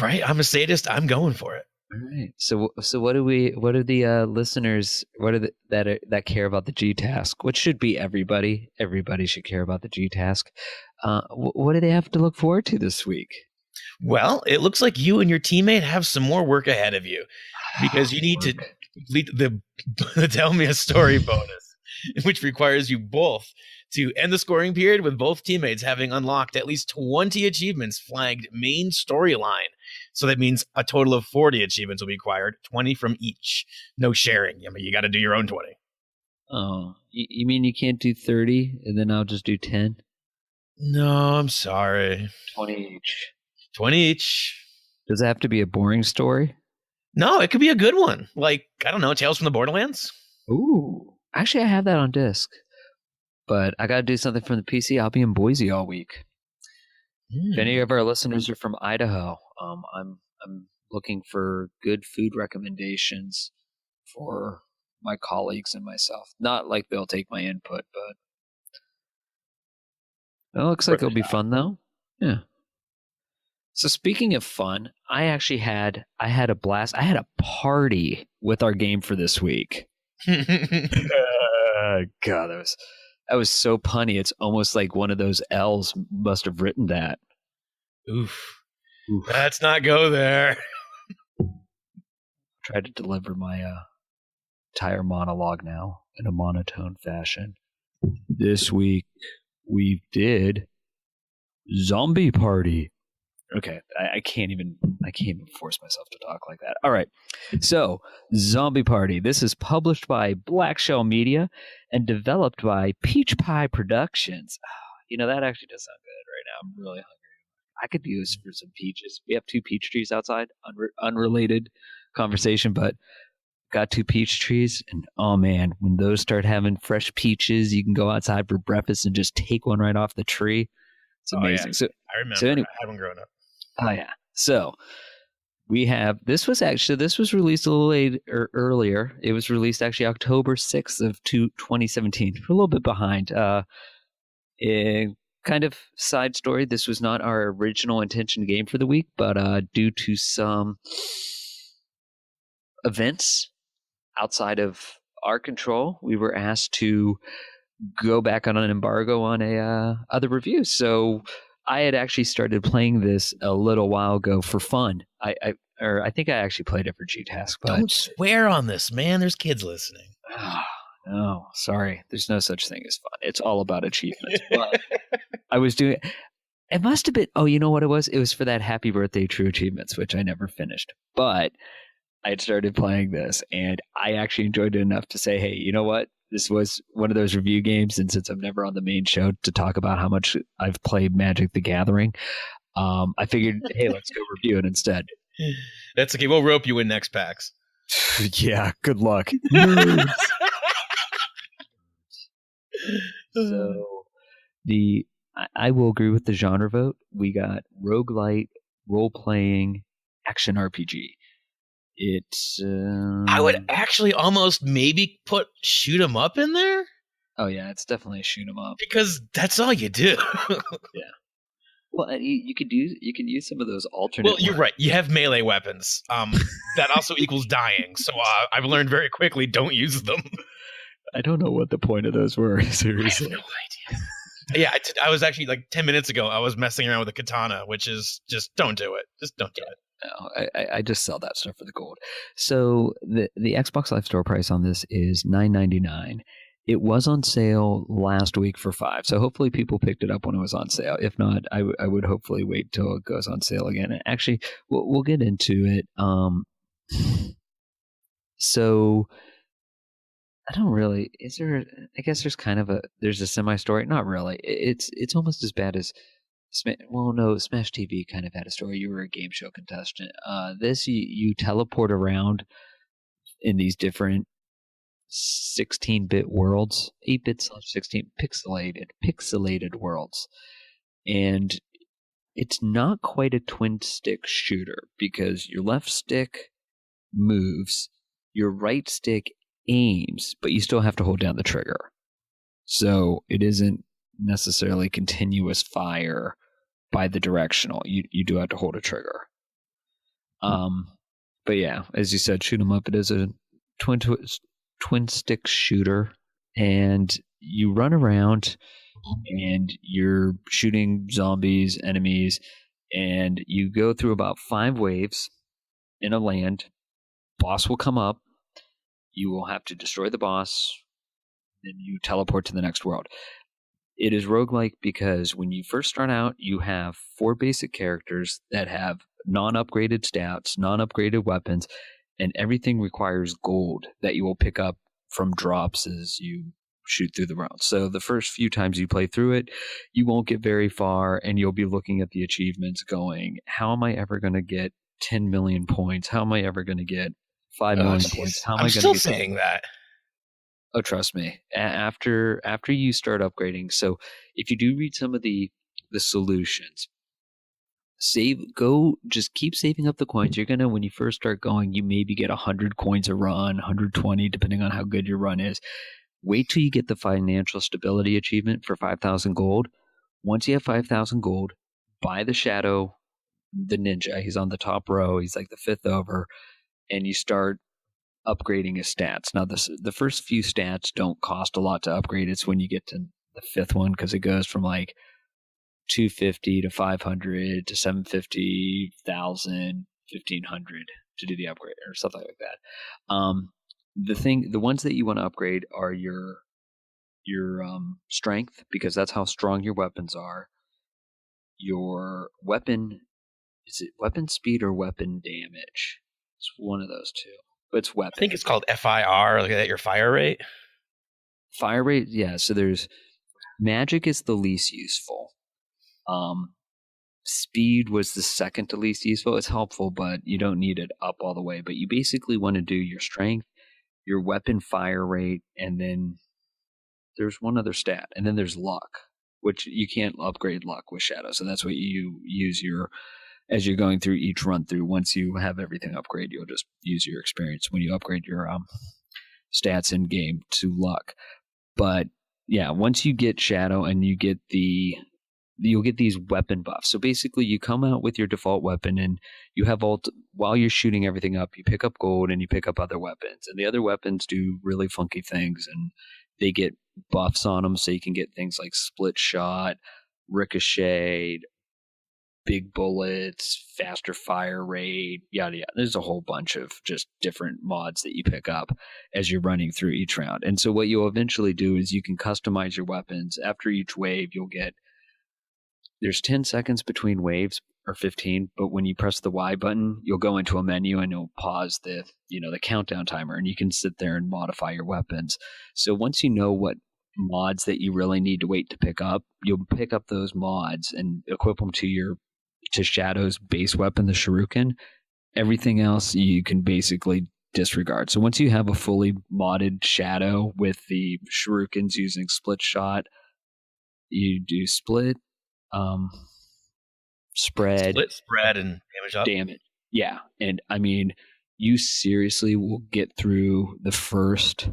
Right? I'm a sadist. I'm going for it. All right. So what are the listeners? What are that care about the G-Task? What should be everybody? Everybody should care about the G-Task. What do they have to look forward to this week? Well, it looks like you and your teammate have some more work ahead of you because you need to complete the Tell Me a Story bonus, which requires you both to end the scoring period with both teammates having unlocked at least 20 achievements flagged main storyline. So that means a total of 40 achievements will be required, 20 from each. No sharing. I mean, you got to do your own 20. Oh, you mean you can't do 30 and then I'll just do 10? No, I'm sorry. 20 each. 20 each. Does it have to be a boring story? No, it could be a good one. Like, I don't know, Tales from the Borderlands? Ooh. Actually, I have that on disc. But I got to do something from the PC. I'll be in Boise all week. If any of our listeners are from Idaho, I'm looking for good food recommendations for my colleagues and myself. Not like they'll take my input, but it looks like it'll be fun though. Yeah. So speaking of fun, I actually had a blast. I had a party with our game for this week. God, that was so punny. It's almost like one of those L's must have written that. Oof. Let's not go there. Try to deliver my entire monologue now in a monotone fashion. This week we did Zombie Party. Okay, I can't even force myself to talk like that. All right, so Zombie Party. This is published by Black Shell Media and developed by Peach Pie Productions. You know, that actually does sound good right now. I'm really hungry. I could use for some peaches. We have 2 peach trees outside. Unrelated conversation, but got 2 peach trees, and oh man, when those start having fresh peaches, you can go outside for breakfast and just take one right off the tree. It's amazing. Yeah. So I remember. so anyway, I had one growing up. Oh yeah. So we have this was released a little earlier. It was released actually October 6th of 2017. We're a little bit behind. kind of side story. This was not our original intention game for the week, but due to some events outside of our control, we were asked to go back on an embargo on other reviews. So I had actually started playing this a little while ago for fun. I think I actually played it for G-Task. But Don't swear on this, man. There's kids listening. No, sorry. There's no such thing as fun. It's all about achievements. But I was doing it must have been, you know what it was? It was for that Happy Birthday True Achievements, which I never finished. But I had started playing this, and I actually enjoyed it enough to say, hey, you know what? This was one of those review games, and since I'm never on the main show to talk about how much I've played Magic the Gathering, I figured, hey, let's go review it instead. That's okay. We'll rope you in next PAX. Yeah, good luck. So I will agree with the genre vote. We got roguelite, role-playing, action RPG. It's I would actually almost maybe put shoot 'em up in there. Oh yeah, it's definitely a shoot 'em up because that's all you do. Yeah. Well, you could use some of those alternate. Well, you're right. You have melee weapons. That also equals dying. So I've learned very quickly, don't use them. I don't know what the point of those were. Seriously, I have no idea. Yeah, I was actually like 10 minutes ago. I was messing around with a katana, which is just don't do it. Just don't do it. No, I just sell that stuff for the gold. So the Xbox Live Store price on this is $9.99. It was on sale last week for $5. So hopefully people picked it up when it was on sale. If not, I would hopefully wait till it goes on sale again. And actually, we'll get into it. So I don't really. Is there? I guess there's kind of there's a semi-story. Not really. It's almost as bad as. Well, no, Smash TV kind of had a story. You were a game show contestant. This, you teleport around in these different 16-bit worlds, 8-bit/16 pixelated worlds. And it's not quite a twin-stick shooter because your left stick moves, your right stick aims, but you still have to hold down the trigger. So it isn't necessarily continuous fire by the directional. You do have to hold a trigger. But yeah, as you said, shoot 'em up. It is a twin stick shooter, and you run around and you're shooting zombies, enemies, and you go through about 5 waves in a land. Boss will come up. You will have to destroy the boss, then you teleport to the next world. It is roguelike because when you first start out, you have 4 basic characters that have non-upgraded stats, non-upgraded weapons, and everything requires gold that you will pick up from drops as you shoot through the round. So the first few times you play through it, you won't get very far, and you'll be looking at the achievements going, how am I ever going to get 10 million points? How am I ever going to get 5 million points? How am I going to still get saying that? Oh, trust me. After you start upgrading, so if you do read some of the solutions, just keep saving up the coins. You're gonna, when you first start going, you maybe get 100 coins a run, 120, depending on how good your run is. Wait till you get the financial stability achievement for 5,000 gold. Once you have 5,000 gold, buy the Shadow, the ninja. He's on the top row. He's like the 5th over, and you start upgrading his stats. Now, the first few stats don't cost a lot to upgrade. It's when you get to the 5th one, because it goes from like 250 to 500 to 750, 1,000, 1,500 to do the upgrade or something like that. The ones that you want to upgrade are your strength, because that's how strong your weapons are. Your weapon, is it weapon speed or weapon damage? It's one of those two. It's weapon. I think it's called FIR, like at your fire rate. Fire rate, yeah. So there's magic is the least useful. Speed was the second to least useful. It's helpful, but you don't need it up all the way. But you basically want to do your strength, your weapon fire rate, and then there's one other stat, and then there's luck, which you can't upgrade luck with Shadow. So that's what you use as you're going through each run through. Once you have everything upgraded, you'll just use your experience when you upgrade your stats in game to luck. But yeah, once you get Shadow and you get the you'll get these weapon buffs. So basically you come out with your default weapon and you have while you're shooting everything up, you pick up gold and you pick up other weapons. And the other weapons do really funky things and they get buffs on them. So you can get things like split shot, ricochet, big bullets, faster fire rate, yada yada. There's a whole bunch of just different mods that you pick up as you're running through each round. And so what you'll eventually do is you can customize your weapons. After each wave, there's 10 seconds between waves, or 15, but when you press the Y button, you'll go into a menu and you'll pause the countdown timer, and you can sit there and modify your weapons. So once you know what mods that you really need to wait to pick up, you'll pick up those mods and equip them to Shadow's base weapon, the Shuriken. Everything else you can basically disregard. So once you have a fully modded Shadow with the Shurikens using split shot, you do split, spread, and damage up. Damn it. Yeah. And I mean, you seriously will get through the first.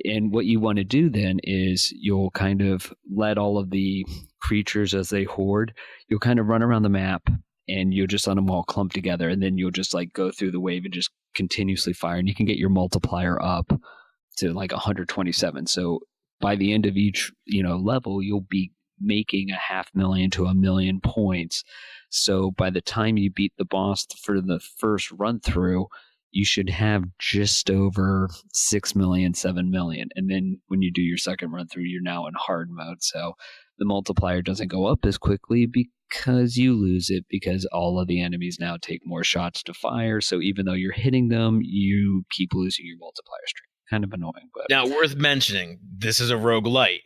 And what you want to do then is you'll kind of let all of the creatures as they horde, you'll kind of run around the map and you'll just let them all clump together. And then you'll just like go through the wave and just continuously fire. And you can get your multiplier up to like 127. So by the end of each, level, you'll be making 500,000 to 1,000,000 points. So by the time you beat the boss for the first run through, you should have just over 6 million, 7 million. And then when you do your second run through, you're now in hard mode. So the multiplier doesn't go up as quickly because you lose it, because all of the enemies now take more shots to fire. So even though you're hitting them, you keep losing your multiplier streak. Kind of annoying. But now, worth mentioning, this is a roguelite.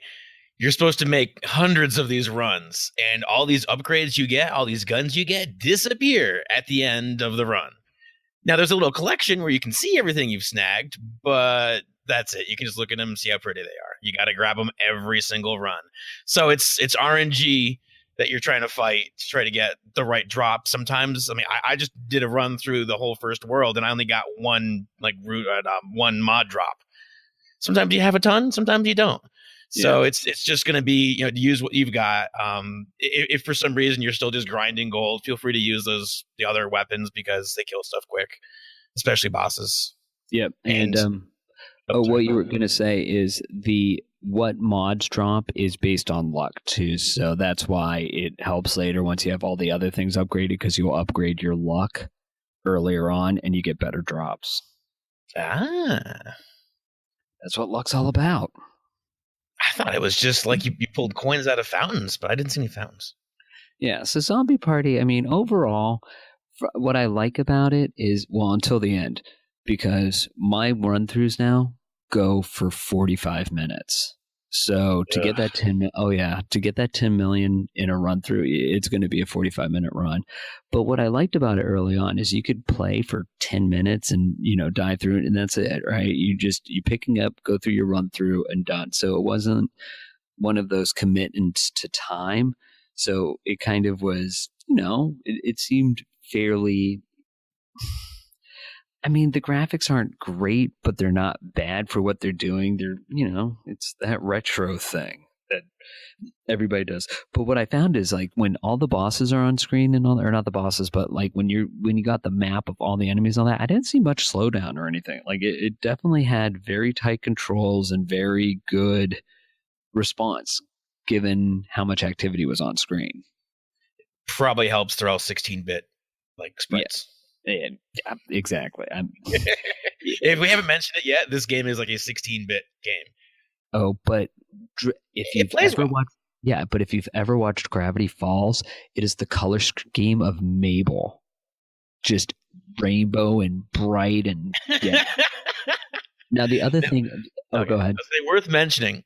You're supposed to make hundreds of these runs, and all these upgrades you get, all these guns you get, disappear at the end of the run. Now, there's a little collection where you can see everything you've snagged, but that's it. You can just look at them and see how pretty they are. You got to grab them every single run. So it's RNG that you're trying to fight to try to get the right drop. Sometimes, I just did a run through the whole first world, and I only got one mod drop. Sometimes you have a ton, sometimes you don't. So it's just going to be, use what you've got. If for some reason you're still just grinding gold, feel free to use the other weapons because they kill stuff quick, especially bosses. Yep. And what you were going to say is what mods drop is based on luck too. So that's why it helps later once you have all the other things upgraded, because you'll upgrade your luck earlier on and you get better drops. That's what luck's all about. I thought it was just like you pulled coins out of fountains, but I didn't see any fountains. Yeah, so Zombie Party, overall, what I like about it is, until the end, because my run-throughs now go for 45 minutes. So to get that 10 million in a run through, it's going to be a 45-minute run. But what I liked about it early on is you could play for 10 minutes and die through it, and that's it, right? You picking up, go through your run through, and done. So it wasn't one of those commitments to time. So it kind of was, it seemed fairly. The graphics aren't great, but they're not bad for what they're doing. They're, it's that retro thing that everybody does. But what I found is like when all the bosses are on screen and all, or not the bosses, but like when you got the map of all the enemies and all that, I didn't see much slowdown or anything. Like it definitely had very tight controls and very good response given how much activity was on screen. Probably helps throw 16-bit like sprites. Yeah, exactly. If we haven't mentioned it yet, this game is like a 16-bit game. Oh, but if you've ever watched Gravity Falls, it is the color scheme of Mabel, just rainbow and bright and. Yeah. Now the other thing. Go ahead. It's worth mentioning.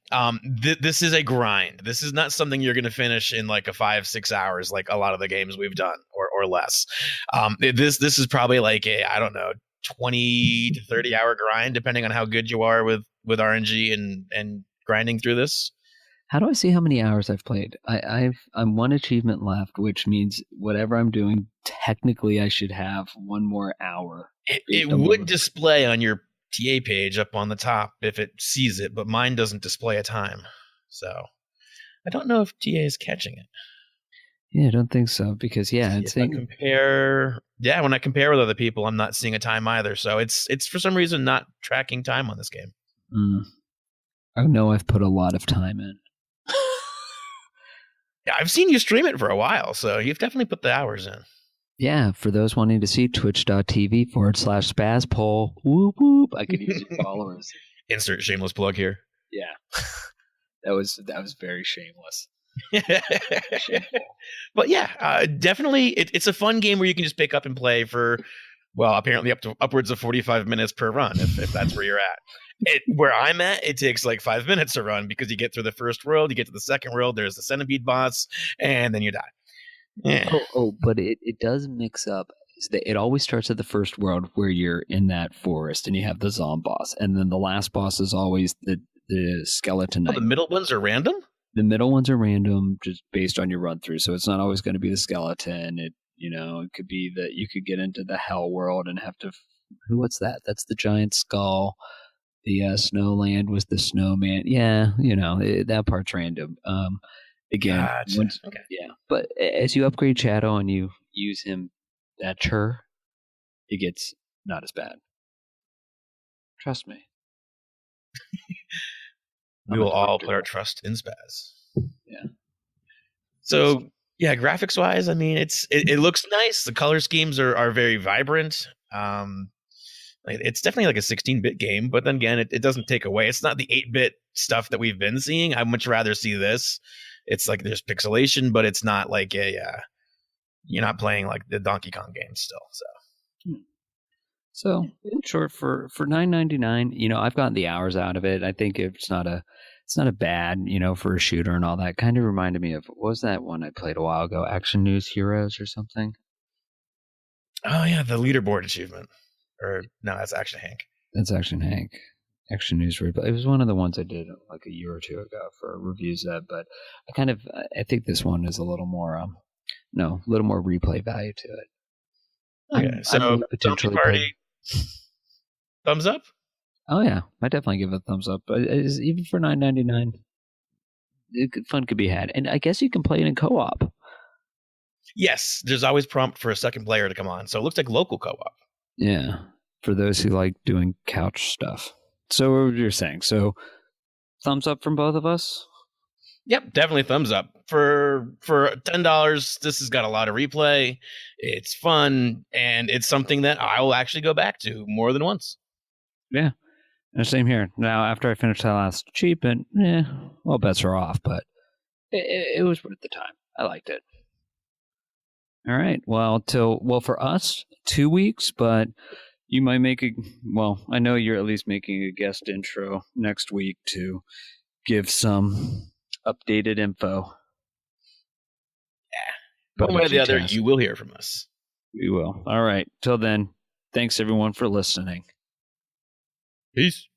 This is a grind. This is not something you're going to finish in like a 5-6 hours, like a lot of the games we've done, or less. This is probably like a 20 to 30 hour grind, depending on how good you are with RNG and grinding through this. How do I see how many hours I've played? I'm one achievement left, which means whatever I'm doing, technically I should have one more hour. It would display on your TA page up on the top if it sees it, but mine doesn't display a time. So I don't know if TA is catching it. Yeah, I don't think so because it's when I compare with other people, I'm not seeing a time either. So it's for some reason not tracking time on this game. I know I've put a lot of time in. Yeah, I've seen you stream it for a while, so you've definitely put the hours in. Yeah, for those wanting to see, twitch.tv/spazpole. Whoop whoop. I could use your followers. Insert shameless plug here. Yeah. That was very shameless. But yeah, definitely it's a fun game where you can just pick up and play for, well, apparently upwards of 45 minutes per run if that's where you're at. Where I'm at, it takes like 5 minutes to run because you get through the first world, you get to the second world, there's the centipede boss, and then you die. Yeah. But it does mix up. It always starts at the first world where you're in that forest and you have the zombie boss, and then the last boss is always the skeleton knight. The middle ones are random? The middle ones are random, just based on your run through. So it's not always going to be the skeleton. It could be that you could get into the hell world and have to. What's that? That's the giant skull. The Snowland was the snowman. Yeah, that part's random. Again, gotcha. Okay. Yeah. But as you upgrade Shadow and you use him better, it gets not as bad. Trust me. We will all put our trust in Spaz. Yeah. So yeah, graphics wise, I mean, it looks nice. The color schemes are very vibrant. It's definitely like a 16-bit game, but then again, it doesn't take away. It's not the 8-bit stuff that we've been seeing. I'd much rather see this. It's like there's pixelation, but it's not like you're not playing like the Donkey Kong games still. So in short, for $9.99, I've gotten the hours out of it. I think it's not a bad, for a shooter and all that. Kind of reminded me of, what was that one I played a while ago? Action News Heroes or something? Oh yeah, the leaderboard achievement. Or no, that's Action Hank. That's Action Hank. Action News Replay. It was one of the ones I did like a year or two ago for reviews of, but I think this one is a little more replay value to it. Okay, so potentially Party. Thumbs up? Oh yeah, I definitely give it a thumbs up. But even for $9.99, fun could be had, and I guess you can play it in co-op. Yes, there's always prompt for a second player to come on, so it looks like local co-op. Yeah, for those who like doing couch stuff. So what you're saying? So thumbs up from both of us? Yep, definitely thumbs up. For $10, this has got a lot of replay. It's fun, and it's something that I will actually go back to more than once. Yeah, and same here. Now, after I finished that last achievement, all bets are off, but it was worth the time. I liked it. All right. Well, for us, 2 weeks, but you might I know you're at least making a guest intro next week to give some updated info. Yeah. One way or the other, you will hear from us. We will. All right. Till then, thanks everyone for listening. Peace.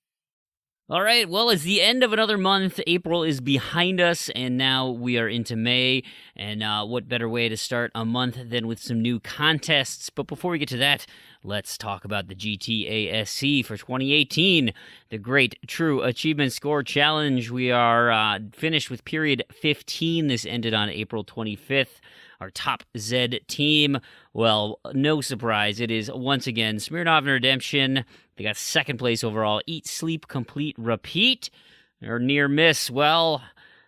All right, well, it's the end of another month. April is behind us, and now we are into May. And what better way to start a month than with some new contests? But before we get to that, let's talk about the GTASC for 2018, the Great True Achievement Score Challenge. We are finished with period 15. This ended on April 25th. Our top Zed team, well, no surprise, it is once again Smirnoff and Redemption. They got second place overall. Eat, Sleep, Complete, Repeat. Or near miss, well,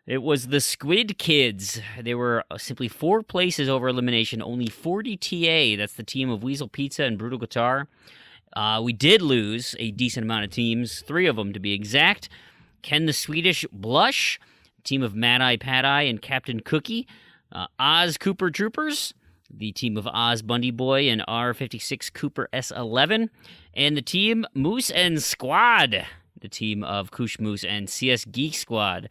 it was the Squid Kids. They were simply 4 places over elimination, only 40 TA. That's the team of Weasel Pizza and Brutal Guitar. We did lose a decent amount of teams, 3 of them to be exact. Ken the Swedish Blush, team of Mad Eye, Pad Eye, and Captain Cookie. Oz Cooper Troopers, the team of Oz Bundy Boy and R56 Cooper S11, and the team Moose and Squad, the team of Koosh Moose and CS Geek Squad.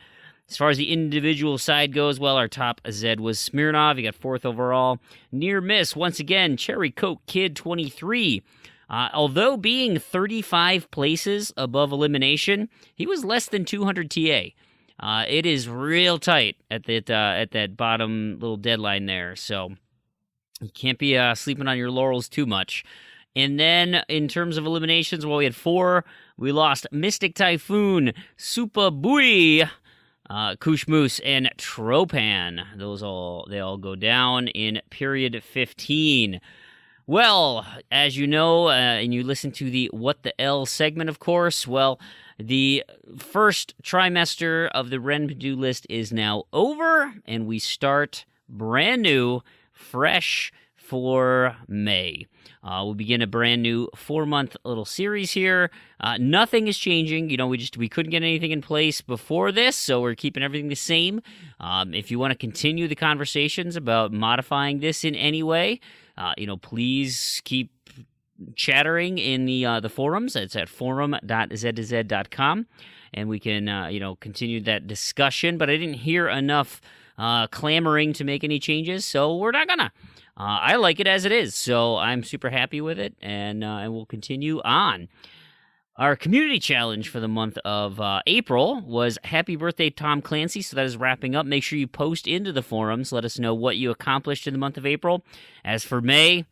As far as the individual side goes, well, our top Zed was Smirnoff. He got 4th overall. Near miss, once again, Cherry Coke Kid 23. Although being 35 places above elimination, he was less than 200 TA. It is real tight at that bottom little deadline there, so you can't be sleeping on your laurels too much. And then, in terms of eliminations, well, we had 4. We lost Mystic Typhoon, Super Bui, Koosh Moose, and Tropan. They all go down in period 15. Well, as you know, and you listen to the What the L segment, of course, well, the first trimester of the Ren to-do list is now over, and we start brand new, fresh for May. We'll begin a brand new 4-month little series here. Nothing is changing. You know, we couldn't get anything in place before this, so we're keeping everything the same. If you want to continue the conversations about modifying this in any way, please keep chattering in the forums. It's at forum.z2z.com, and we can continue that discussion. But I didn't hear enough clamoring to make any changes, so we're not gonna. I like it as it is, so I'm super happy with it, and we'll continue on. Our community challenge for the month of April was Happy Birthday, Tom Clancy, so that is wrapping up. Make sure you post into the forums. Let us know what you accomplished in the month of April. As for May,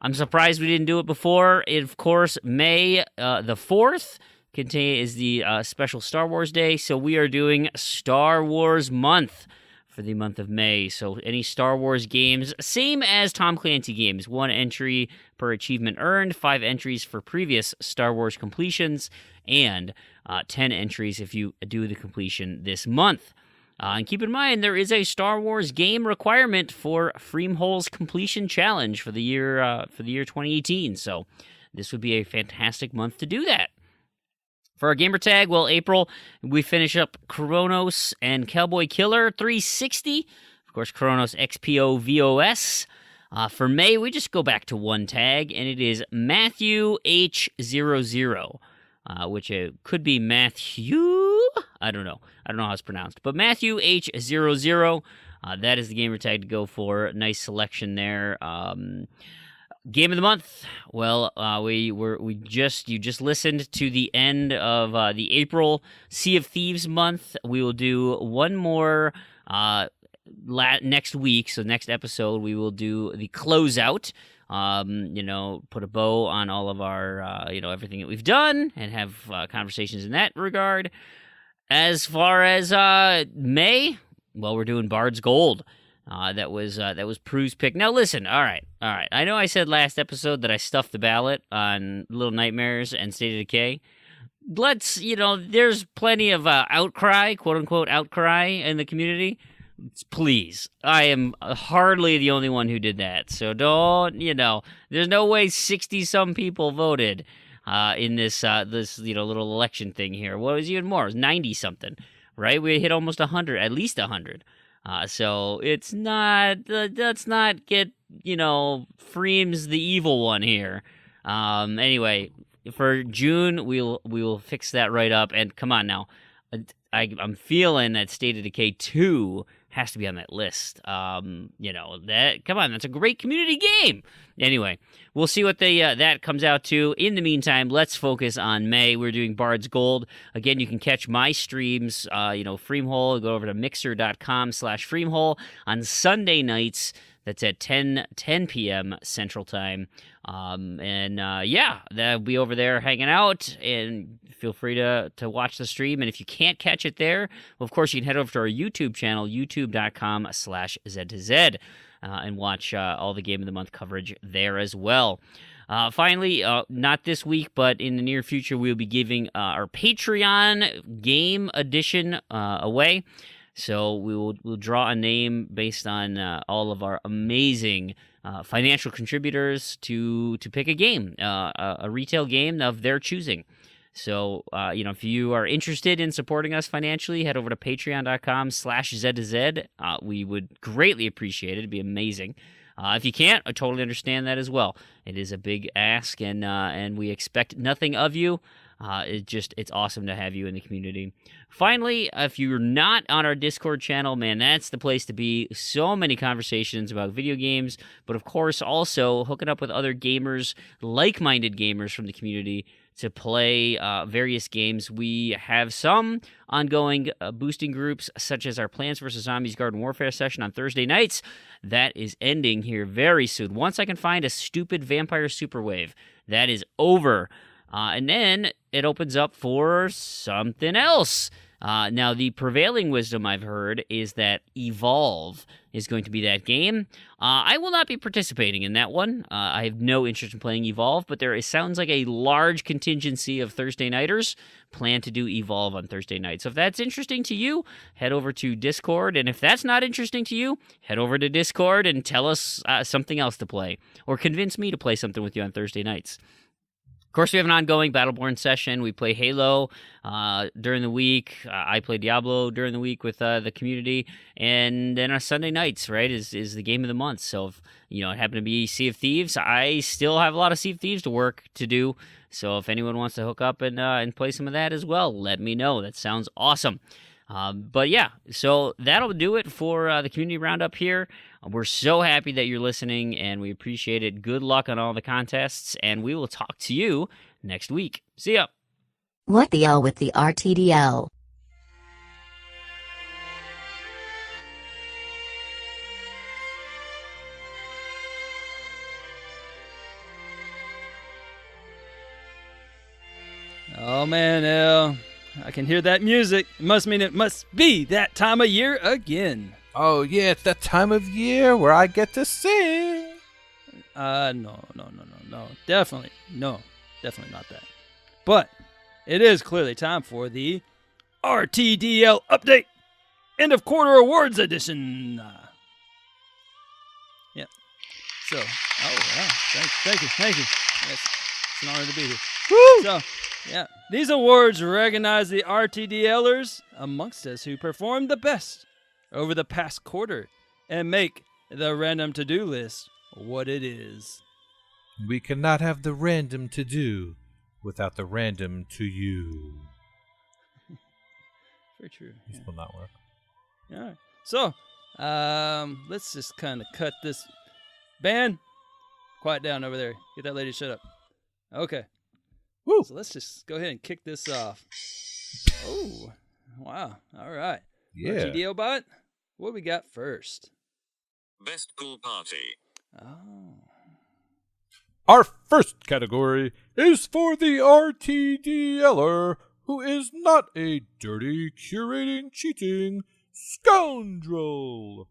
I'm surprised we didn't do it before. Of course, May the 4th is the special Star Wars Day, so we are doing Star Wars Month for the month of May. So any Star Wars games, same as Tom Clancy games, 1 entry per achievement earned, 5 entries for previous Star Wars completions, and 10 entries if you do the completion this month. And keep in mind, there is a Star Wars game requirement for Freamhole's completion challenge for the year 2018. So this would be a fantastic month to do that. For our gamer tag, well, April, we finish up Kronos and Cowboy Killer 360. Of course, Kronos XPO VOS. For May, we just go back to one tag, and it is Matthew H00, which could be Matthew. I don't know how it's pronounced, but Matthew H00. That is the gamer tag to go for. Nice selection there. Game of the month. Well, you just listened to the end of the April Sea of Thieves month. We will do one more next week. So next episode we will do the closeout. Put a bow on all of our everything that we've done and have conversations in that regard. As far as May, well, we're doing Bard's Gold. That was Proulx's pick. Now listen, all right. I know I said last episode that I stuffed the ballot on Little Nightmares and State of Decay. There's plenty of outcry, quote unquote outcry in the community. Please, I am hardly the only one who did that. So don't, there's no way 60-some people voted in this little election thing here. What was even more? It was 90-something, right? We hit almost 100, at least 100. So it's not, let's not get, Fream's the evil one here. Anyway, for June, we will fix that right up. And come on now, I'm feeling that State of Decay 2 has to be on that list. Come on, that's a great community game. Anyway, we'll see what that comes out to. In the meantime, let's focus on May. We're doing Bard's Gold. Again, you can catch my streams, Freamhole. Go over to mixer.com/Freamhole on Sunday nights. That's at 10 p.m. Central Time. That'll be over there hanging out, and feel free to watch the stream. And if you can't catch it there, well, of course, you can head over to our YouTube channel, youtube.com/Z2Z, and watch all the Game of the Month coverage there as well. Finally, not this week, but in the near future, we'll be giving our Patreon game edition away. So we'll draw a name based on all of our amazing financial contributors to pick a game, a retail game of their choosing. So, if you are interested in supporting us financially, head over to patreon.com/Z2Z. We would greatly appreciate it. It'd be amazing. If you can't, I totally understand that as well. It is a big ask, and we expect nothing of you. It's awesome to have you in the community. Finally, if you're not on our Discord channel, man, that's the place to be. So many conversations about video games, but of course also hooking up with other gamers, like-minded gamers from the community to play various games. We have some ongoing boosting groups, such as our Plants vs. Zombies Garden Warfare session on Thursday nights. That is ending here very soon. Once I can find a stupid vampire superwave, that is over. And then it opens up for something else. Now, the prevailing wisdom I've heard is that Evolve is going to be that game. I will not be participating in that one. I have no interest in playing Evolve, but it sounds like a large contingency of Thursday nighters plan to do Evolve on Thursday night. So if that's interesting to you, head over to Discord. And if that's not interesting to you, head over to Discord and tell us something else to play, or convince me to play something with you on Thursday nights. Of course, we have an ongoing Battleborn session. We play Halo during the week. I play Diablo during the week with the community. And then our Sunday nights, right, is the game of the month. So if it happened to be Sea of Thieves, I still have a lot of Sea of Thieves to do. So if anyone wants to hook up and play some of that as well, let me know. That sounds awesome. But yeah, so that'll do it for the community roundup here. We're so happy that you're listening, and we appreciate it. Good luck on all the contests, and we will talk to you next week. See ya. What the hell with the RTDL? Oh man, El, I can hear that music. It must mean it must be that time of year again. Oh yeah, it's that time of year where I get to sing. No. Definitely not that. But it is clearly time for the RTDL update. End of quarter awards edition. Yep. So, thank you. Yes, it's an honor to be here. Woo! So, yeah, these awards recognize the RTDLers amongst us who performed the best over the past quarter and make the random to-do list what it is. We cannot have the random to do without the random to you. Very true. This will not work. All right. So, let's just kind of cut this. Band, quiet down over there. Get that lady shut up. Okay. Woo. So let's just go ahead and kick this off. Oh, wow. All right. Yeah. RTDL bot, what we got first? Best pool party. Oh. Our first category is for the RTDLer who is not a dirty, curating, cheating scoundrel.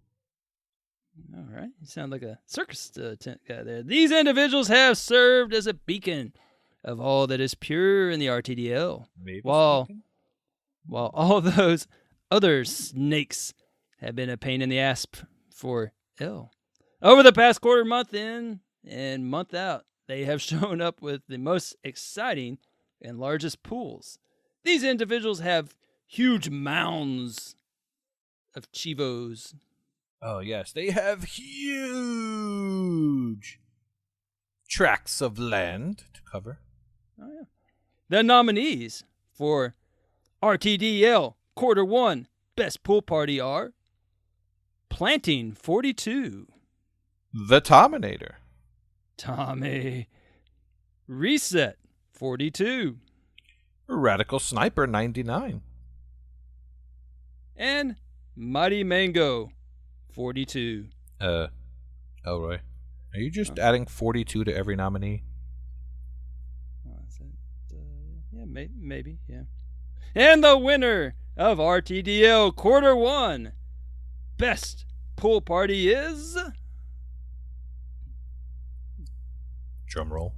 All right. You sound like a circus tent guy there. These individuals have served as a beacon of all that is pure in the RTDL. Maybe while all those other snakes have been a pain in the ass for L. Over the past quarter, month in and month out, they have shown up with the most exciting and largest pools. These individuals have huge mounds of chivos. Oh, yes. They have huge tracts of land to cover. Oh, yeah. The nominees for RTDL Quarter 1 Best Pool Party are Planting 42, The Tominator, Tommy, Reset 42, Radical Sniper 99, and Mighty Mango 42. Elroy, are you just adding 42 to every nominee? Yeah, maybe, yeah. And the winner of RTDL Quarter 1 Best Pool Party is... Drum roll.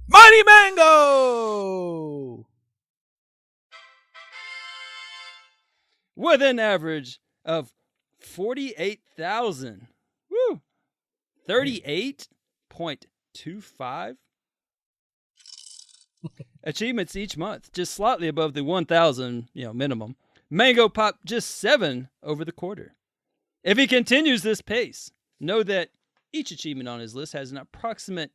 Mighty Mango! With an average of 48,000. Woo! 38.25 achievements each month, just slightly above the 1,000, minimum. Mango popped just 7 over the quarter. If he continues this pace, know that each achievement on his list has an approximate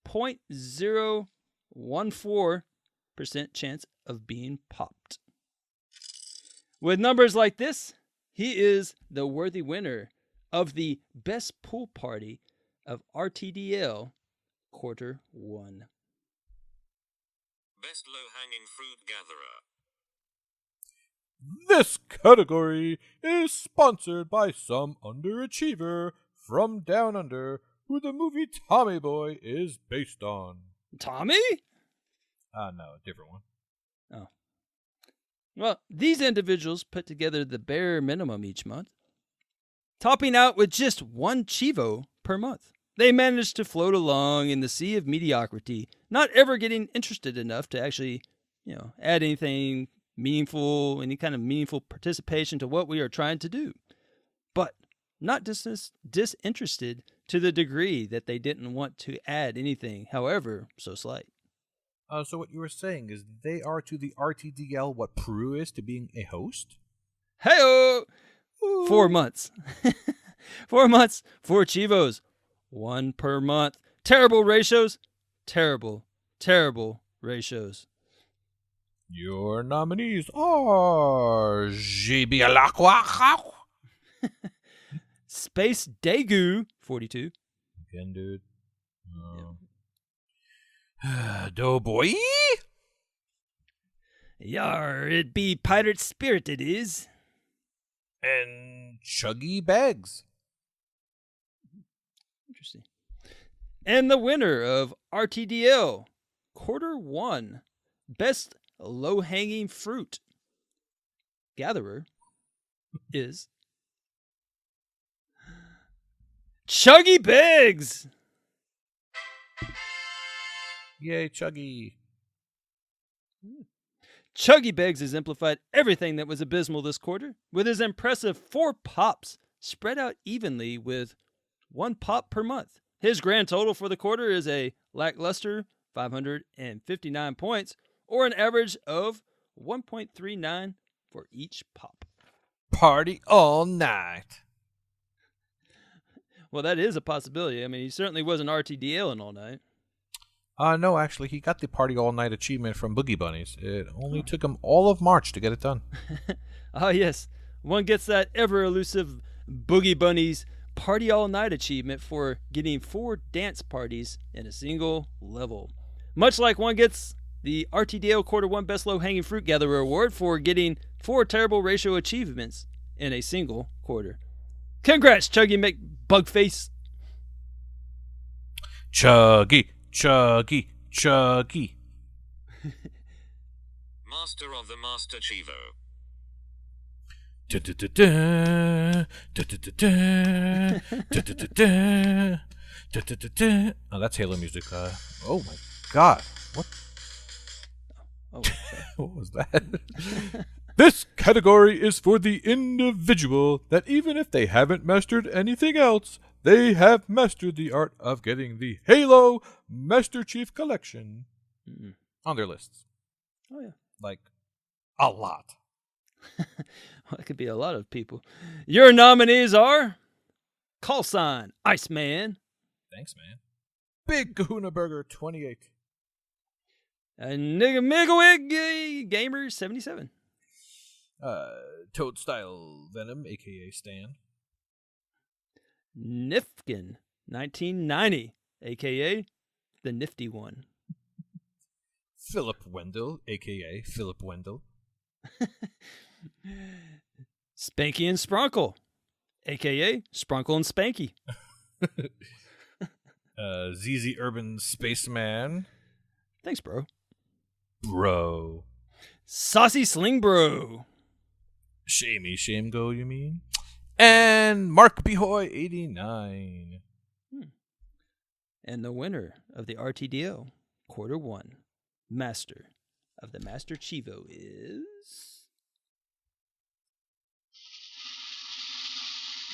0.014% chance of being popped. With numbers like this, he is the worthy winner of the Best Pool Party of RTDL Quarter 1. Best low-hanging fruit gatherer. This category is sponsored by some underachiever from Down Under who the movie Tommy Boy is based on. Tommy? No, a different one. Oh. Well, these individuals put together the bare minimum each month, topping out with just one Chivo per month. They managed to float along in the sea of mediocrity, not ever getting interested enough to actually, add anything meaningful, any kind of meaningful participation to what we are trying to do. But not disinterested to the degree that they didn't want to add anything, however so slight. So what you were saying is they are to the RTDL what Proulx is to being a host? Hey-o! 4 months. 4 months, 4 Chivos. 1 per month. Terrible ratios. Terrible ratios. Your nominees are RJBANKSWA. Space Daegu, 42. Again, dude. Doughboy? Yar, it be pirate spirit it is. And Chuggy Bags. Interesting. And the winner of RTDL, Quarter 1, Best Low-Hanging Fruit Gatherer, is Chuggy Bags! Yay, Chuggy. Chuggy Bags exemplified everything that was abysmal this quarter, with his impressive 4 pops spread out evenly with 1 pop per month. His grand total for the quarter is a lackluster 559 points, or an average of 1.39 for each pop. Party all night. Well, that is a possibility. I mean, he certainly wasn't RTDLing all night. No, actually, he got the Party All Night achievement from Boogie Bunnies. It only took him all of March to get it done. Oh, yes. One gets that ever-elusive Boogie Bunnies Party All Night achievement for getting 4 dance parties in a single level. Much like one gets the RTDL Quarter 1 Best Low-Hanging Fruit Gatherer Award for getting 4 terrible ratio achievements in a single quarter. Congrats, Chuggy McBugface. Chuggy. Master of the Master Chivo. Oh, that's Halo music. Oh my god. What? Oh, what was that? This category is for the individual that even if they haven't mastered anything else, they have mastered the art of getting the Halo Master Chief Collection on their lists. Oh, yeah. Like, a lot. Well, it could be a lot of people. Your nominees are Call Sign Iceman. Thanks, man. Big Kahuna Burger 28. And Nigga Gamer 77. Toad Style Venom, aka Stan. Nifkin 1990, aka the Nifty One. Philip Wendell, aka Philip Wendell. Spanky and Spronkle, a.k.a. Spronkle and Spanky. ZZ Urban Spaceman. Thanks, bro. Bro. Saucy Sling Bro. Shamey Shame Go, you mean? And Mark Behoy, 89. And the winner of the RTDO Quarter 1 Master of the Master Chivo is...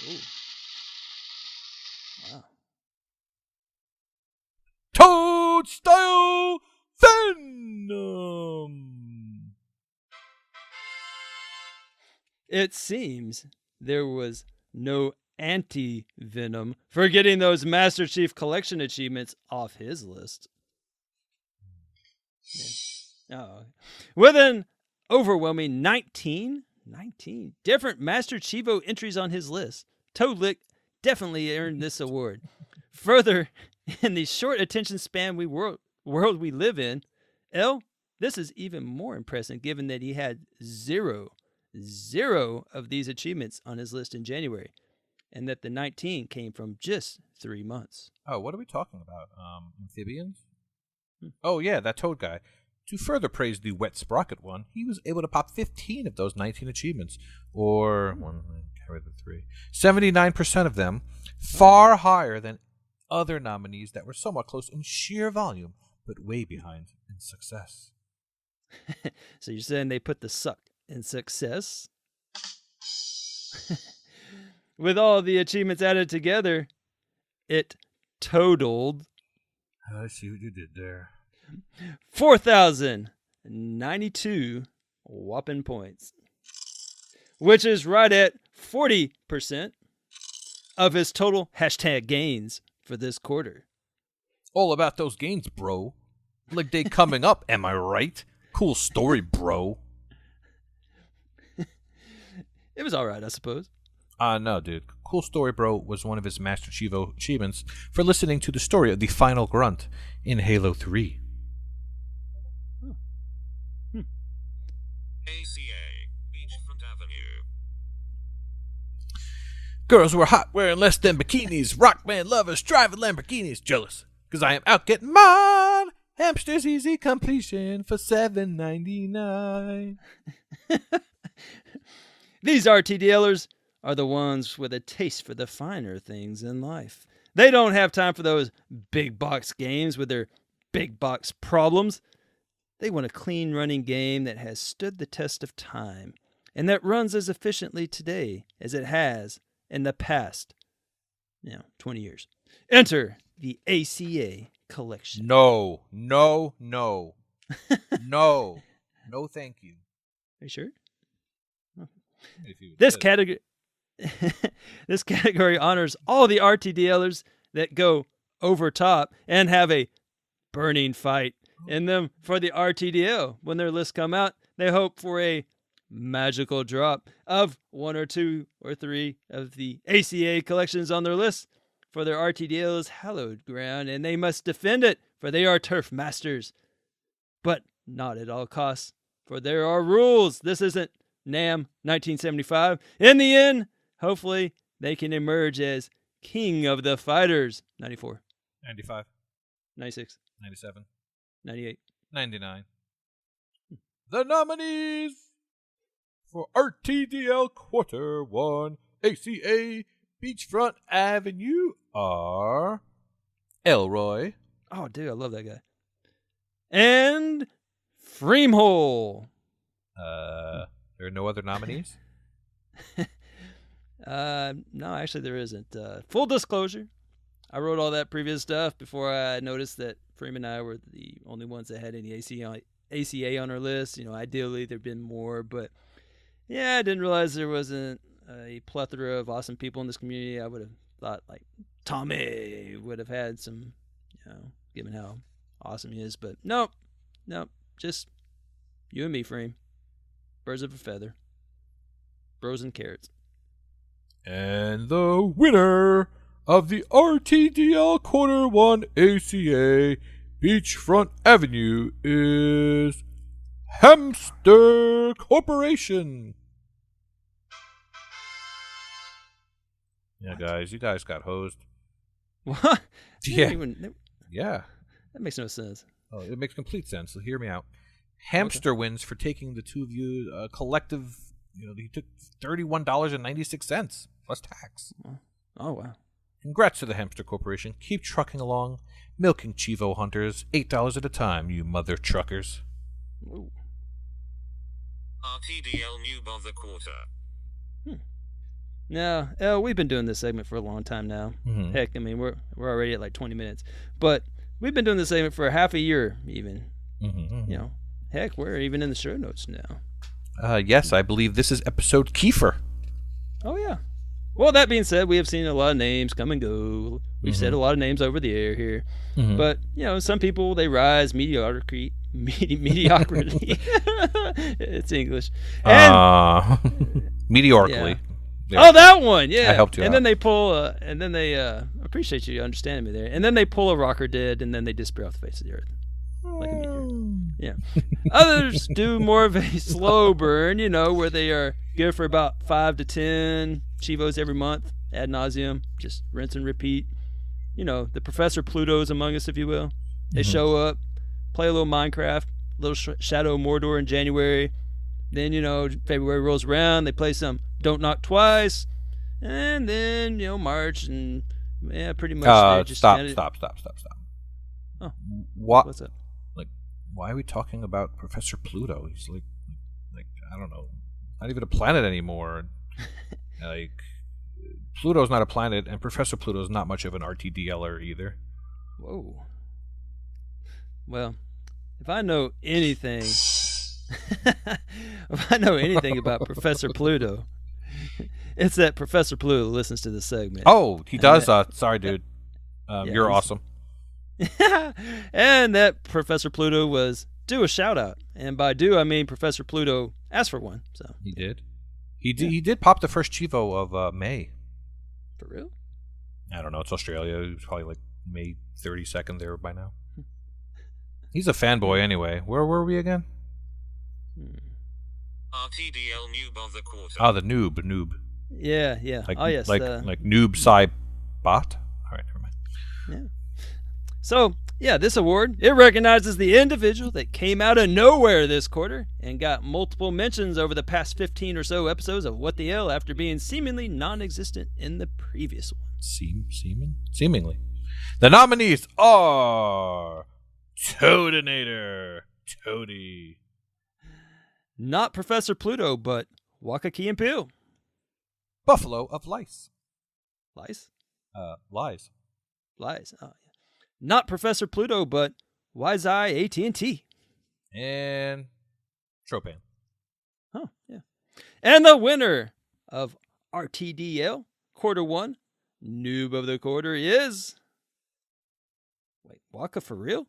Oh. Wow. Toad Style Venom. It seems there was no anti-Venom for getting those Master Chief Collection achievements off his list. Yeah. Oh. With an overwhelming 19 different Master Chivo entries on his list, Toadlick definitely earned this award. Further, in the short attention span world we live in, this is even more impressive given that he had zero of these achievements on his list in January, and that the 19 came from just 3 months. Oh, what are we talking about? Amphibians? Oh, yeah, that toad guy. To further praise the Wet Sprocket one, he was able to pop 15 of those 19 achievements, or 79% of them, far higher than other nominees that were somewhat close in sheer volume, but way behind in success. So you're saying they put the suck in success? With all the achievements added together, it totaled... I see what you did there. 4,092 whopping points, which is right at 40% of his total hashtag gains for this quarter. All about those gains, bro. Like they coming up, am I right? Cool story, bro. It was all right, I suppose. No, dude. Cool Story Bro was one of his Master Chivo achievements for listening to the story of the final grunt in Halo 3. ACA, Beachfront Avenue. Girls were hot wearing less than bikinis. Rock band lovers driving Lamborghinis. Jealous, because I am out getting mine. Hamster's easy completion for $7.99. These RTDLers are the ones with a taste for the finer things in life. They don't have time for those big box games with their big box problems. They want a clean running game that has stood the test of time and that runs as efficiently today as it has in the past, 20 years. Enter the ACA collection. No. No, thank you. Are you sure? If you This did. category... This category honors all the RTDLers that go over top and have a burning fight in them for the RTDL. When their lists come out, they hope for a magical drop of 1 or 2 or 3 of the ACA collections on their list for their RTDL's hallowed ground, and they must defend it, for they are turf masters. But not at all costs, for there are rules. This isn't NAM 1975. In the end, hopefully, they can emerge as king of the fighters. 94. 95. 96. 97. 98. 99. The nominees for RTDL Quarter 1 ACA Beachfront Avenue are Elroy. Oh, dude, I love that guy. And Fream Hole. There are no other nominees? No, actually there isn't. Full disclosure, I wrote all that previous stuff before I noticed that Freem and I were the only ones that had any ACA on our list. Ideally there'd been more, but yeah, I didn't realize there wasn't a plethora of awesome people in this community. I would have thought like Tommy would have had some, given how awesome he is, but nope, just you and me, Freem. Birds of a feather. Bros and carrots. And the winner of the RTDL Quarter 1 ACA Beachfront Avenue is Hamster Corporation. Yeah, guys, you guys got hosed. What? Yeah. Yeah. That makes no sense. Oh, it makes complete sense. So hear me out. Hamster wins for taking the two of you collective. He took $31.96 plus tax. Oh wow! Congrats to the Hamster Corporation. Keep trucking along, milking Chivo hunters $8 at a time, you mother truckers. Ooh. RTDL Noob of the Quarter. Now, we've been doing this segment for a long time now. Mm-hmm. Heck, I mean, we're already at like 20 minutes, but we've been doing this segment for half a year, even. Mm-hmm. Heck, we're even in the show notes now. Yes, I believe this is episode Kiefer. Oh, yeah. Well, that being said, we have seen a lot of names come and go. We've said a lot of names over the air here. Mm-hmm. But, some people, they rise mediocrity. It's English. And, Meteorically. Yeah. Yeah. Oh, that one, yeah. I helped you and out. Then they pull, appreciate you understanding me there. And then they pull a rocker dead, and then they disappear off the face of the earth. Like a meteor. Yeah. Others do more of a slow burn, where they are good for about 5 to 10 Chivos every month, ad nauseum, just rinse and repeat. The Professor Pluto's among us, if you will. They show up, play a little Minecraft, little Shadow of Mordor in January. Then, February rolls around. They play some Don't Knock Twice. And then, March and, pretty much. Stop. Oh, what? What's up? Like, why are we talking about Professor Pluto? He's like, I don't know, not even a planet anymore. Like, Pluto's not a planet, and Professor Pluto's not much of an RTDLer either. Whoa. Well, if I know anything, about Professor Pluto, it's that Professor Pluto listens to the segment. Oh, he does. Sorry, dude. You're awesome. And that Professor Pluto was due a shout out, and by due I mean Professor Pluto asked for one. So he did. He did pop the first Chivo of May. For real? I don't know. It's Australia. It was probably like May 32nd there by now. He's a fanboy anyway. Where were we again? RTDL noob of the quarter. Oh, the noob. Yeah. Like, oh yes, like noob sci bot. All right, never mind. Yeah. So this award, it recognizes the individual that came out of nowhere this quarter and got multiple mentions over the past 15 or so episodes of What the Hell after being seemingly non-existent in the previous one. Seemingly. The nominees are Toadinator, Toady. Not Professor Pluto, but Waka Key and Peele. Buffalo of Lice. Lice? Lies. Lies. Oh, yeah. Not Professor Pluto, but Wise Eye AT&T. And Tropan. Oh, yeah. And the winner of RTDL Quarter 1, Noob of the Quarter is... Wait, Waka for real?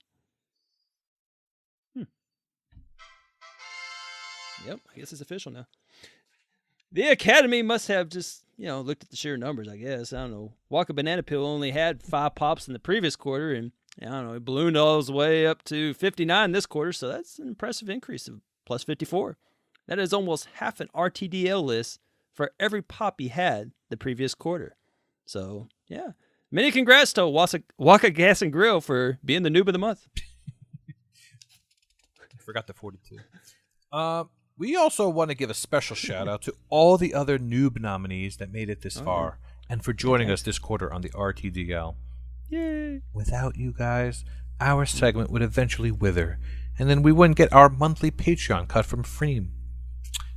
Yep, I guess it's official now. The Academy must have just, looked at the sheer numbers, I guess. I don't know. Waka Banana Peel only had 5 pops in the previous quarter, and I don't know, it ballooned all the way up to 59 this quarter, so that's an impressive increase of plus 54. That is almost half an RTDL list for every pop he had the previous quarter. So, yeah. Many congrats to Waka Gas and Grill for being the noob of the month. I forgot the 42. We also want to give a special shout out to all the other noob nominees that made it this far and for joining us this quarter on the RTDL. Yay! Without you guys, our segment would eventually wither, and then we wouldn't get our monthly Patreon cut from Fream.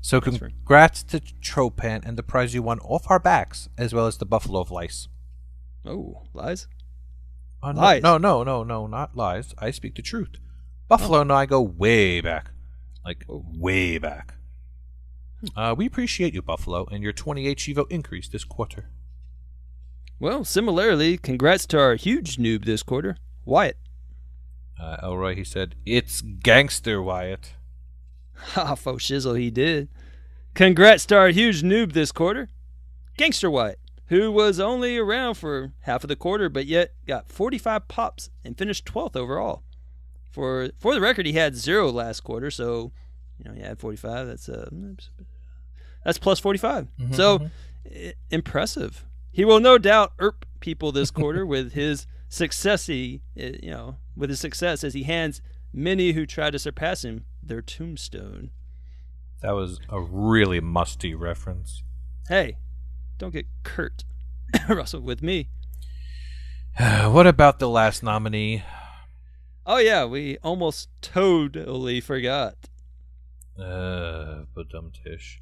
So congrats to Tropan and the prize you won off our backs, as well as the Buffalo of Lice. Oh, lies? Lies? No, not lies. I speak the truth. Buffalo and I go way back. Way back. We appreciate you, Buffalo, and your 28 Chivo increase this quarter. Well, similarly, congrats to our huge noob this quarter, Wyatt. Elroy, he said, it's gangster, Wyatt. Ha, faux shizzle, he did. Congrats to our huge noob this quarter, Gangster Wyatt, who was only around for half of the quarter, but yet got 45 pops and finished 12th overall. For the record, he had 0 last quarter, so he had 45. That's plus 45. Mm-hmm, so impressive. He will no doubt irp people this quarter with his success. With his success as he hands many who try to surpass him their tombstone. That was a really musty reference. Hey, don't get Kurt Russell with me. What about the last nominee? Oh yeah, we almost totally forgot. But dumb Tish.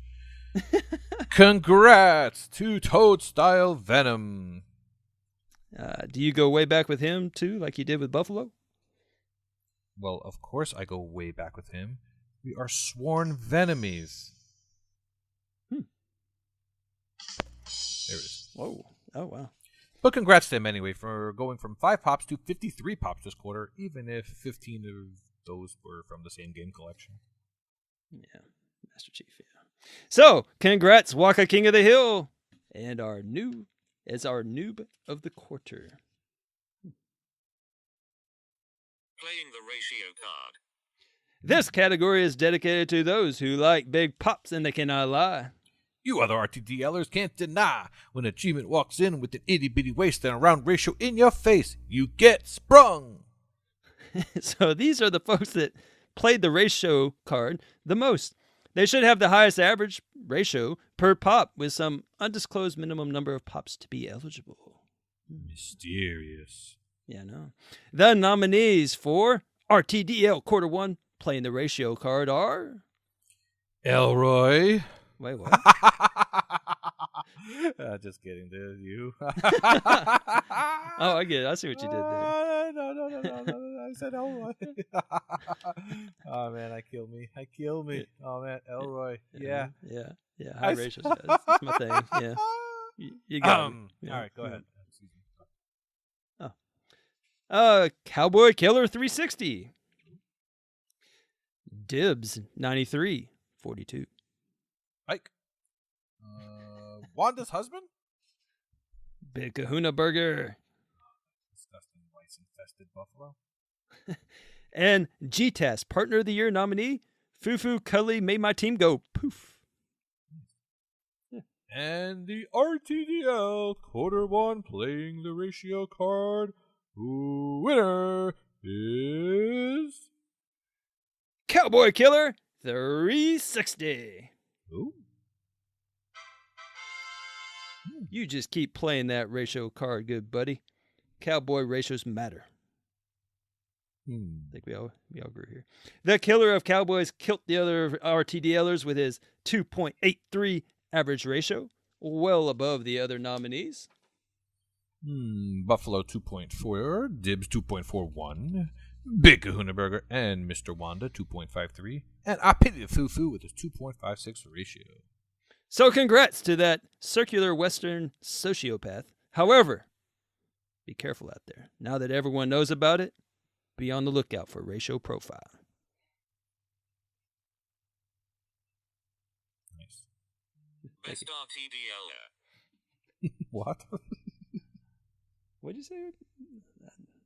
Congrats to Toad Style Venom. Do you go way back with him too, like you did with Buffalo? Well, of course I go way back with him. We are sworn Venemies. There it is. Whoa. Oh, wow. But congrats to him anyway for going from 5 pops to 53 pops this quarter, even if 15 of those were from the same game collection. Yeah, Master Chief, yeah. So, congrats, Waka King of the Hill, and our noob of the quarter. Playing the ratio card. This category is dedicated to those who like big pops and they cannot lie. You other RTDLers can't deny when Achievement walks in with an itty-bitty waist and a round ratio in your face, you get sprung. So these are the folks that played the ratio card the most. They should have the highest average ratio per pop with some undisclosed minimum number of pops to be eligible. Mysterious. Yeah, no. The nominees for RTDL Quarter 1 playing the ratio card are... Elroy. Wait, what? Just kidding, dude. You. Oh, I get it. I see what you did there. No. I said Elroy. Oh, man, I kill me. Oh, man, Elroy. Yeah. High ratios. That's my thing. Yeah. You got it. Yeah. All right, go ahead. Cowboy Killer 360. Dibs 9342. Mike. Wanda's husband? Big Kahuna Burger. Disgusting lice-infested buffalo. And GTAS Partner of the Year nominee, Fufu Cully made my team go poof. And the RTDL Quarter 1 playing the ratio card. Winner is Cowboy Killer 360. Ooh. You just keep playing that ratio card, good buddy. Cowboy ratios matter. I think we all agree here. The killer of Cowboys killed the other RTDLers with his 2.83 average ratio, well above the other nominees. Buffalo 2.4, Dibs 2.41, Big Kahuna Burger and Mr. Wanda 2.53, and I pity the Fufu with his 2.56 ratio. So congrats to that circular Western sociopath. However, be careful out there. Now that everyone knows about it, be on the lookout for ratio profile. Nice. Best RTDLer. What? What'd you say?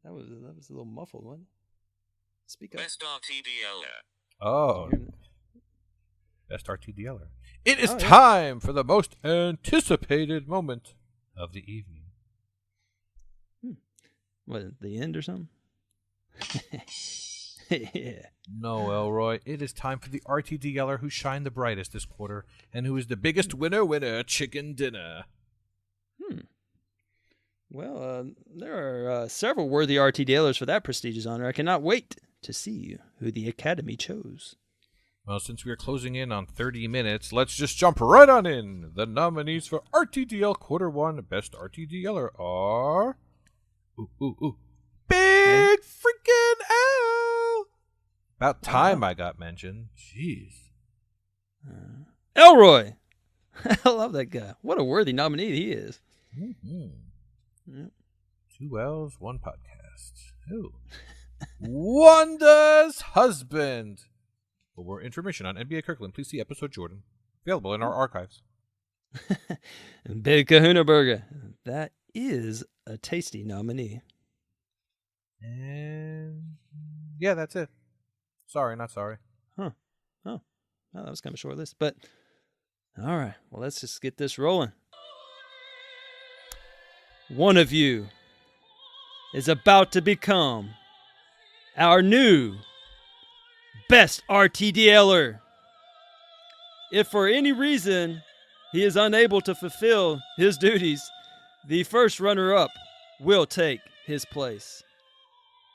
That was a little muffled, wasn't it? Speak up. Best RTDLer. Oh. Best RTDLer. It is time for the most anticipated moment of the evening. What, the end or something? Yeah. No, Elroy. It is time for the RTDLer who shined the brightest this quarter and who is the biggest winner, chicken dinner. Well, there are several worthy RTDLers for that prestigious honor. I cannot wait to see who the Academy chose. Well, since we are closing in on 30 minutes, let's just jump right on in. The nominees for RTDL Quarter 1 Best RTDLer are... Big freaking L! About time I got mentioned. Jeez. Elroy! I love that guy. What a worthy nominee he is. Yep. 2 L's, 1 podcast. Ooh. Wanda's husband. For more information on NBA Kirkland, please see episode Jordan. Available in our archives. Big Kahuna Burger. That is a tasty nominee. And yeah, that's it. Sorry, not sorry. Oh, well, that was kind of a short list, but all right. Well, let's just get this rolling. One of you is about to become our new best RTDLer. If for any reason he is unable to fulfill his duties, the first runner-up will take his place.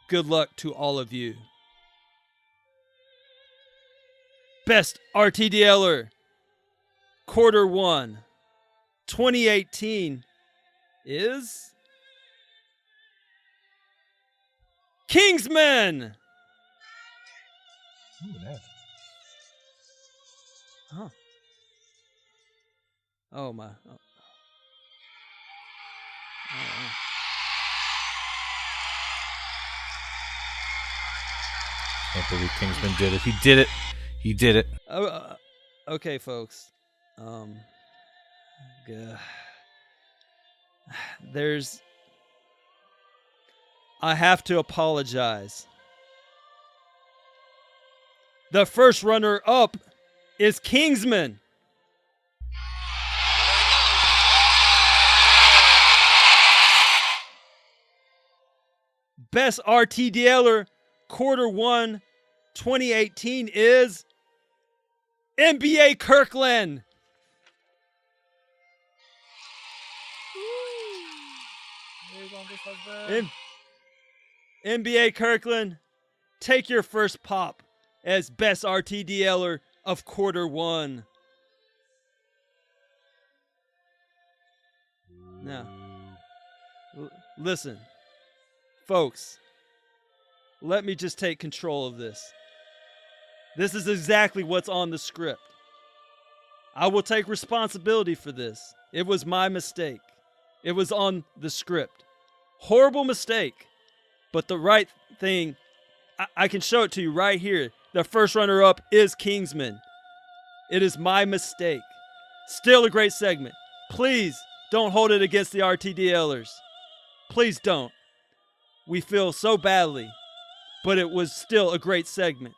Good luck to all of you. Best RTDLer, Quarter 1, 2018 is Kingsman. Huh. Oh my. Oh. Can't believe Kingsman did it. He did it. He did it. Okay, folks. I have to apologize. The first runner-up is Kingsman. Best RTDLer, Quarter 1, 2018 is NBA Kirkland. NBA Kirkland, take your first pop as best RTDLer of quarter one. Now, listen, folks, let me just take control of this. This is exactly what's on the script. I will take responsibility for this. It was my mistake. It was on the script. Horrible mistake, but the right thing. I can show it to you right here. The first runner-up is Kingsman. It is my mistake. Still a great segment. Please don't hold it against the RTDLers. Please don't. We feel so badly, but it was still a great segment.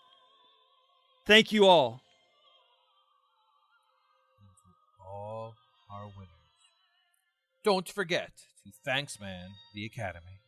Thank you all. All our winners. Don't forget to thanks man the Academy.